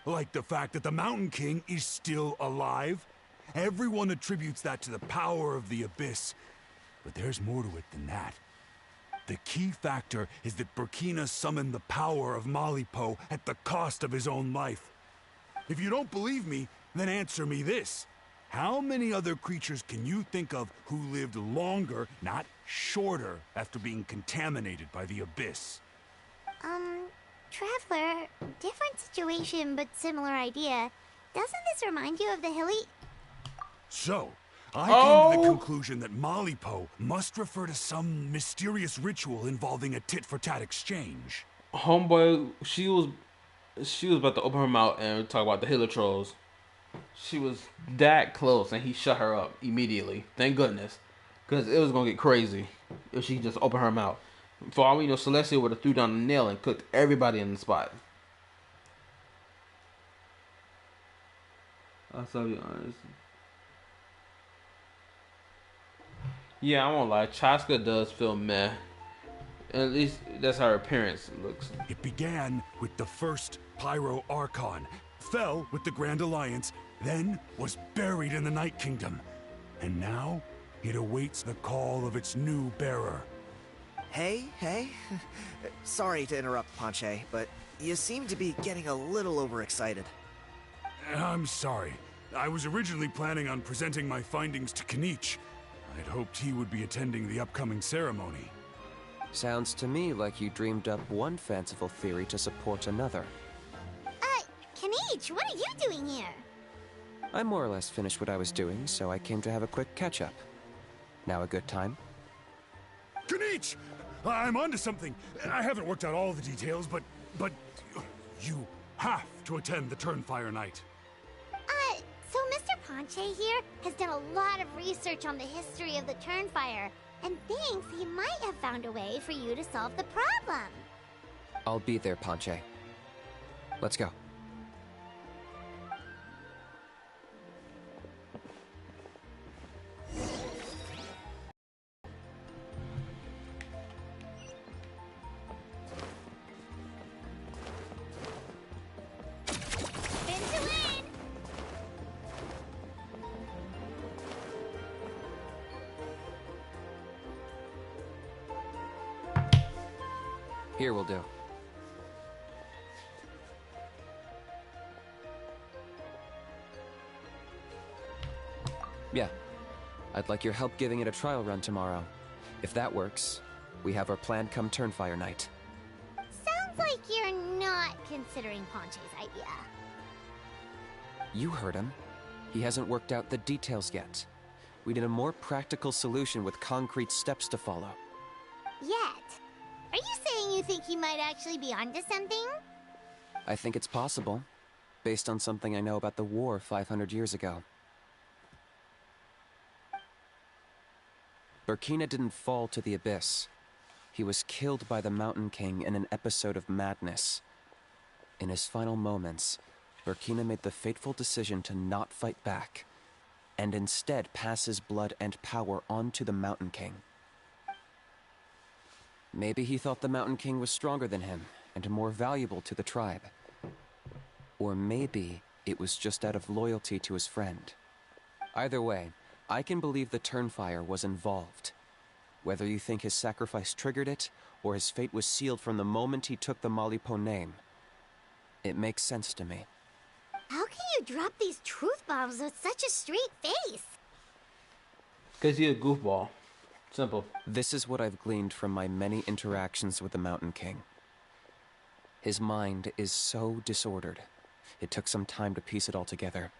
Like the fact that the Mountain King is still alive. Everyone attributes that to the power of the Abyss. But there's more to it than that. The key factor is that Burkina summoned the power of Malipo at the cost of his own life. If you don't believe me, then answer me this. How many other creatures can you think of who lived longer, not shorter, after being contaminated by the Abyss?
Traveler, different situation but similar idea. Doesn't this remind you of the hilly...
So, I came to the conclusion that Malipo must refer to some mysterious ritual involving a tit-for-tat exchange.
Homeboy, she was about to open her mouth and talk about the Hilitrolls. She was that close, and he shut her up immediately. Thank goodness, because it was gonna get crazy if she just opened her mouth. For all we know, Celestia would have threw down a nail and cooked everybody in the spot. I'll be honest. Yeah, I won't lie. Chaska does feel meh. At least that's how her appearance looks.
It began with the first Pyro Archon, fell with the Grand Alliance, then was buried in the Night Kingdom. And now, it awaits the call of its new bearer.
Hey. Sorry to interrupt, Ponche, but you seem to be getting a little overexcited.
I'm sorry. I was originally planning on presenting my findings to Canich. I'd hoped he would be attending the upcoming ceremony.
Sounds to me like you dreamed up one fanciful theory to support another.
Canich, what are you doing here?
I more or less finished what I was doing, so I came to have a quick catch-up. Now a good time?
Canich! I'm onto something. I haven't worked out all the details, but you have to attend the Turnfire Night.
So Mr. Ponche here has done a lot of research on the history of the Turnfire, and thinks he might have found a way for you to solve the problem.
I'll be there, Ponche. Let's go. Here will do. Yeah. I'd like your help giving it a trial run tomorrow. If that works, we have our plan come Turnfire Night.
Sounds like you're not considering Ponche's idea.
You heard him. He hasn't worked out the details yet. We need a more practical solution with concrete steps to follow.
Yet? Are you saying you think he might actually be onto something?
I think it's possible, based on something I know about the war 500 years ago. Burkina didn't fall to the Abyss. He was killed by the Mountain King in an episode of madness. In his final moments, Burkina made the fateful decision to not fight back, and instead pass his blood and power on to the Mountain King. Maybe he thought the Mountain King was stronger than him, and more valuable to the tribe. Or maybe it was just out of loyalty to his friend. Either way, I can believe the Turnfire was involved. Whether you think his sacrifice triggered it, or his fate was sealed from the moment he took the Malipo name, it makes sense to me.
How can you drop these truth bombs with such a straight face?
Because he's a goofball. Simple.
This is what I've gleaned from my many interactions with the Mountain King. His mind is so disordered. It took some time to piece it all together.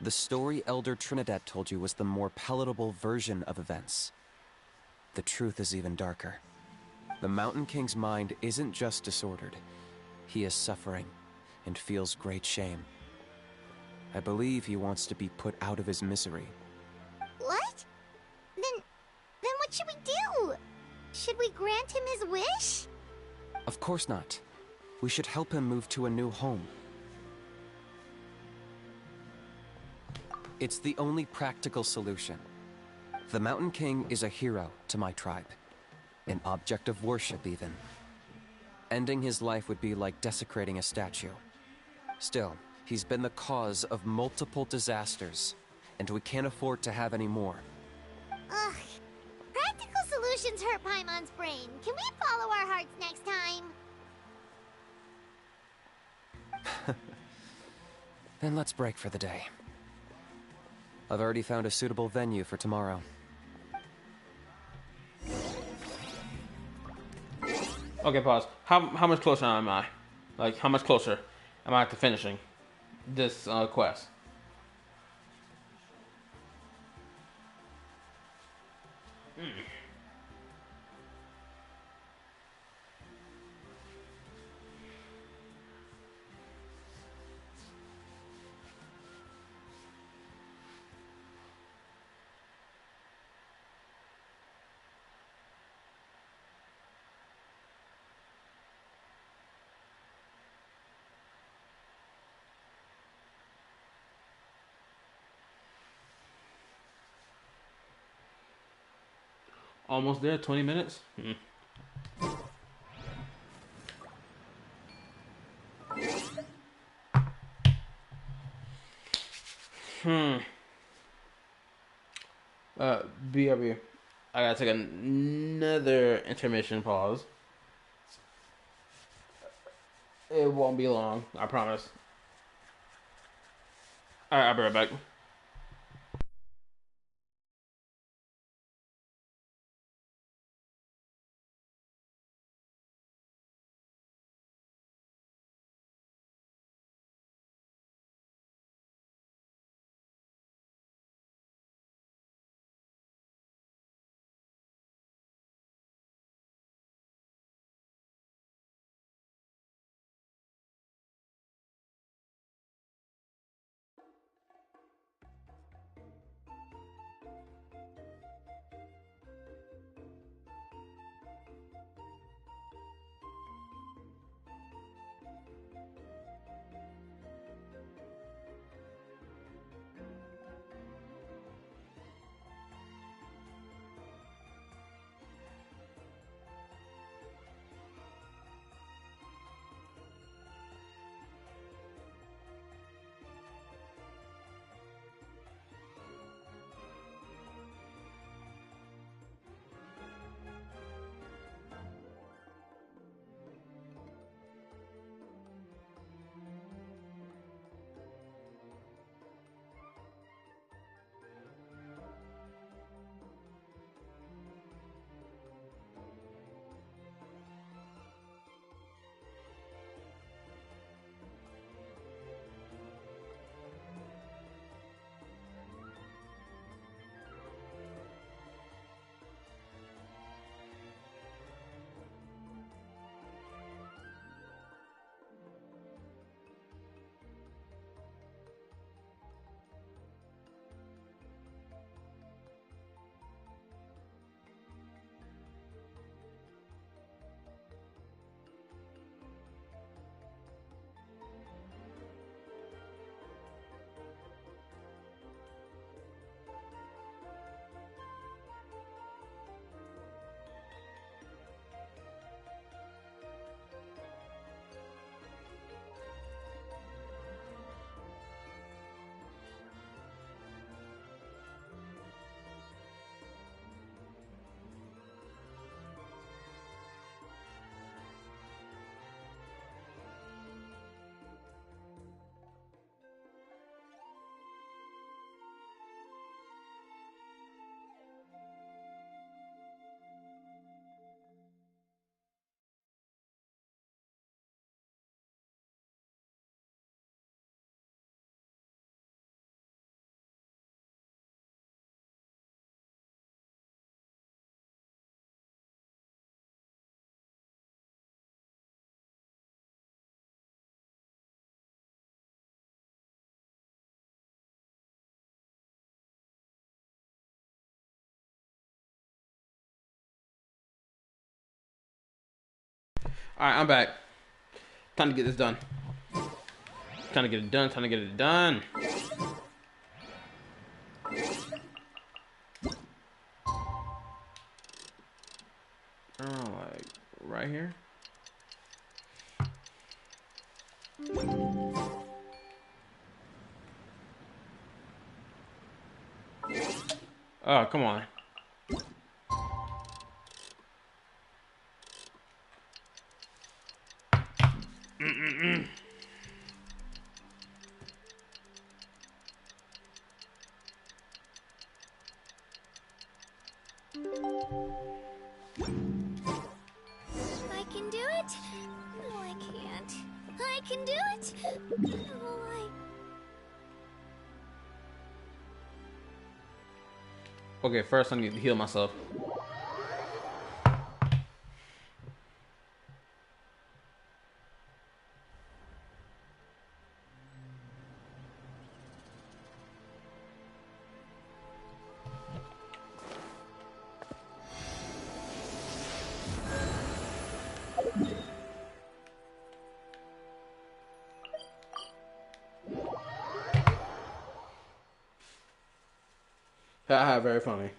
The story Elder Trinidad told you was the more palatable version of events. The truth is even darker. The Mountain King's mind isn't just disordered. He is suffering and feels great shame. I believe he wants to be put out of his misery.
What? Then what should we do? Should we grant him his wish?
Of course not. We should help him move to a new home. It's the only practical solution. The Mountain King is a hero to my tribe. An object of worship, even. Ending his life would be like desecrating a statue. Still, he's been the cause of multiple disasters, and we can't afford to have any more.
Ugh. Practical solutions hurt Paimon's brain. Can we follow our hearts next time?
Then let's break for the day. I've already found a suitable venue for tomorrow.
Okay, pause. How much closer am I? Like, how much closer am I to finishing this quest? Almost there, 20 minutes? BRB. I gotta take another intermission pause. It won't be long, I promise. Alright, I'll be right back. Alright, I'm back. Time to get this done. Time to get it done. Time to get it done. Oh, like right here. Oh, come on.
I can do it. No, I can't. I can do it. Oh,
Okay, first I need to heal myself. Haha, very funny.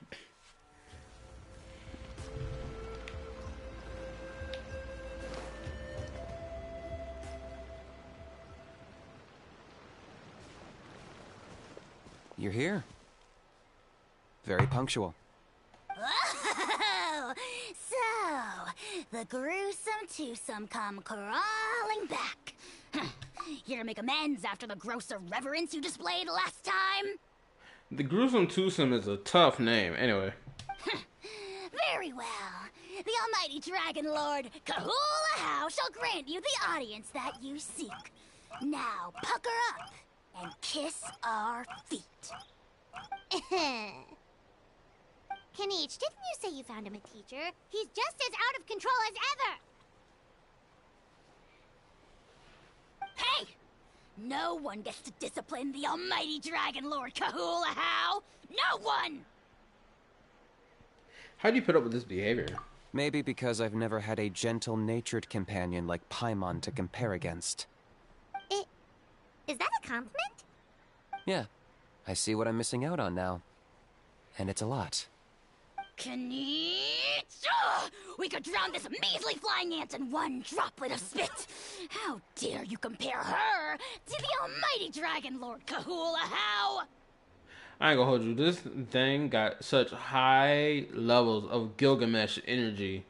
You're here. Very punctual.
Oh, so the gruesome twosome come crawling back. Here to make amends after the gross irreverence you displayed last time?
The gruesome twosome is a tough name. Anyway.
Very well. The almighty Dragon Lord Kahula shall grant you the audience that you seek. Now pucker up and kiss our feet.
Kanich, didn't you say you found him a teacher? He's just as out of control as ever!
Hey! No one gets to discipline the almighty Dragon Lord Kahula. No one!
How do you put up with this behavior?
Maybe because I've never had a gentle-natured companion like Paimon to compare against.
Is that a compliment?
Yeah, I see what I'm missing out on now. And it's a lot.
Kanich! We could drown this measly flying ant in one droplet of spit! How dare you compare her to the almighty Dragon Lord Kahula?
I ain't gonna hold you. This thing got such high levels of Gilgamesh energy.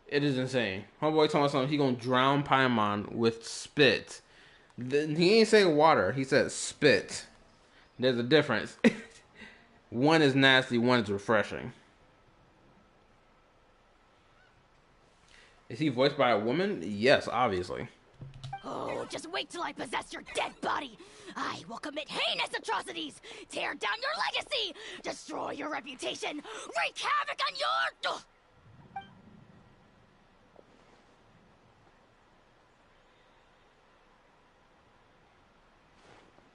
It is insane. Homeboy told me something. He gonna drown Paimon with spit. He ain't say water. He said spit. There's a difference. One is nasty. One is refreshing. Is he voiced by a woman? Yes, obviously.
Oh, just wait till I possess your dead body! I will commit heinous atrocities! Tear down your legacy! Destroy your reputation! Wreak havoc on your...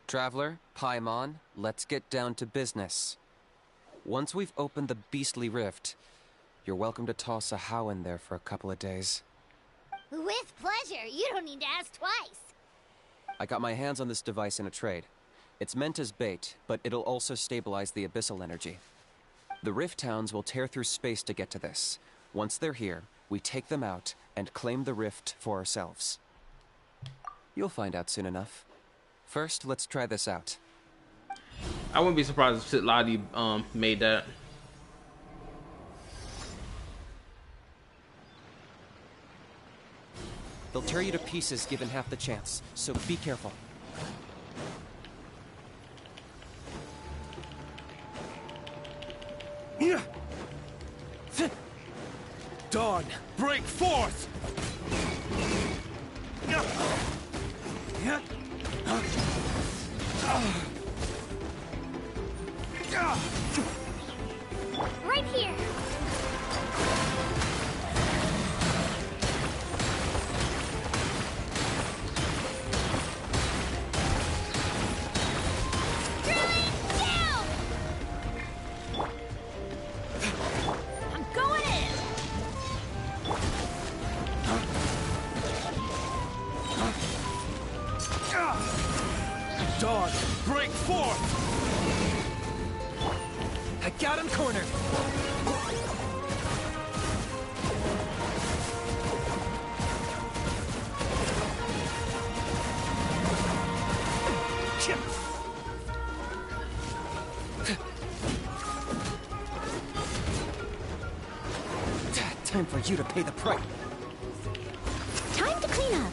Traveler, Paimon, let's get down to business. Once we've opened the beastly rift, you're welcome to toss a how in there for a couple of days.
With pleasure. You don't need to ask twice.
I got my hands on this device in a trade. It's meant as bait, but it'll also stabilize the abyssal energy. The rift towns will tear through space to get to this. Once they're here, we take them out and claim the rift for ourselves. You'll find out soon enough. First, let's try this out.
I wouldn't be surprised if Sid Lottie made that.
They'll tear you to pieces given half the chance, so be careful.
Dawn, break forth!
Right here.
Dog, break forth! I got him cornered!
Time for you to pay the price.
Time to clean up.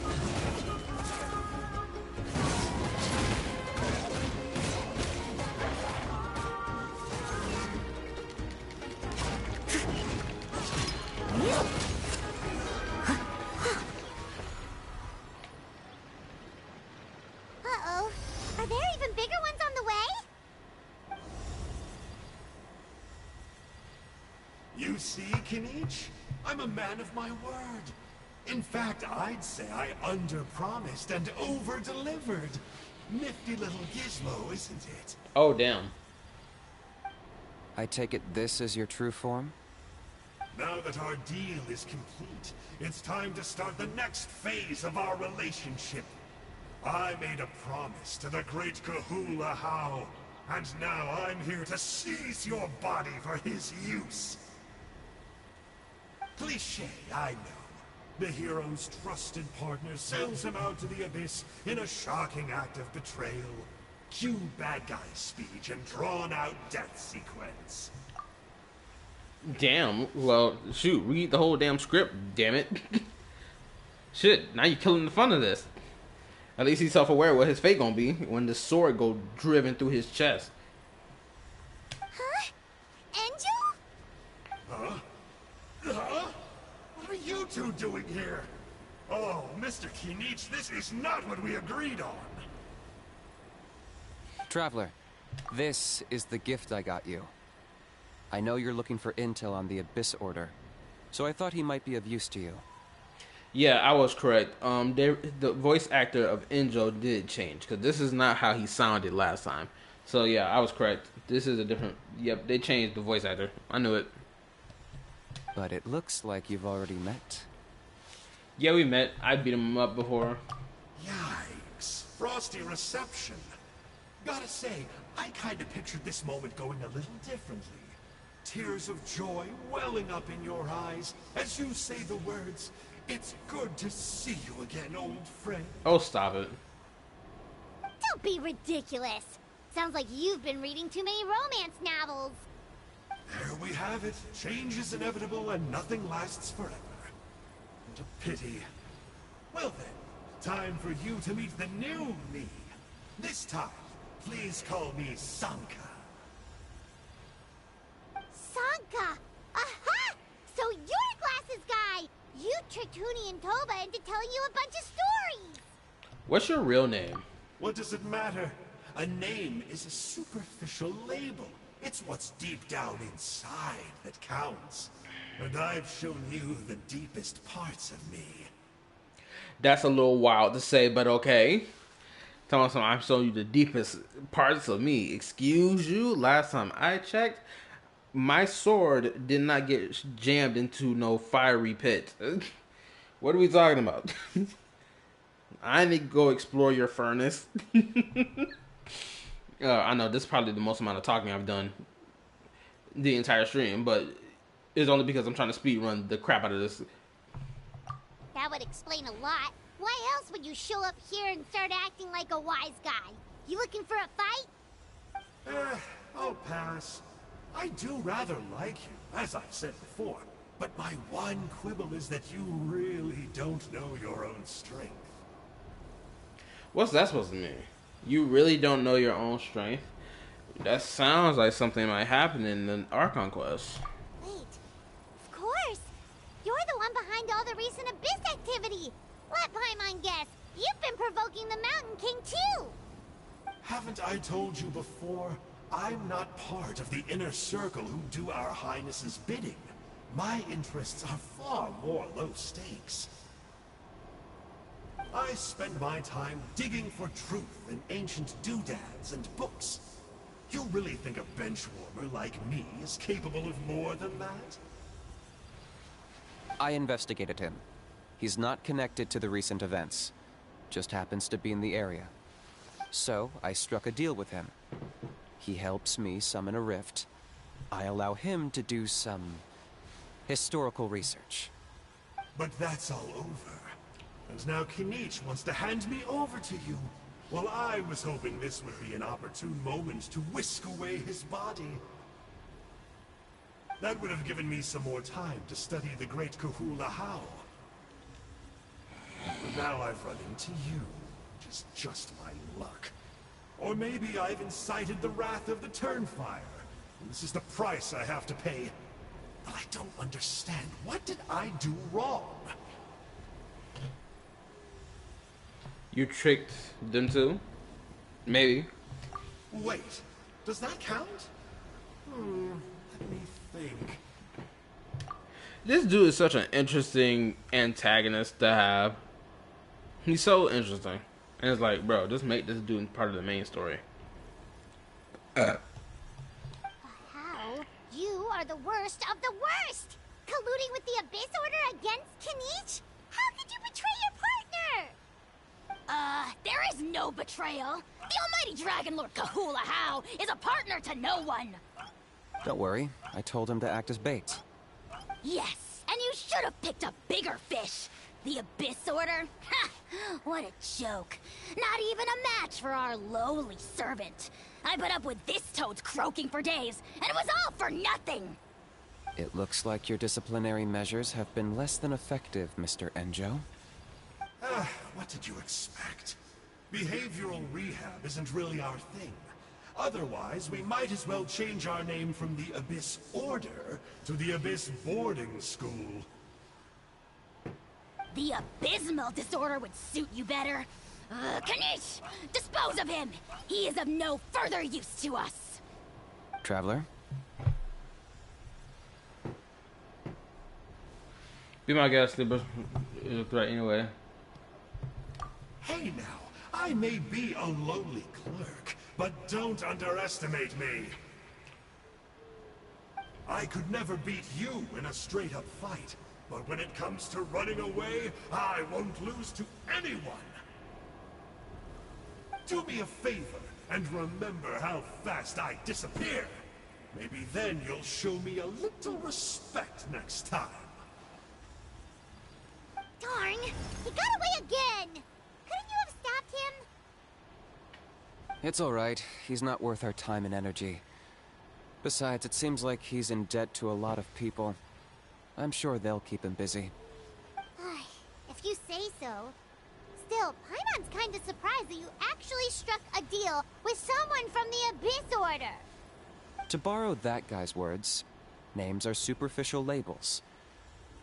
Uh-oh. Are there even bigger ones on the way?
You see, Kinich? I'm a man of my word. In fact, I'd say I under-promised and over-delivered. Nifty little gizmo, isn't it?
Oh, damn.
I take it this is your true form?
Now that our deal is complete, it's time to start the next phase of our relationship. I made a promise to the great Kahula How, and now I'm here to seize your body for his use. Cliché, I know. The hero's trusted partner sells him out to the abyss in a shocking act of betrayal. Cue bad guy speech and drawn-out death sequence.
Damn. Well, shoot. Read the whole damn script, damn it. Shit, now you're killing the fun of this. At least he's self-aware what his fate gonna be when the sword go driven through his chest.
Huh? Angel?
Huh? Huh? What are you two doing here? Oh, Mr. Kinich, this is not what we agreed on.
Traveler, this is the gift I got you. I know you're looking for intel on the Abyss Order, so I thought he might be of use to you.
Yeah, I was correct. The voice actor of Enjo did change, because this is not how he sounded last time. So yeah, I was correct. This is a different... Yep, they changed the voice actor. I knew it.
But it looks like you've already met.
Yeah, we met. I beat him up before.
Yikes. Frosty reception. Gotta say, I kinda pictured this moment going a little differently. Tears of joy welling up in your eyes as you say the words, "It's good to see you again, old friend."
Oh, stop it.
Don't be ridiculous. Sounds like you've been reading too many romance novels.
There we have it. Change is inevitable and nothing lasts forever. What a pity. Well then, time for you to meet the new me. This time, please call me Sanka.
Sanka! Aha! So you're Glasses Guy! You tricked Huni and Toba into telling you a bunch of stories!
What's your real name?
What does it matter? A name is a superficial label. It's what's deep down inside that counts. And I've shown you the deepest parts of me.
That's a little wild to say, but okay. Tell me I'm showing you the deepest parts of me. Excuse you? Last time I checked, my sword did not get jammed into no fiery pit. What are we talking about? I need to go explore your furnace. I know this is probably the most amount of talking I've done the entire stream, but it's only because I'm trying to speed run the crap out of this.
That would explain a lot. Why else would you show up here and start acting like a wise guy? You looking for a fight?
I'll pass. I do rather like you, as I've said before, but my one quibble is that you really don't know your own strength.
What's that supposed to mean? You really don't know your own strength? That sounds like something might happen in the Archon quest.
Wait, of course. You're the one behind all the recent Abyss activity. Let Paimon guess, you've been provoking the Mountain King too.
Haven't I told you before? I'm not part of the inner circle who do our Highness's bidding. My interests are far more low stakes. I spend my time digging for truth in ancient doodads and books. You really think a benchwarmer like me is capable of more than that?
I investigated him. He's not connected to the recent events. Just happens to be in the area. So I struck a deal with him. He helps me summon a rift. I allow him to do some historical research.
But that's all over. And now Kinich wants to hand me over to you. Well, I was hoping this would be an opportune moment to whisk away his body. That would have given me some more time to study the great Kahula How. But now I've run into you, which is just my luck. Or maybe I've incited the wrath of the Turnfire. This is the price I have to pay. But I don't understand. What did I do wrong?
You tricked them too? Maybe.
Wait, does that count? Let me think.
This dude is such an interesting antagonist to have. He's so interesting. And it's like, bro, just make this dude part of the main story.
How? You are the worst of the worst! Colluding with the Abyss Order against Kinich? How could you betray your partner?
There is no betrayal. The almighty Dragon Lord Kahula How is a partner to no one.
Don't worry, I told him to act as bait.
Yes, and you should have picked a bigger fish. The Abyss Order? Ha! What a joke. Not even a match for our lowly servant. I put up with this toad's croaking for days, and it was all for nothing.
It looks like your disciplinary measures have been less than effective, Mr. Enjo.
What did you expect? Behavioral rehab isn't really our thing. Otherwise, we might as well change our name from the Abyss Order to the Abyss Boarding School.
The abysmal disorder would suit you better. Kanish! Dispose of him! He is of no further use to us!
Traveler?
Be my guest, is a threat anyway.
Hey now, I may be a lowly clerk, but don't underestimate me. I could never beat you in a straight-up fight, but when it comes to running away, I won't lose to anyone. Do me a favor, and remember how fast I disappear. Maybe then you'll show me a little respect next time.
Darn! He got away again! Couldn't you have stopped him?
It's alright. He's not worth our time and energy. Besides, it seems like he's in debt to a lot of people. I'm sure they'll keep him busy.
If you say so. Still, Paimon's kinda surprised that you actually struck a deal with someone from the Abyss Order.
To borrow that guy's words, names are superficial labels.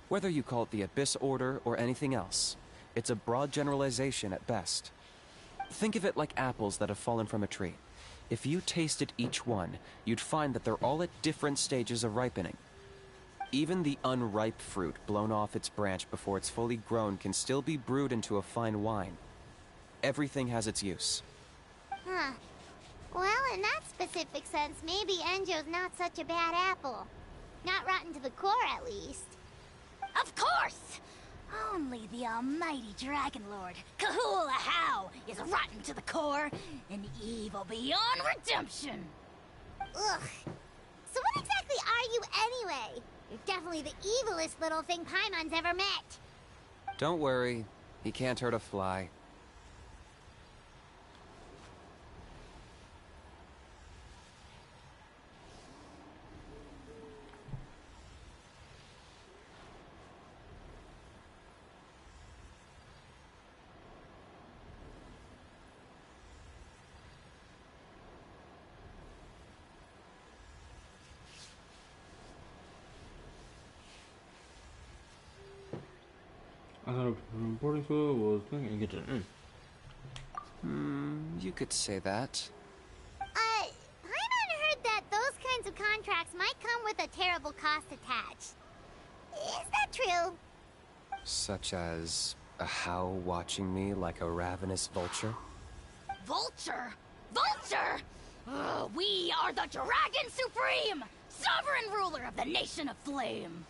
Whether you call it the Abyss Order or anything else, it's a broad generalization at best. Think of it like apples that have fallen from a tree. If you tasted each one, you'd find that they're all at different stages of ripening. Even the unripe fruit blown off its branch before it's fully grown can still be brewed into a fine wine. Everything has its use.
Huh. Well, in that specific sense, maybe Enjo's not such a bad apple. Not rotten to the core, at least.
Of course! Only the almighty Dragon Lord, Kahula How, is rotten to the core and evil beyond redemption.
Ugh. So what exactly are you anyway? You're definitely the evilest little thing Paimon's ever met.
Don't worry, he can't hurt a fly.
I thought boarding school was thinking Genshin.
You could say that.
Paimon heard that those kinds of contracts might come with a terrible cost attached. Is that true?
Such as a How watching me like a ravenous vulture?
Vulture? Vulture? We are the Dragon Supreme! Sovereign ruler of the Nation of Flame!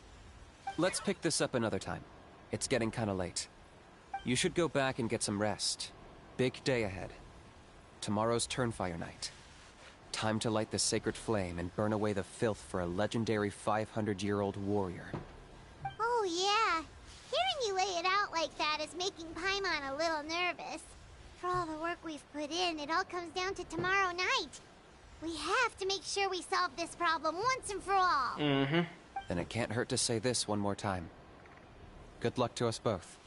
Let's pick this up another time. It's getting kinda late. You should go back and get some rest. Big day ahead. Tomorrow's Turnfire Night. Time to light the sacred flame and burn away the filth for a legendary 500-year-old warrior.
Oh yeah. Hearing you lay it out like that is making Paimon a little nervous. For all the work we've put in, it all comes down to tomorrow night. We have to make sure we solve this problem once and for all.
Mm-hmm. Then it can't hurt to say this one more time. Good luck to us both.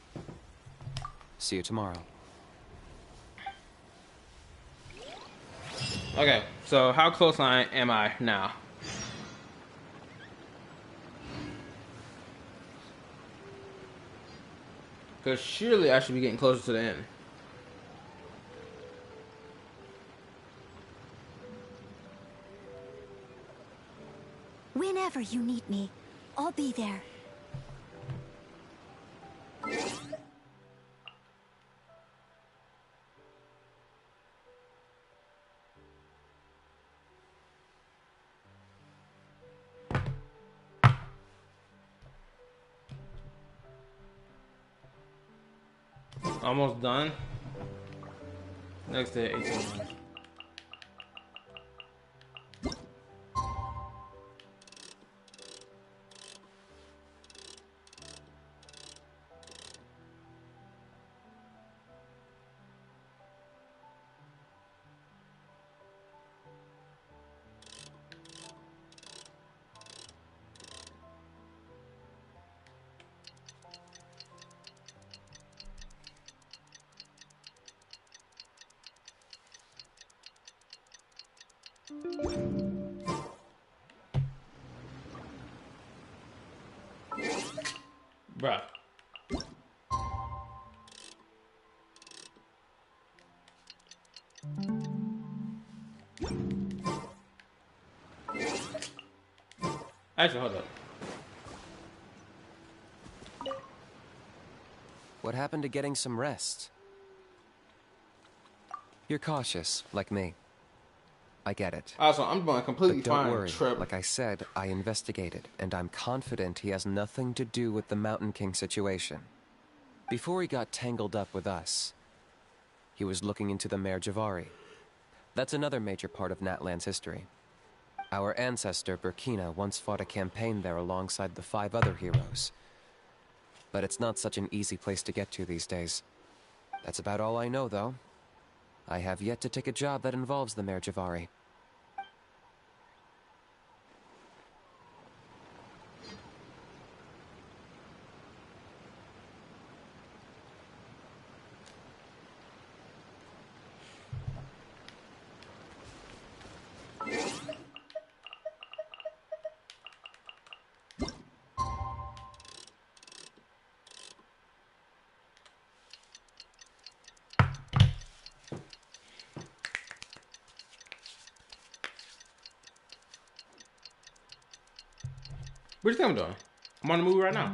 See you tomorrow.
Okay, so how close am I now? Because surely I should be getting closer to the end.
Whenever you need me, I'll be there.
Almost done. Next day, 18 months. Bruh. Actually, hold up.
What happened to getting some rest? You're cautious, like me. I get it.
Also, I'm going completely
But don't
fine.
worry.
Trip.
Like I said, I investigated, and I'm confident he has nothing to do with the Mountain King situation. Before he got tangled up with us, he was looking into the Mare Javari. That's another major part of Natlan's history. Our ancestor, Burkina, once fought a campaign there alongside the 5 other heroes. But it's not such an easy place to get to these days. That's about all I know, though. I have yet to take a job that involves the Mare Javari.
Where's the camera doing? I'm on the movie right now.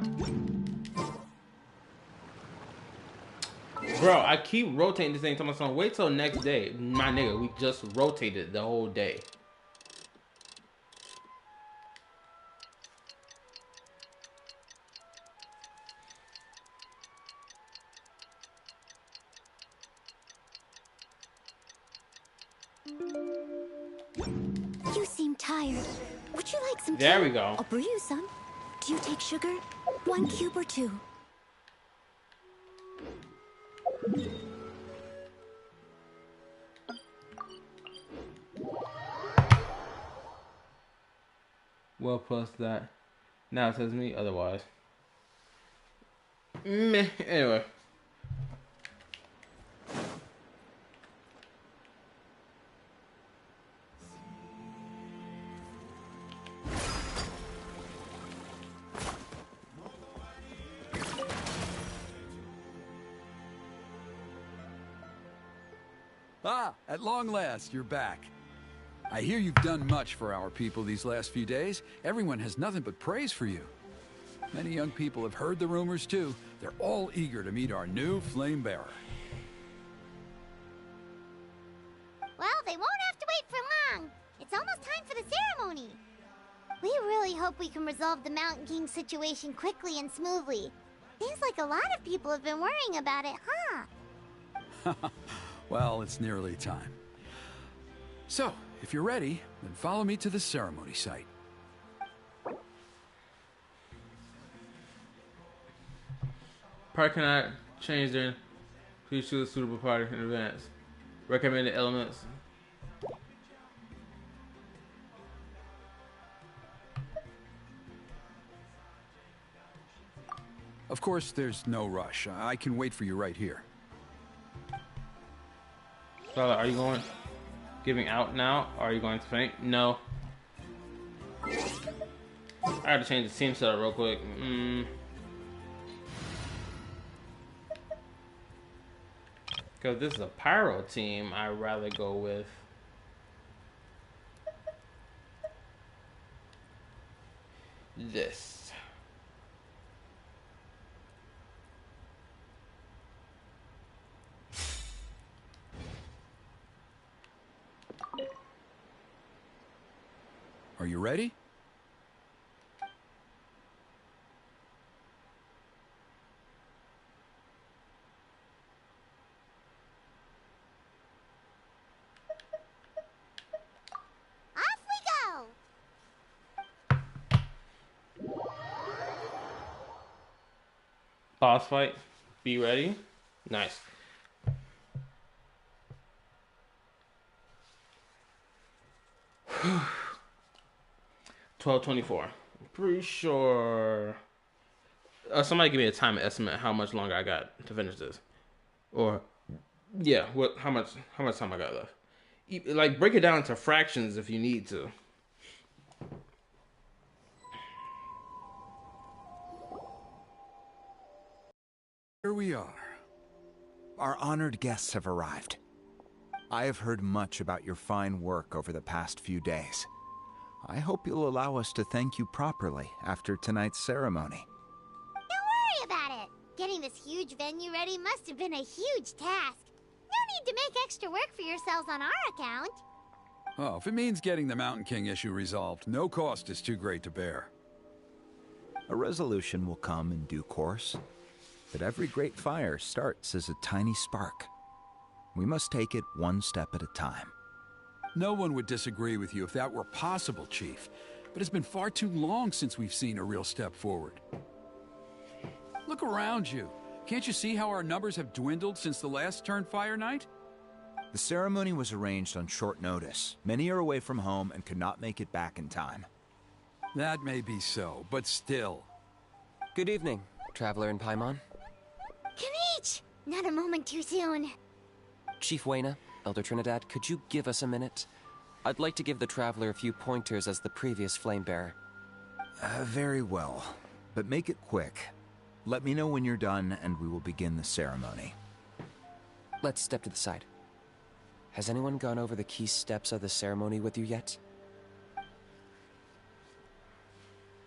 Bro, I keep rotating this thing to my son. Wait till next day. My nigga, we just rotated the whole day.
You seem tired. Would you like some tea?
There we go.
I'll brew you some. Do you take sugar? 1 cube or 2?
Well, plus that. Now it tells me otherwise. Meh. Anyway.
Ah, at long last, you're back. I hear you've done much for our people these last few days. Everyone has nothing but praise for you. Many young people have heard the rumors, too. They're all eager to meet our new flame bearer.
Well, they won't have to wait for long. It's almost time for the ceremony. We really hope we can resolve the Mountain King situation quickly and smoothly. Seems like a lot of people have been worrying about it, huh?
Well, it's nearly time. So, if you're ready, then follow me to the ceremony site.
Party cannot change their. Please choose a suitable party in advance. Recommended elements.
Of course, there's no rush. I can wait for you right here.
So, are you going giving out now? Or are you going to faint? No. I had to change the team setup real quick. Because this is a pyro team, I'd rather go with this.
Are you ready?
Off we go!
Boss fight. Be ready. Nice. $12.24. I'm pretty sure. Somebody give me a time estimate how much longer I got to finish this, or yeah, how much time I got left. Like break it down into fractions if you need to.
Here we are.
Our honored guests have arrived. I have heard much about your fine work over the past few days. I hope you'll allow us to thank you properly after tonight's ceremony.
Don't worry about it. Getting this huge venue ready must have been a huge task. No need to make extra work for yourselves on our account.
Oh, if it means getting the Mountain King issue resolved, no cost is too great to bear.
A resolution will come in due course, but every great fire starts as a tiny spark. We must take it one step at a time.
No one would disagree with you if that were possible, Chief. But it's been far too long since we've seen a real step forward. Look around you. Can't you see how our numbers have dwindled since the last Turnfire night?
The ceremony was arranged on short notice. Many are away from home and could not make it back in time.
That may be so, but still.
Good evening, Traveler in Paimon.
Kanich! Not a moment too soon.
Chief Wayna, Elder Trinidad, could you give us a minute? I'd like to give the Traveler a few pointers as the previous Flamebearer.
Very well, but make it quick. Let me know when you're done and we will begin the ceremony.
Let's step to the side. Has anyone gone over the key steps of the ceremony with you yet?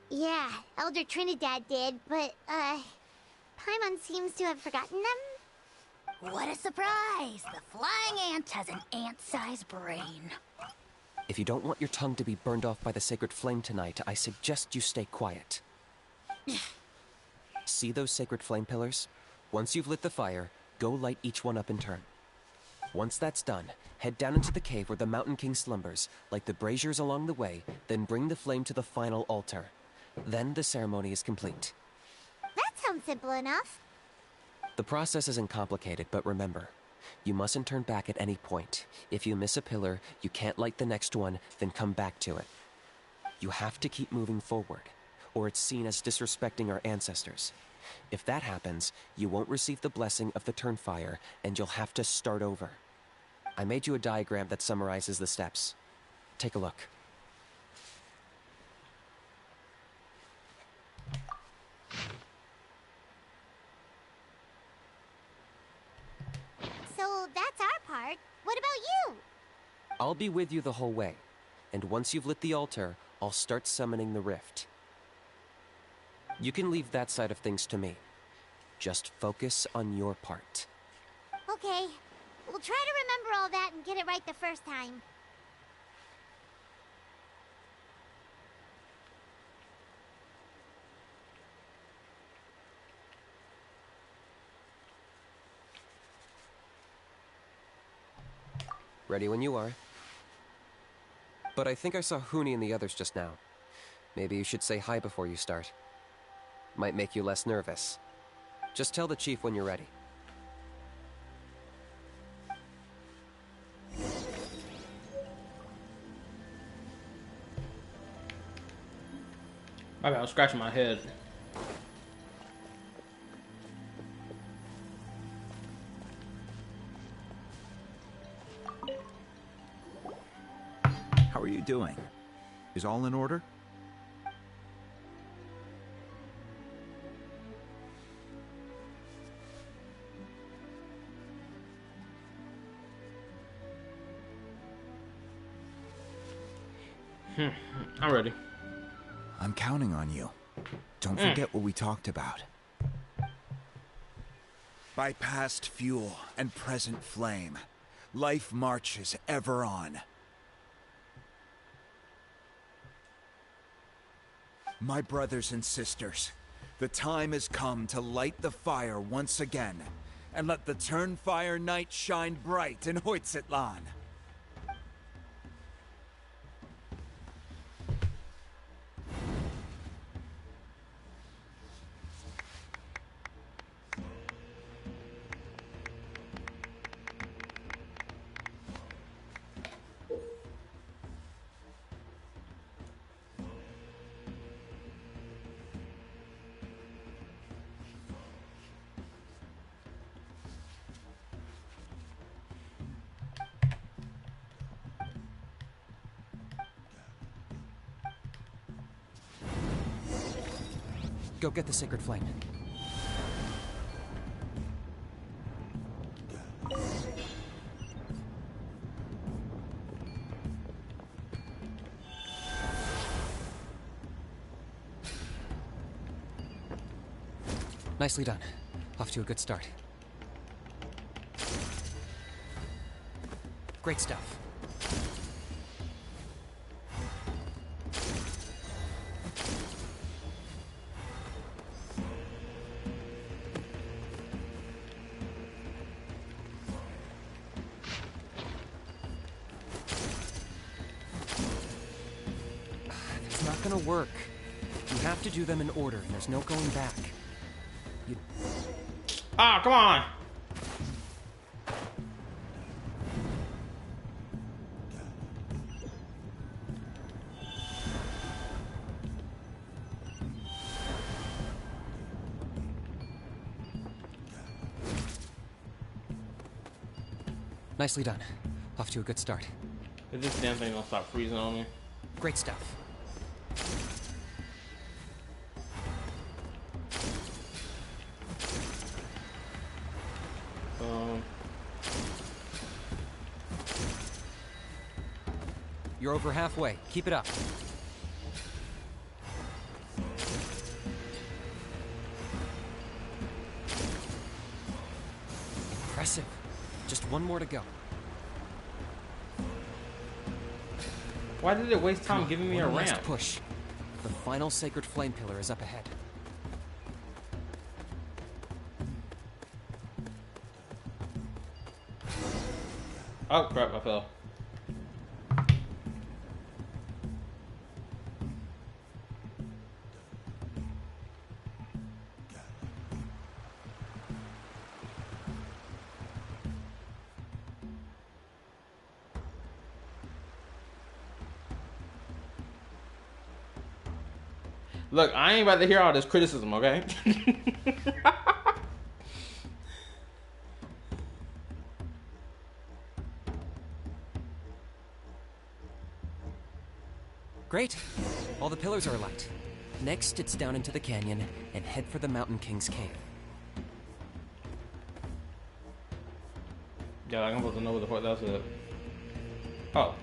Yeah, Elder Trinidad did, but, Paimon seems to have forgotten them.
What a surprise! The flying ant has an ant-sized brain.
If you don't want your tongue to be burned off by the sacred flame tonight, I suggest you stay quiet. See those sacred flame pillars? Once you've lit the fire, go light each one up in turn. Once that's done, head down into the cave where the Mountain King slumbers, light the braziers along the way, then bring the flame to the final altar. Then the ceremony is complete.
That sounds simple enough.
The process isn't complicated, but remember, you mustn't turn back at any point. If you miss a pillar, you can't light the next one, then come back to it. You have to keep moving forward, or it's seen as disrespecting our ancestors. If that happens, you won't receive the blessing of the Turnfire, and you'll have to start over. I made you a diagram that summarizes the steps. Take a look.
So that's our part. What about you?
I'll be with you the whole way, and once you've lit the altar, I'll start summoning the rift. You can leave that side of things to me. Just focus on your part.
Okay. We'll try to remember all that and get it right the first time.
Ready when you are. but I think I saw Huni and the others just now. Maybe you should say hi before you start. Might make you less nervous. Just tell the chief when you're ready.
My bad, I was scratching my head.
How are you doing? Is all in order?
I'm ready.
I'm counting on you. Don't forget what we talked about. By past fuel and present flame, life marches ever on. My brothers and sisters, the time has come to light the fire once again, and let the Turnfire night shine bright in Hoytzitlan.
Go get the sacred flame. Nicely done. Off to a good start. Great stuff. It's not gonna work. You have to do them in order, and there's no going back.
Ah, come on!
Nicely done. Off to a good start.
Is this damn thing gonna stop freezing on me?
Great stuff. You're over halfway. Keep it up. Impressive. Just one more to go.
Why did it waste time giving me a
One last
ramp?
push. The final sacred flame pillar is up ahead.
Oh crap, I fell. Look, I ain't about to hear all this criticism, okay?
Great. All the pillars are alight. Next, it's down into the canyon and head for the Mountain King's cave.
Yeah, I'm supposed to know what the fuck that's it. Oh.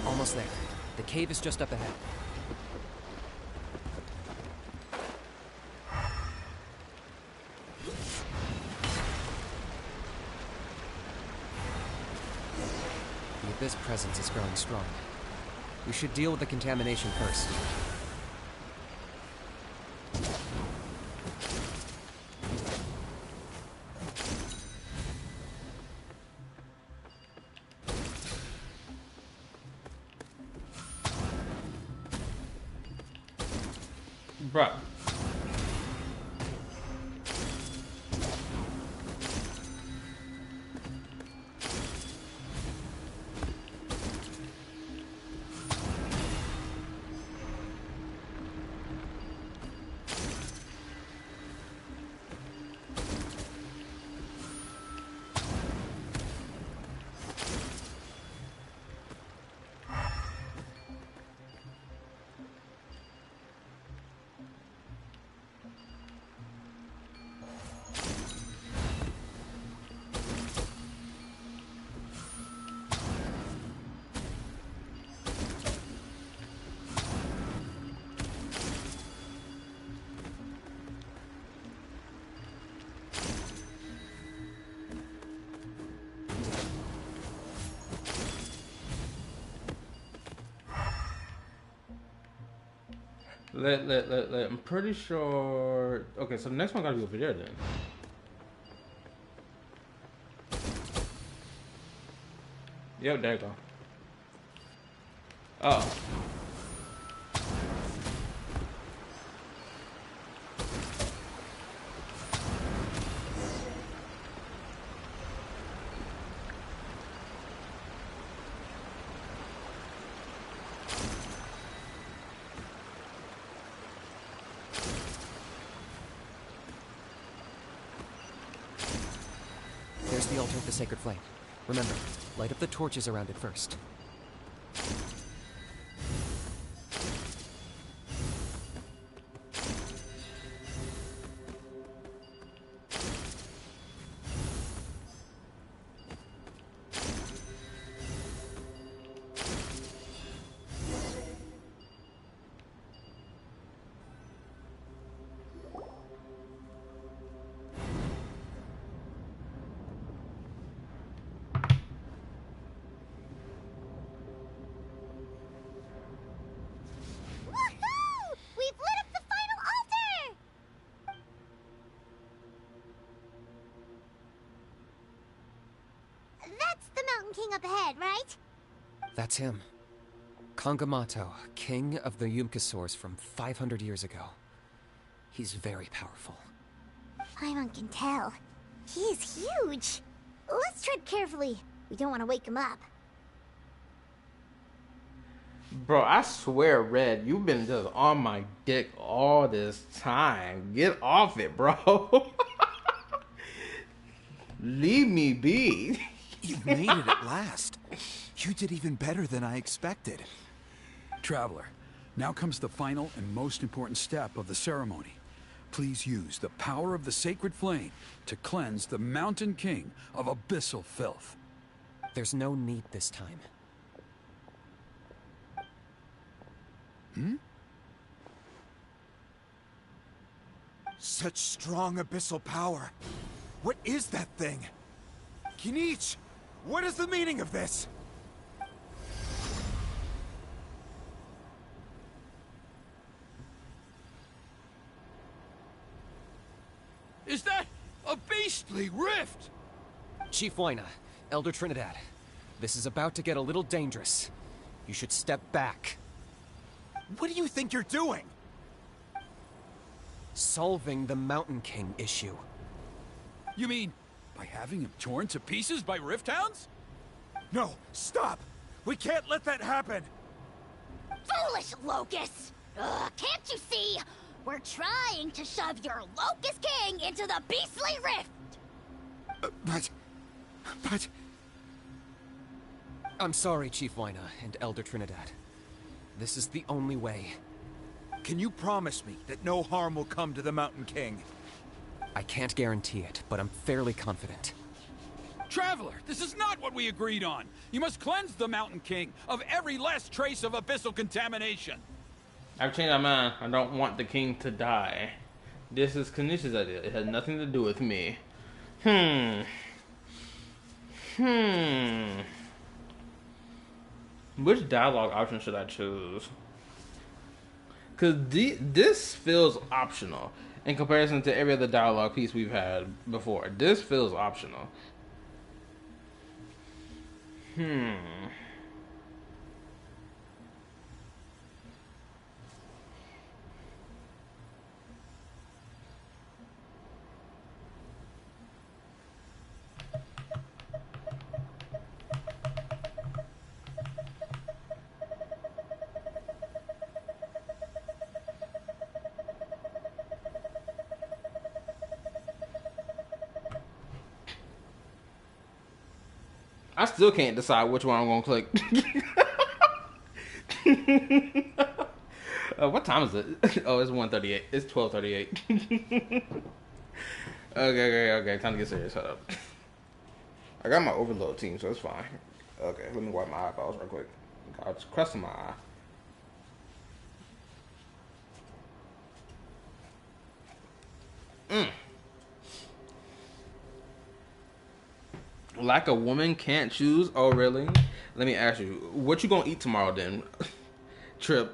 Almost there. The cave is just up ahead. This presence is growing strong. We should deal with the contamination first.
Bruh. I'm pretty sure. Okay, so the next one gotta be over there then. Yep, there you go. Oh.
There's the altar of the sacred flame. Remember, light up the torches around it first.
King up ahead, right?
That's him. Kangamato, king of the Yumkasaurs from 500 years ago. He's very powerful.
Paimon can tell. He is huge. Let's tread carefully. We don't want to wake him up.
Bro, I swear, Red, you've been just on my dick all this time. Get off it, bro. Leave me be.
You've made it at last. You did even better than I expected.
Traveler, now comes the final and most important step of the ceremony. Please use the power of the sacred flame to cleanse the Mountain King of abyssal filth.
There's no need this time.
Such strong abyssal power. What is that thing? Kinich, what is the meaning of this?
Is that a beastly rift?
Chief Wyna, Elder Trinidad, this is about to get a little dangerous. You should step back.
What do you think you're doing?
Solving the Mountain King issue.
You mean by having him torn to pieces by rift hounds?
No, stop! We can't let that happen!
Foolish Locust! Can't you see? We're trying to shove your Locust King into the beastly rift!
But...
I'm sorry, Chief Wyna and Elder Trinidad. This is the only way.
Can you promise me that no harm will come to the Mountain King?
I can't guarantee it, but I'm fairly confident.
Traveler, this is not what we agreed on. You must cleanse the Mountain King of every last trace of abyssal contamination.
I've changed my mind. I don't want the king to die. This is Kanich's idea. It has nothing to do with me. Which dialogue option should I choose? Because this feels optional in comparison to every other dialogue piece we've had before. This feels optional. I still can't decide which one I'm gonna click. What time is it? Oh, it's 1:38. It's 12:38. Okay. Time to get serious. Hold up. I got my overload team, so it's fine. Okay, let me wipe my eyeballs real quick. I was crusting my eye. Like a woman can't choose? Oh, really? Let me ask you, what you gonna eat tomorrow then? Trip,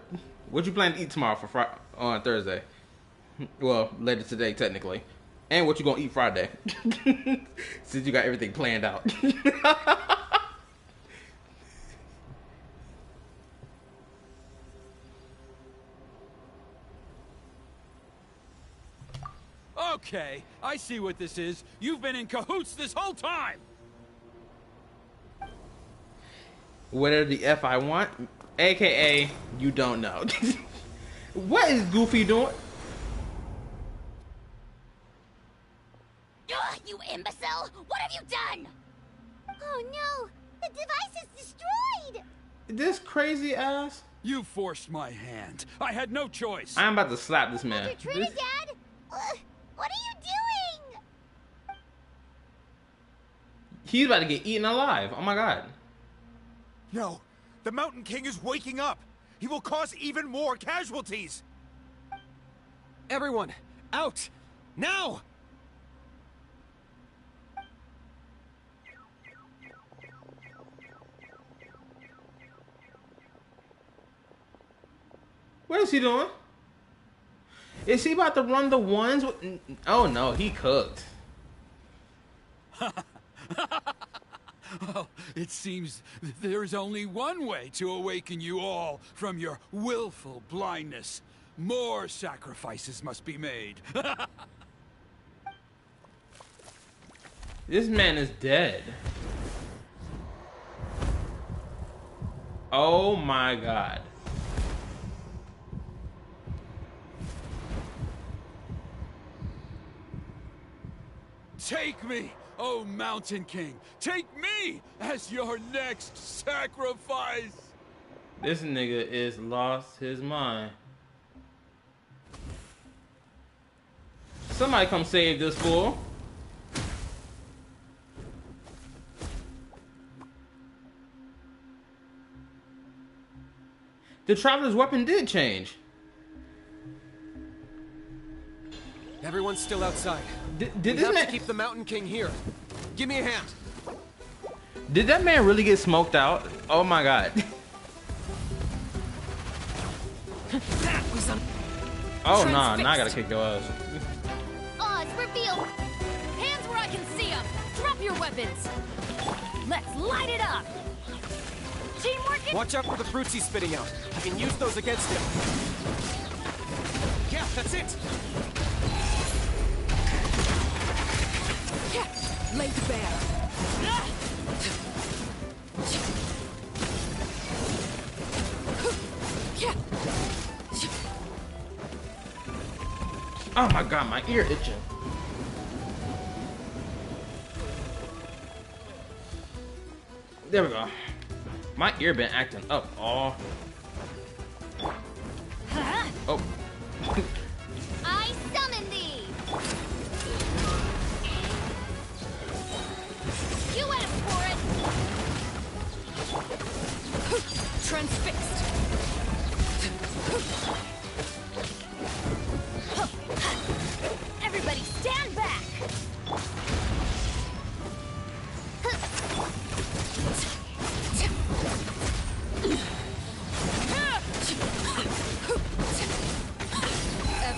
what you plan to eat tomorrow for on Thursday? Well, later today, technically. And what you gonna eat Friday? Since you got everything planned out.
Okay, I see what this is. You've been in cahoots this whole time!
Whatever the F I want, aka you don't know. What is Goofy doing?
Ugh, you imbecile! What have you done?
Oh no! The device is destroyed!
This crazy ass.
You forced my hand. I had no choice.
I'm about to slap this man.
Elder Trinidad? What are you doing?
He's about to get eaten alive. Oh my god.
No, the Mountain King is waking up. He will cause even more casualties.
Everyone, out! Now!
What is he doing? Is he about to run the ones? Oh no, he cooked.
Well, it seems there's only one way to awaken you all from your willful blindness. More sacrifices must be made.
This man is dead. Oh my god.
Take me, oh Mountain King. Take me as your next sacrifice.
This nigga is lost his mind. Somebody come save this fool. The Traveler's weapon did change.
Everyone's still outside.
Did
we
this
have
man
to keep the Mountain King here? Give me a hand.
Did that man really get smoked out? Oh my god. Oh nah, now I gotta kick your ass.
Oz, reveal! Hands where I can see them! Drop your weapons! Let's light it up! Teamwork!
Watch out for the fruits he's spitting out. I can use those against him. Yeah, that's it!
Lay to bear!
Oh my god, my ear itching. There we go. My ear been acting up all. Oh.
I summon thee! You asked for it!
Transfixed! Everybody stand back!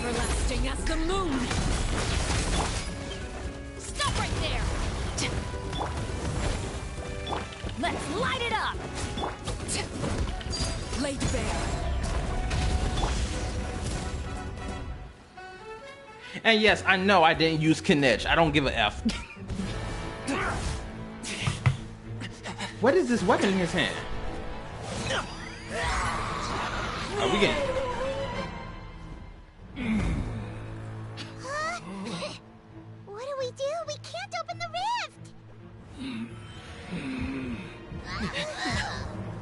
everlasting as the moon. Stop right there. Let's light it up. Laid bare.
And yes, I know I didn't use Kinech. I don't give a F. What is this weapon in his hand? Are we getting...
What do we do? We can't open the rift!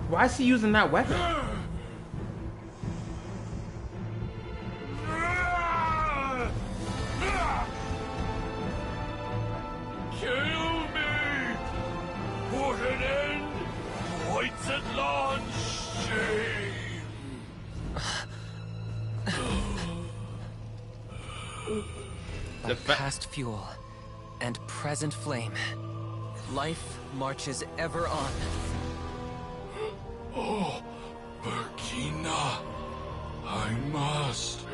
Why is he using that weapon?
Kill me! Put an end to White's at launch! Shame!
By past fuel and present flame, life marches ever on.
Oh, Burkina, I must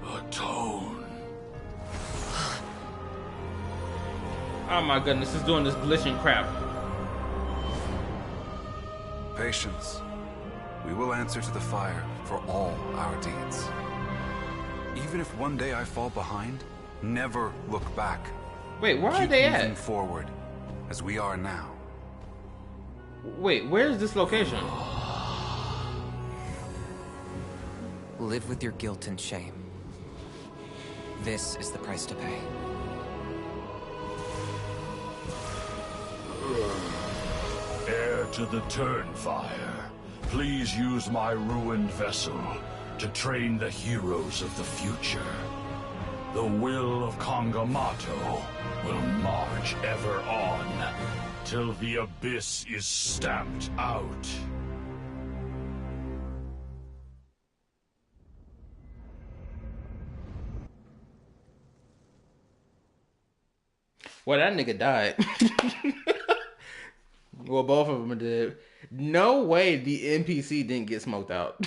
atone.
Oh my goodness, it's doing this glitching crap.
Patience. We will answer to the fire for all our deeds. Even if one day I fall behind, never look back.
Wait, where are
Keep
they
moving
at?
forward, as we are now.
Wait, where is this location?
Live with your guilt and shame. This is the price to pay.
Heir to the Turnfire, please use my ruined vessel to train the heroes of the future. The will of Kangamato will march ever on, till the abyss is stamped out.
Well, that nigga died. Well, both of them did. No way the NPC didn't get smoked out.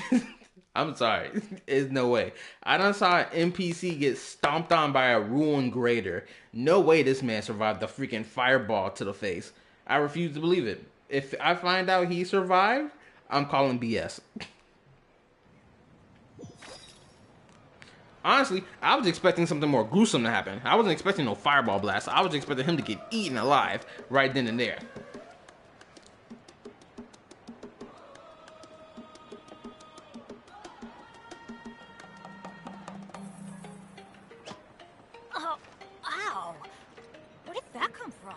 I'm sorry. There's no way. I done saw an NPC get stomped on by a ruined grader. No way this man survived the freaking fireball to the face. I refuse to believe it. If I find out he survived, I'm calling BS. Honestly, I was expecting something more gruesome to happen. I wasn't expecting no fireball blast. I was expecting him to get eaten alive right then and there.
Oh, ow. Where did that come from?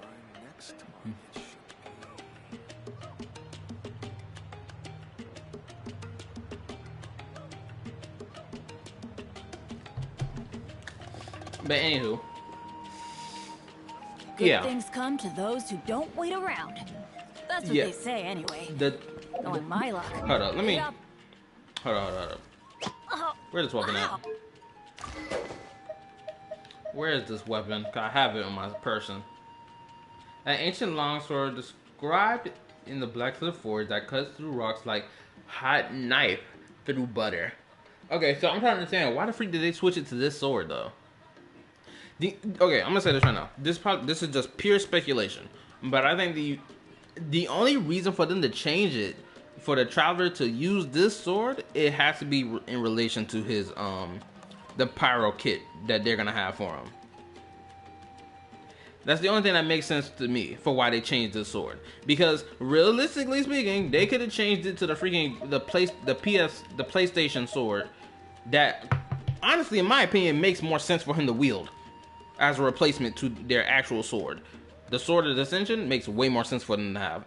My next target should
But anywho.
Good
Yeah.
things come to those who don't wait around. That's what
Yeah.
they say anyway.
Hold
Knowing my luck.
up, let me...
Yep.
Hold up. Where's this weapon at? Where is this weapon? 'Cause I have it on my person. An ancient longsword described in the Blacksmith Forge that cuts through rocks like hot knife through butter. Okay, so I'm trying to understand, why the freak did they switch it to this sword though? Okay, I'm gonna say this right now. This is just pure speculation, but I think the only reason for them to change it, for the traveler to use this sword, it has to be in relation to his the pyro kit that they're gonna have for him. That's the only thing that makes sense to me for why they changed this sword. Because realistically speaking, they could have changed it to the freaking the PlayStation sword that honestly, in my opinion, makes more sense for him to wield as a replacement to their actual sword. The Sword of Ascension makes way more sense for them to have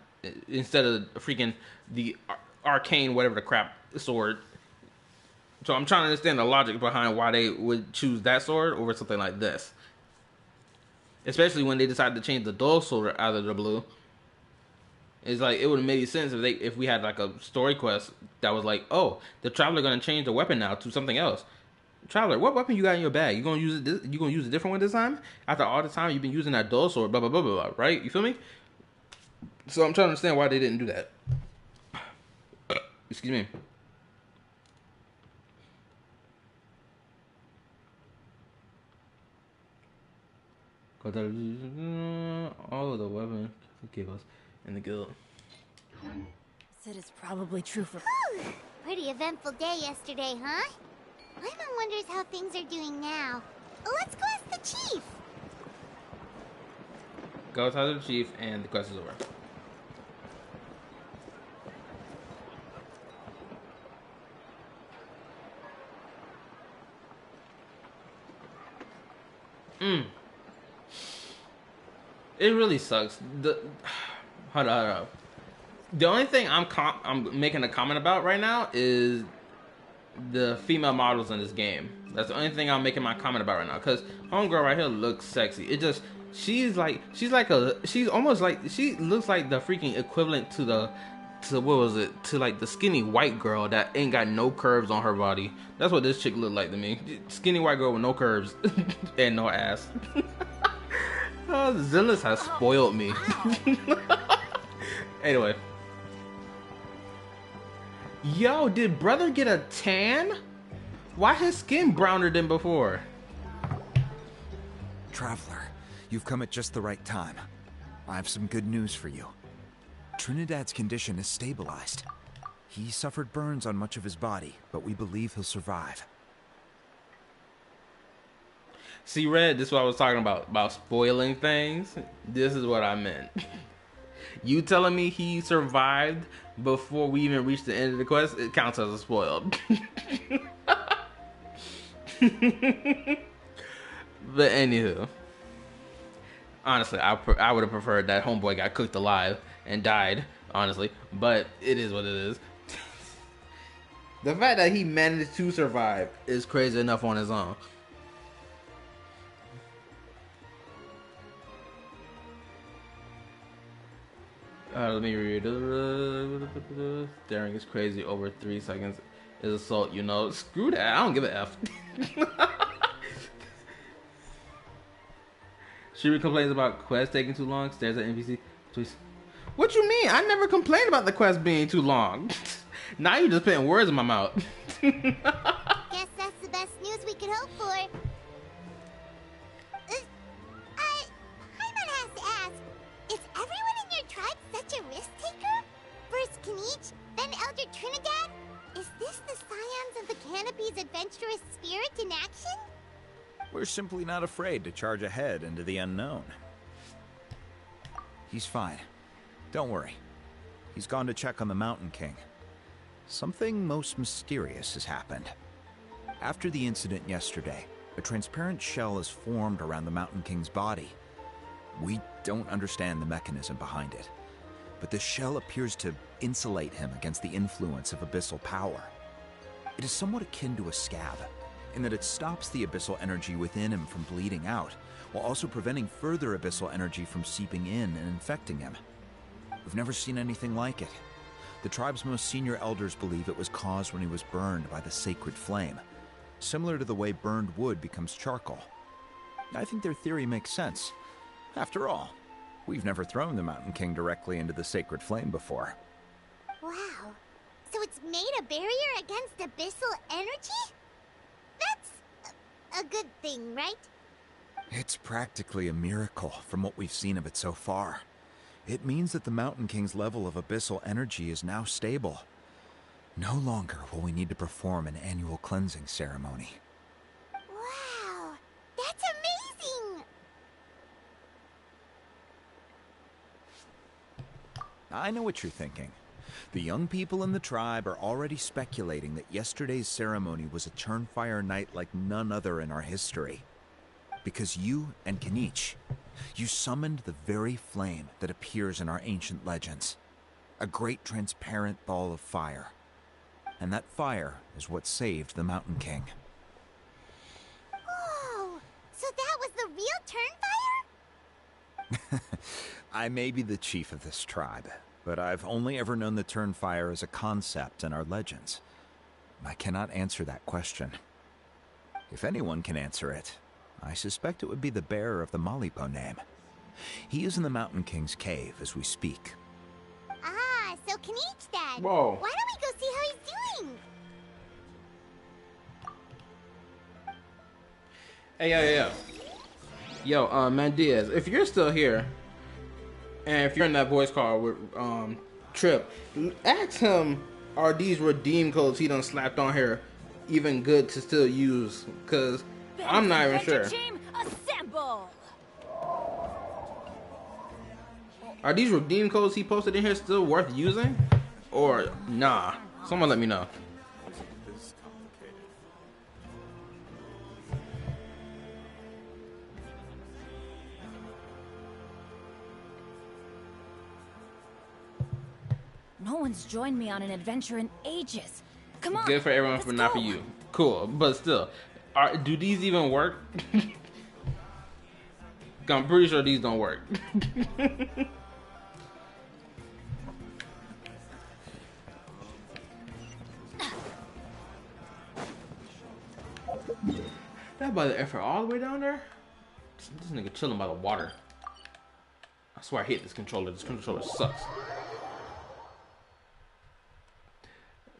instead of freaking the arcane whatever the crap sword. So I'm trying to understand the logic behind why they would choose that sword over something like this. Especially when they decided to change the dual sword out of the blue. It's like, it would have made sense if we had like a story quest that was like, oh, the traveler gonna change the weapon now to something else. Traveler, what weapon you got in your bag? You gonna use it? You gonna use a different one this time? After all the time you've been using that dual sword, blah blah blah blah blah, right? You feel me? So I'm trying to understand why they didn't do that. Excuse me. All of the weapons gave us in the guild.
Said it's probably true for.
Whew. Pretty eventful day yesterday, huh? Paimon wonders how things are doing now. Let's go ask the chief.
Go talk to the chief, and the quest is over. It really sucks. Hold up. The only thing I'm making a comment about right now is the female models in this game. That's the only thing I'm making my comment about right now. Cause homegirl right here looks sexy. It just she almost like she looks like the freaking equivalent to like the skinny white girl that ain't got no curves on her body. That's what this chick looked like to me. Skinny white girl with no curves and no ass. Zillis has spoiled me. Anyway. Yo, did brother get a tan? Why his skin browner than before?
Traveler, you've come at just the right time. I have some good news for you. Trinidad's condition is stabilized. He suffered burns on much of his body, but we believe he'll survive.
See, Red, this is what I was talking about spoiling things. This is what I meant. You telling me he survived before we even reached the end of the quest, it counts as a spoiled. But anywho, honestly, I would have preferred that homeboy got cooked alive and died, honestly. But it is what it is. The fact that he managed to survive is crazy enough on his own. Let me read. Staring is crazy over 3 seconds is assault, you know. Screw that. I don't give a F. Shiri complains about quest taking too long. Stares at NPC. Please. What you mean? I never complained about the quest being too long. Now you're just putting words in my mouth.
Guess that's the best news we could hope for. Paimon has to ask, is everyone in your tribe such a risk taker? First Kinich, then Elder Trinidad? Is this the Scions of the Canopy's adventurous spirit in action?
We're simply not afraid to charge ahead into the unknown. He's fine. Don't worry. He's gone to check on the Mountain King. Something most mysterious has happened. After the incident yesterday, a transparent shell has formed around the Mountain King's body. We don't understand the mechanism behind it, but this shell appears to insulate him against the influence of abyssal power. It is somewhat akin to a scab, in that it stops the abyssal energy within him from bleeding out, while also preventing further abyssal energy from seeping in and infecting him. We've never seen anything like it. The tribe's most senior elders believe it was caused when he was burned by the sacred flame, similar to the way burned wood becomes charcoal. I think their theory makes sense. After all, we've never thrown the Mountain King directly into the sacred flame before.
Wow. So it's made a barrier against abyssal energy? That's a good thing, right?
It's practically a miracle from what we've seen of it so far. It means that the Mountain King's level of abyssal energy is now stable. No longer will we need to perform an annual cleansing ceremony.
Wow, that's amazing!
I know what you're thinking. The young people in the tribe are already speculating that yesterday's ceremony was a Turnfire night like none other in our history. Because you and Kinich, you summoned the very flame that appears in our ancient legends. A great transparent ball of fire. And that fire is what saved the Mountain King.
Oh, so that was the real Turnfire?
I may be the chief of this tribe, but I've only ever known the Turnfire as a concept in our legends. I cannot answer that question. If anyone can answer it, I suspect it would be the bearer of the Malipo name. He is in the Mountain King's cave as we speak.
Ah, so Kinich Dad.
Whoa.
Why don't we go see how
Hey, yo, man Diaz, if you're still here, and if you're in that voice call with Trip, ask him, are these redeem codes he done slapped on here even good to still use? Cause I'm not even sure.
Team, assemble!
Are these redeem codes he posted in here still worth using? Or nah? Someone let me know.
No one's joined me on an adventure in ages. Come on.
Good for everyone, but not for you. Cool, but still, do these even work? I'm pretty sure these don't work. That by the effort all the way down there? This nigga chilling by the water. I swear I hate this controller. This controller sucks.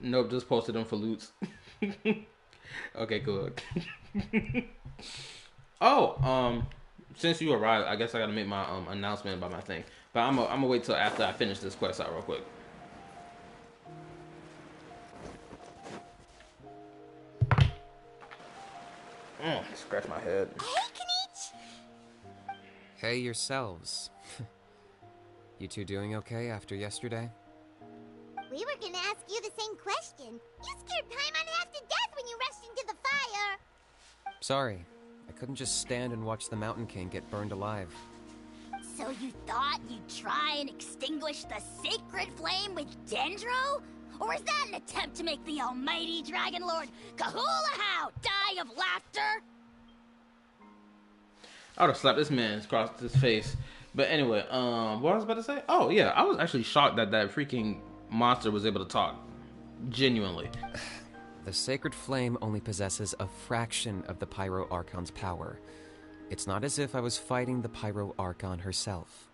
Nope, just posted them for loots. Okay, good. Oh, since you arrived, I guess I gotta make my announcement about my thing. But I'm gonna wait till after I finish this quest out real quick. Scratch my head.
Hey, Kanich!
Hey yourselves. You two doing okay after yesterday?
We were gonna ask you the same question. You scared Paimon half to death when you rushed into the fire.
Sorry, I couldn't just stand and watch the Mountain King get burned alive.
So you thought you'd try and extinguish the sacred flame with Dendro? Or is that an attempt to make the almighty Dragon Lord Kahulahow die of laughter?
I would have slapped this man across his face. But anyway, what I was about to say? Oh yeah, I was actually shocked that that freaking monster was able to talk. Genuinely.
The sacred flame only possesses a fraction of the Pyro Archon's power. It's not as if I was fighting the Pyro Archon herself.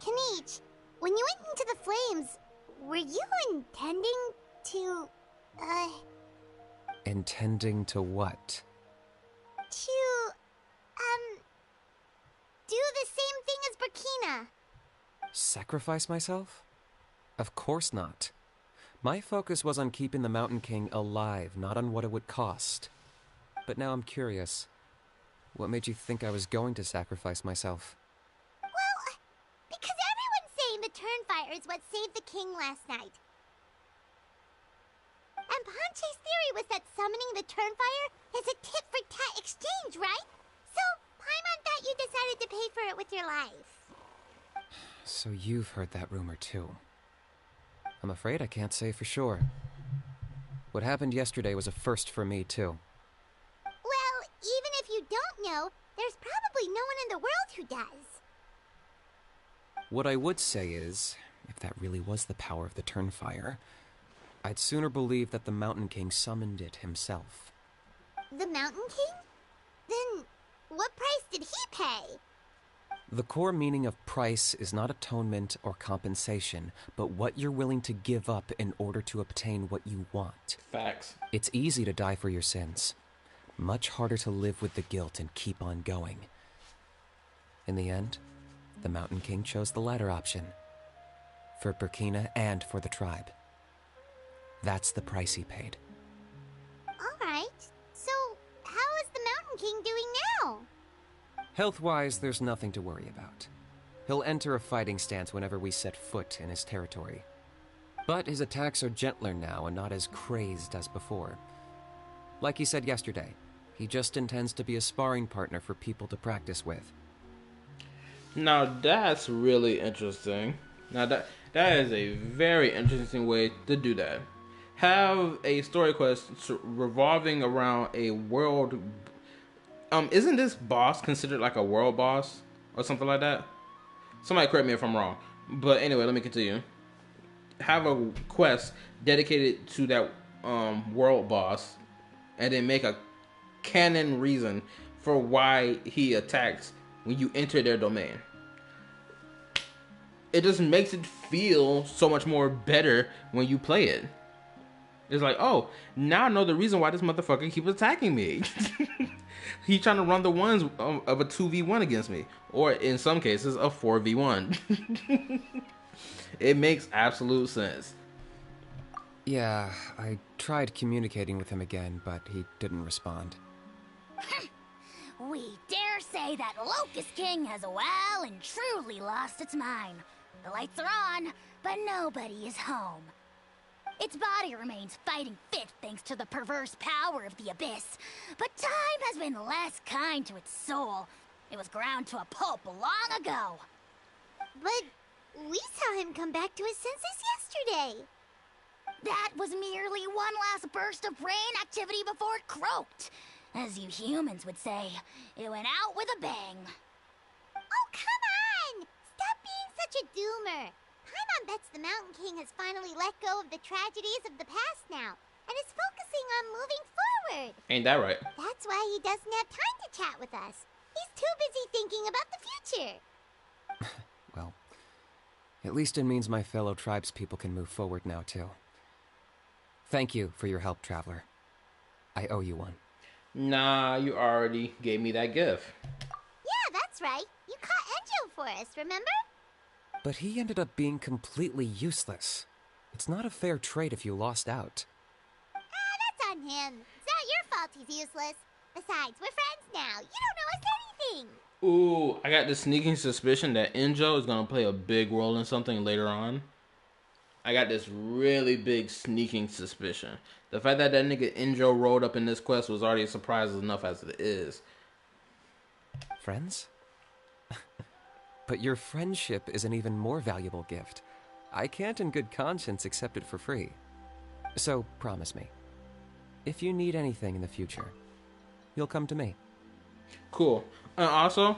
Kanich, when you went into the flames, were you intending to,
Intending to what?
to, do the same thing as Burkina?
Sacrifice myself? Of course not. My focus was on keeping the Mountain King alive, not on what it would cost. But now I'm curious. What made you think I was going to sacrifice myself?
Well, because everyone's saying the Turnfire is what saved the king last night. And Ponche's theory was that summoning the Turnfire is a tit-for-tat exchange, right? So, Paimon thought you decided to pay for it with your life.
So you've heard that rumor too. I'm afraid I can't say for sure. What happened yesterday was a first for me too.
Well, even if you don't know, there's probably no one in the world who does.
What I would say is, if that really was the power of the Turnfire, I'd sooner believe that the Mountain King summoned it himself.
The Mountain King? Then, what price did he pay?
The core meaning of price is not atonement or compensation, but what you're willing to give up in order to obtain what you want.
Facts.
It's easy to die for your sins. Much harder to live with the guilt and keep on going. In the end, the Mountain King chose the latter option. For Burkina and for the tribe. That's the price he paid.
Alright, so how is the Mountain King doing now?
Health-wise, there's nothing to worry about. He'll enter a fighting stance whenever we set foot in his territory. But his attacks are gentler now and not as crazed as before. Like he said yesterday, he just intends to be a sparring partner for people to practice with.
Now that's really interesting. Now that is a very interesting way to do that. Have a story quest revolving around a world. Isn't this boss considered like a world boss or something like that? Somebody correct me if I'm wrong. But anyway, let me continue. Have a quest dedicated to that world boss, and then make a canon reason for why he attacks when you enter their domain. It just makes it feel so much more better when you play it. It's like, oh, now I know the reason why this motherfucker keeps attacking me. He's trying to run the ones of a 2v1 against me. Or in some cases, a 4v1. It makes absolute sense.
Yeah, I tried communicating with him again, but he didn't respond.
We dare say that Locust King has well and truly lost its mind. The lights are on, but nobody is home. Its body remains fighting fit thanks to the perverse power of the Abyss, but time has been less kind to its soul. It was ground to a pulp long ago.
But we saw him come back to his senses yesterday.
That was merely one last burst of brain activity before it croaked. As you humans would say, it went out with a bang.
Oh, come on! Stop being such a doomer. Paimon bets the Mountain King has finally let go of the tragedies of the past now, and is focusing on moving forward.
Ain't that right?
That's why he doesn't have time to chat with us. He's too busy thinking about the future.
Well, at least it means my fellow tribespeople can move forward now, too. Thank you for your help, Traveler. I owe you one.
Nah, you already gave me that gift.
Yeah, that's right. You caught Enjo for us, remember?
But he ended up being completely useless. It's not a fair trade if you lost out.
That's on him. It's not your fault he's useless. Besides, we're friends now. You don't know us anything.
Ooh, I got the sneaking suspicion that Enjo is going to play a big role in something later on. I got this really big sneaking suspicion. The fact that nigga Enjo rolled up in this quest was already a surprise enough as it is.
Friends? But your friendship is an even more valuable gift. I can't in good conscience accept it for free. So, promise me, if you need anything in the future, you'll come to me.
Cool. And also,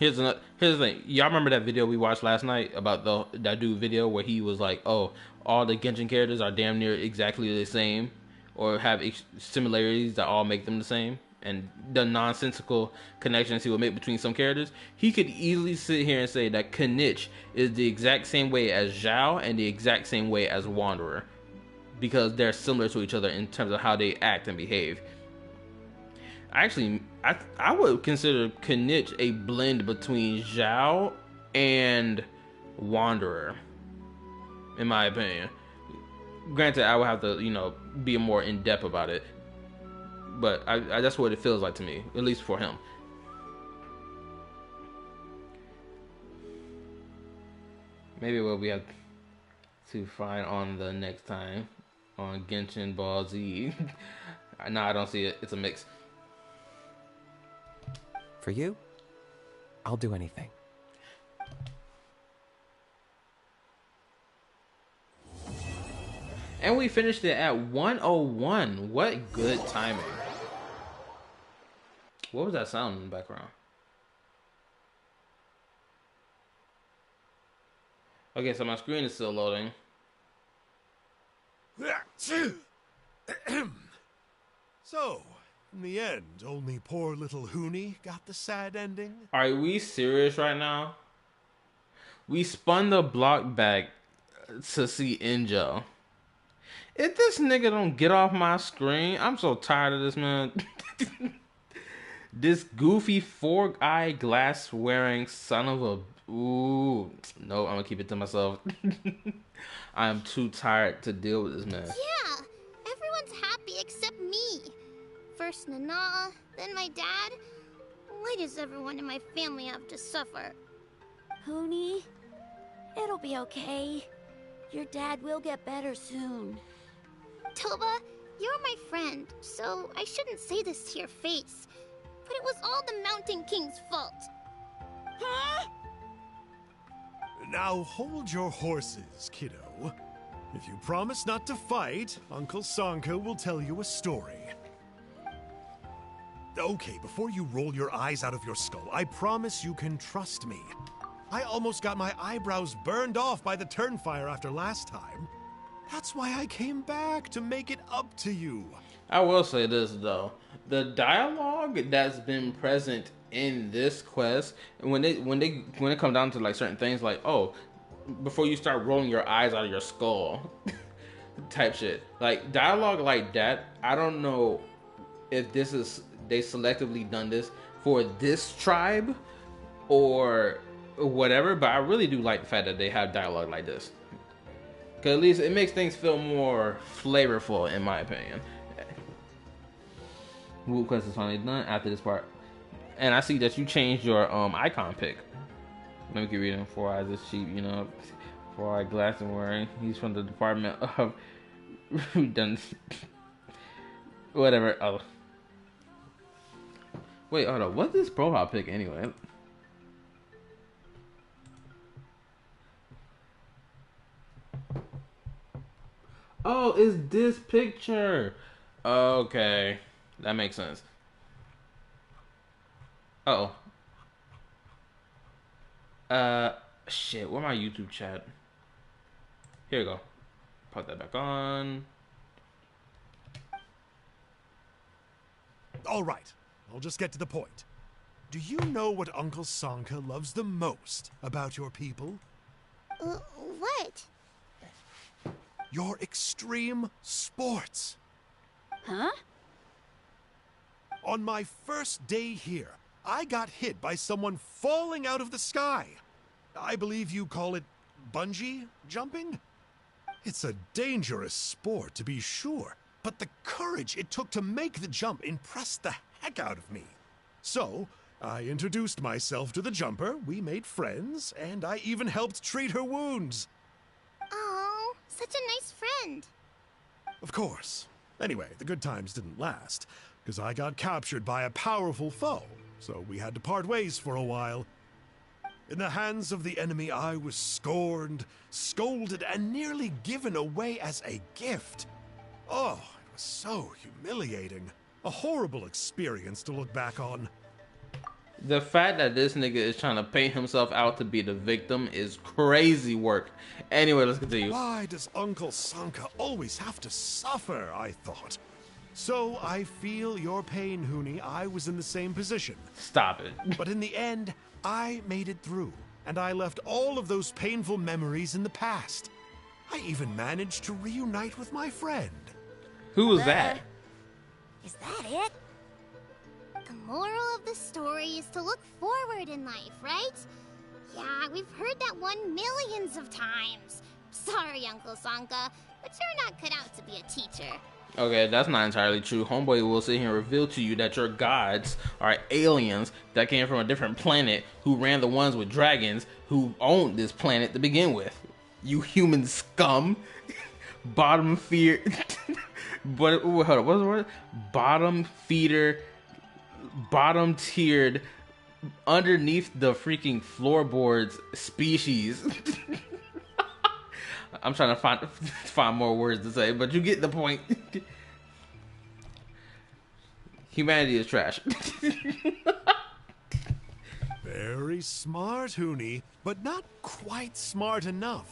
here's the thing. Y'all remember that video we watched last night about that dude video where he was like, oh, all the Genshin characters are damn near exactly the same or have similarities that all make them the same? And the nonsensical connections he would make between some characters. He could easily sit here and say that Kanich is the exact same way as Zhao and the exact same way as Wanderer, because they're similar to each other in terms of how they act and behave. Actually, I would consider Kanich a blend between Zhao and Wanderer, in my opinion. Granted, I would have to, be more in-depth about it. But that's what it feels like to me, at least for him. Maybe what we have to find on the next time on Genshin Ball Z. No, I don't see it. It's a mix.
For you, I'll do anything.
And we finished it at 101. What good timing. What was that sound in the background? Okay, so my screen is still loading.
So, in the end, only poor little Huni got the sad ending?
Are we serious right now? We spun the block back to see Enjo. If this nigga don't get off my screen, I'm so tired of this, man. This goofy four-eye glass wearing son of a... Ooh. No, I'm gonna keep it to myself. I am too tired to deal with this man.
Yeah, everyone's happy except me. First Nana, then my dad. Why does everyone in my family have to suffer?
Huni, it'll be okay. Your dad will get better soon.
Toba, you're my friend, so I shouldn't say this to your face. But it was all the Mountain King's fault.
Huh?
Now hold your horses, kiddo. If you promise not to fight, Uncle Sanka will tell you a story. Okay, before you roll your eyes out of your skull, I promise you can trust me. I almost got my eyebrows burned off by the Turnfire after last time. That's why I came back, to make it up to you.
I will say this, though. The dialogue that's been present in this quest, when it comes down to like certain things, like, oh, before you start rolling your eyes out of your skull, type shit. Like dialogue like that, I don't know if this is they selectively done this for this tribe or whatever, but I really do like the fact that they have dialogue like this. Cause at least it makes things feel more flavorful, in my opinion. Wood quest is finally done after this part. And I see that you changed your icon pick. Let me keep reading. Four Eyes is cheap, you know. Four Eye Glass and wearing. He's from the Department of Redundancy. Whatever. Oh. Wait, hold on. What's this profile pic anyway? Oh, it's this picture. Okay. That makes sense. Uh oh. Shit. Where my YouTube chat? Here you go. Put that back on.
All right. I'll just get to the point. Do you know what Uncle Sanka loves the most about your people?
What?
Your extreme sports.
Huh?
On my first day here, I got hit by someone falling out of the sky. I believe you call it bungee jumping? It's a dangerous sport, to be sure, but the courage it took to make the jump impressed the heck out of me. So, I introduced myself to the jumper, we made friends, and I even helped treat her wounds.
Oh, such a nice friend.
Of course. Anyway, the good times didn't last, because I got captured by a powerful foe, so we had to part ways for a while. In the hands of the enemy, I was scorned, scolded, and nearly given away as a gift. Oh, it was so humiliating. A horrible experience to look back on.
The fact that this nigga is trying to paint himself out to be the victim is crazy work. Anyway, let's continue.
Why does Uncle Sanka always have to suffer, I thought. So I feel your pain, Huni. I was in the same position.
Stop it.
But in the end, I made it through, and I left all of those painful memories in the past. I even managed to reunite with my friend.
Who was that?
Is that it? The moral of the story is to look forward in life, right? Yeah, we've heard that one millions of times. Sorry, Uncle Sanka, but you're not cut out to be a teacher.
Okay, that's not entirely true. Homeboy will sit here and reveal to you that your gods are aliens that came from a different planet who ran the ones with dragons who owned this planet to begin with. You human scum. Bottom feeder. But hold on, what's the word? Bottom feeder. Bottom tiered. Underneath the freaking floorboards species. I'm trying to find more words to say, but you get the point. Humanity is trash.
Very smart, Huni, but not quite smart enough.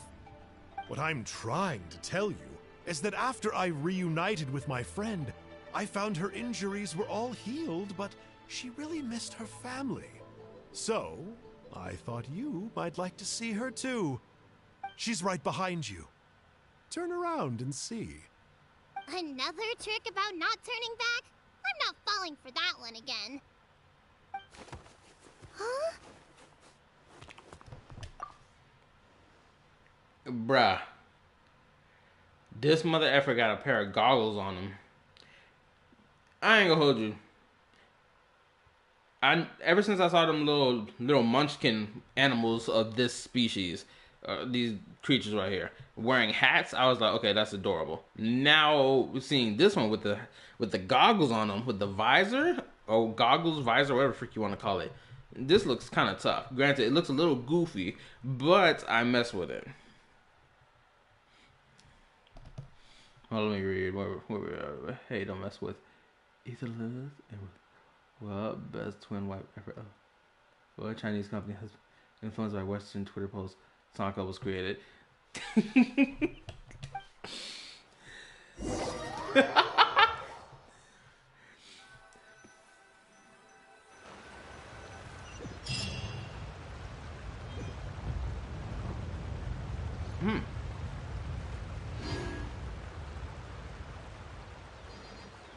What I'm trying to tell you is that after I reunited with my friend, I found her injuries were all healed, but she really missed her family. So, I thought you might like to see her too. She's right behind you. Turn around and see.
Another trick about not turning back? I'm not falling for that one again. Huh?
Bruh. This mother effer got a pair of goggles on him. I ain't gonna hold you. Ever since I saw them little munchkin animals of this species, these creatures right here, wearing hats, I was like, okay, that's adorable. Now seeing this one with the goggles on them, with the visor, or goggles, visor, whatever the freak you want to call it. This looks kind of tough. Granted, it looks a little goofy, but I mess with it. Well, let me read. Hey, don't mess with either Liz and well, best twin wife ever. Well, a Chinese company has influenced by Western Twitter posts. Sanka was created.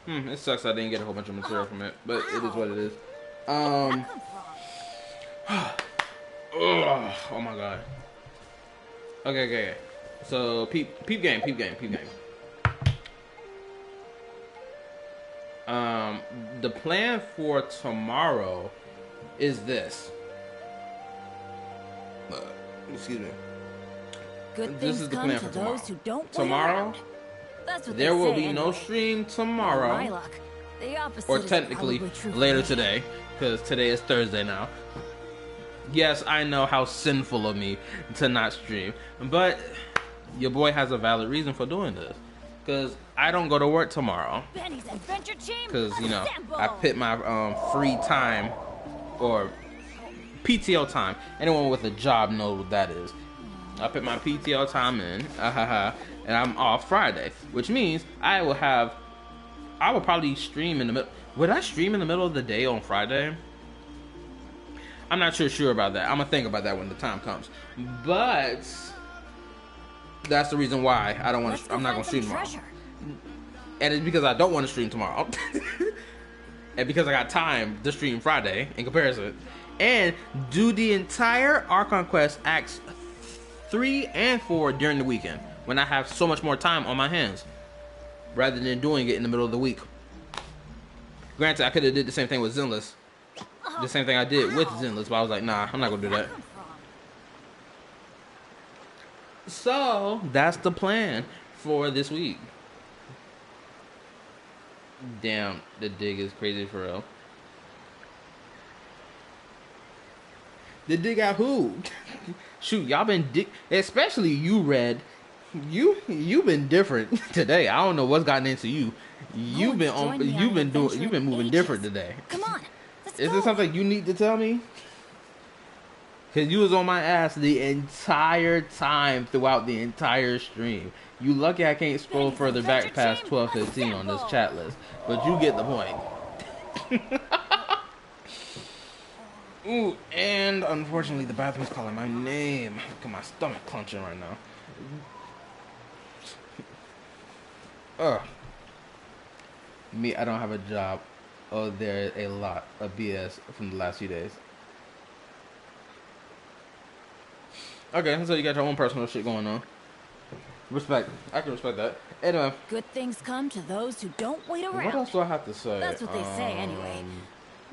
It sucks I didn't get a whole bunch of material from it, but it is what it is. Oh my god. Okay. So peep game. The plan for tomorrow is this. Excuse me.
Good
This
things
is the
come
plan
to
for tomorrow.
those who don't
Tomorrow,
That's what
there
they
will
say
be no
anyway.
stream
My
tomorrow,
luck. The opposite
or
is
technically
probably true for
later
me.
today, because today is Thursday now. Yes, I know how sinful of me to not stream, but your boy has a valid reason for doing this. Because I don't go to work tomorrow.
Benny's adventure team.
Because, you know,
assemble!
I put my free time, or PTO time. Anyone with a job knows what that is. I put my PTO time in, and I'm off Friday. Which means I will probably stream in the middle. Would I stream in the middle of the day on Friday? I'm not sure about that. I'm gonna think about that when the time comes. But that's the reason why I don't want to. I'm not gonna stream tomorrow. And it's because I don't want to stream tomorrow, and because I got time to stream Friday in comparison, and do the entire Archon Quest Acts 3 and 4 during the weekend when I have so much more time on my hands, rather than doing it in the middle of the week. Granted, I could have did the same thing with Zenless. The same thing I did with Zenless, but I was like, nah, I'm not gonna do that. So that's the plan for this week. Damn, the dig is crazy for real. The dig out who? Shoot, y'all been especially you, Red. You've been different today. I don't know what's gotten into you. You've been moving different today.
Come on.
Is this something you need to tell me? Because you was on my ass the entire time throughout the entire stream. You lucky I can't scroll further back past 12:15 on this chat list. But you get the point. Ooh, and unfortunately the bathroom's calling my name. Look at my stomach clenching right now. Me, I don't have a job. Oh, there's a lot of BS from the last few days. Okay, so you got your own personal shit going on. Respect. I can respect that. Anyway.
Good things come to those who don't wait around.
What else do I have to say?
That's what they say anyway.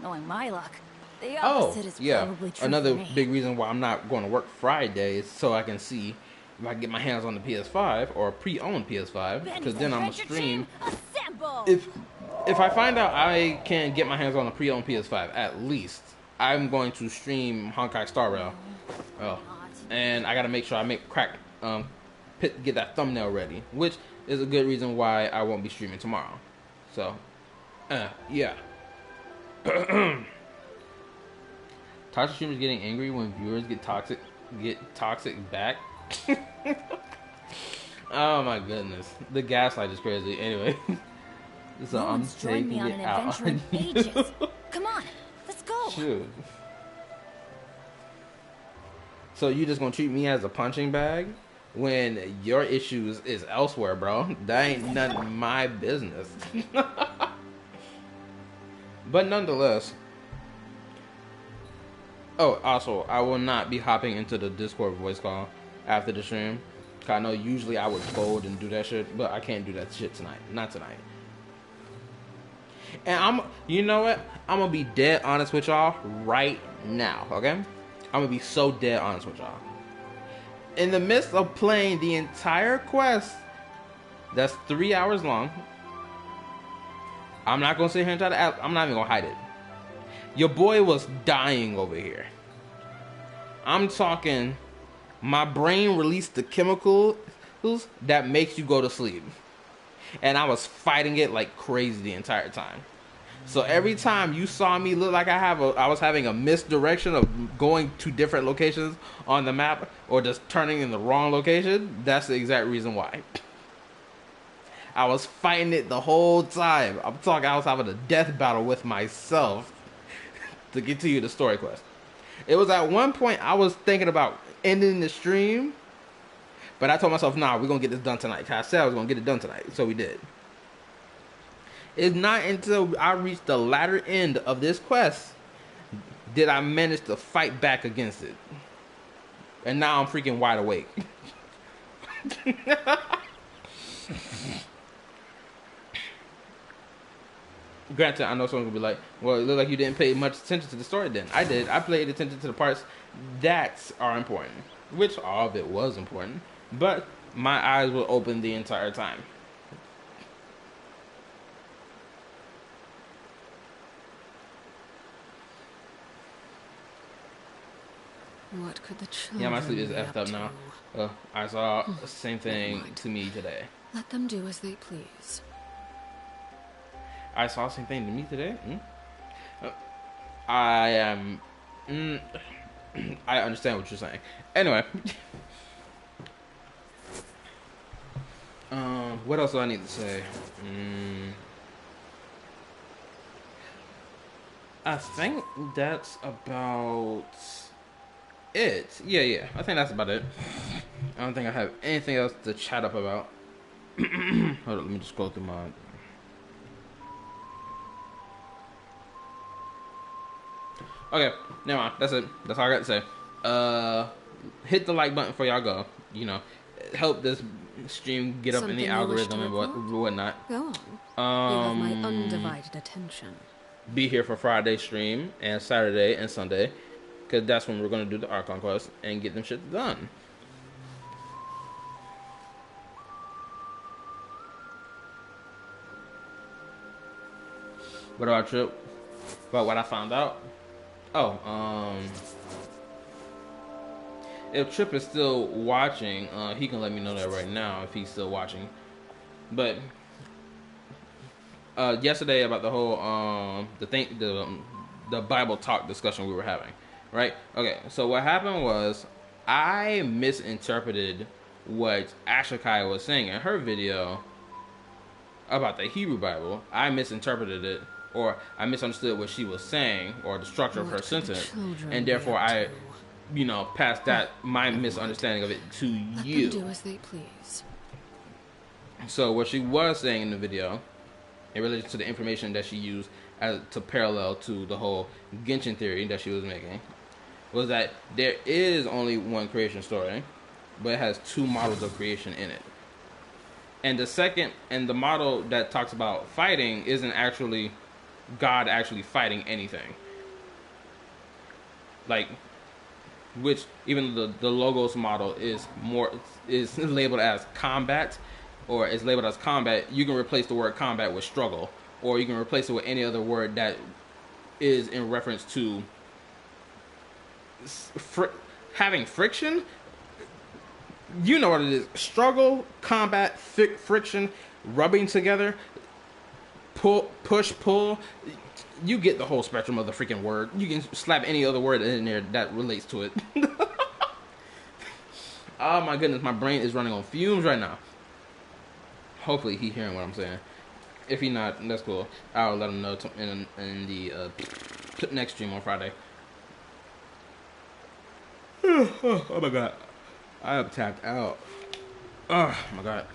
Knowing my luck, the opposite is probably true
Another
for me.
big reason why I'm not going to work Friday is so I can see if I can get my hands on the PS5 or pre-owned PS5, because then I'm gonna stream. If I find out I can get my hands on a pre-owned PS5, at least I'm going to stream Honkai Star Rail. And I gotta make sure I get that thumbnail ready, which is a good reason why I won't be streaming tomorrow. So, yeah. Toxic streamers getting angry when viewers get toxic back. Oh my goodness, the gaslight is crazy. Anyway, so
no
I'm
one's joined me
taking
on
it
an
out.
adventure in ages. Come on, let's go.
Shoot. So you just gonna treat me as a punching bag when your issues is elsewhere, bro? That ain't none of my business. But nonetheless. Oh, also, I will not be hopping into the Discord voice call after the stream. Cause I know usually I would fold and do that shit, but I can't do that shit tonight. Not tonight. And you know what? I'm gonna be dead honest with y'all right now, okay? I'm gonna be so dead honest with y'all. In the midst of playing the entire quest, that's 3 hours long. I'm not gonna sit here and try to act, I'm not even gonna hide it. Your boy was dying over here. I'm talking, my brain released the chemicals that makes you go to sleep. And I was fighting it like crazy the entire time. So every time you saw me look like I was having a misdirection of going to different locations on the map or just turning in the wrong location, that's the exact reason why. I was fighting it the whole time. I'm talking, I was having a death battle with myself to get to you the story quest. It was at one point I was thinking about ending the stream, but I told myself, nah, we're gonna get this done tonight. Cause I said I was gonna get it done tonight, so we did. It's not until I reached the latter end of this quest did I manage to fight back against it. And now I'm freaking wide awake. Granted, I know someone will be like, well, it looked like you didn't pay much attention to the story then. I did. I paid attention to the parts that are important. Which all of it was important. But my eyes were open the entire time.
What could the children
Yeah, my sleep is
be
effed up now.
to?
I saw the same thing to me today.
Let them do as they please.
I saw the same thing to me today? I am... I understand what you're saying. Anyway. What else do I need to say? I think that's about it. Yeah. I think that's about it. I don't think I have anything else to chat up about. Hold on, let me just scroll through my... Okay, never mind. That's it. That's all I got to say. Hit the like button before y'all go. You know, help this stream get up in the algorithm and whatnot.
Go on. You have my undivided attention.
Be here for Friday stream and Saturday and Sunday, because that's when we're going to do the Archon quest and get them shit done. What about Trip? About what I found out? Oh, if Trip is still watching, he can let me know that right now if he's still watching. But yesterday about the whole the Bible talk discussion we were having, right? Okay, so what happened was I misinterpreted what Ashakai was saying in her video about the Hebrew Bible. I misinterpreted it, or I misunderstood what she was saying, or the structure of her sentence, and therefore I, passed that my misunderstanding of it to you.
Let them do as they please.
So what she was saying in the video, in relation to the information that she used as to parallel to the whole Genshin theory that she was making, was that there is only one creation story, but it has two models of creation in it. And the model that talks about fighting isn't actually God actually fighting anything. Like, which even the Logos model is labeled as combat, or is labeled as combat. You can replace the word combat with struggle, or you can replace it with any other word that is in reference to having friction. You know what it is: struggle, combat, friction, rubbing together, push, pull. You get the whole spectrum of the freaking word. You can slap any other word in there that relates to it. Oh my goodness, my brain is running on fumes right now. Hopefully he's hearing what I'm saying. If he's not, that's cool. I'll let him know in the next stream on Friday. Oh my god, I am tapped out. Oh my god.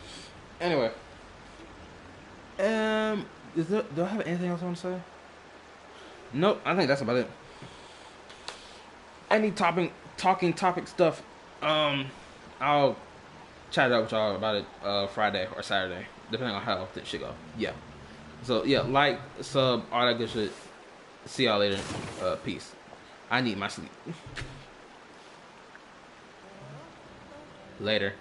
Anyway, do I have anything else I want to say? Nope, I think that's about it. Any talking topic stuff, I'll chat it up with y'all about it Friday or Saturday, depending on how this shit go. Yeah. So yeah, like, sub, all that good shit. See y'all later. Peace. I need my sleep. Later.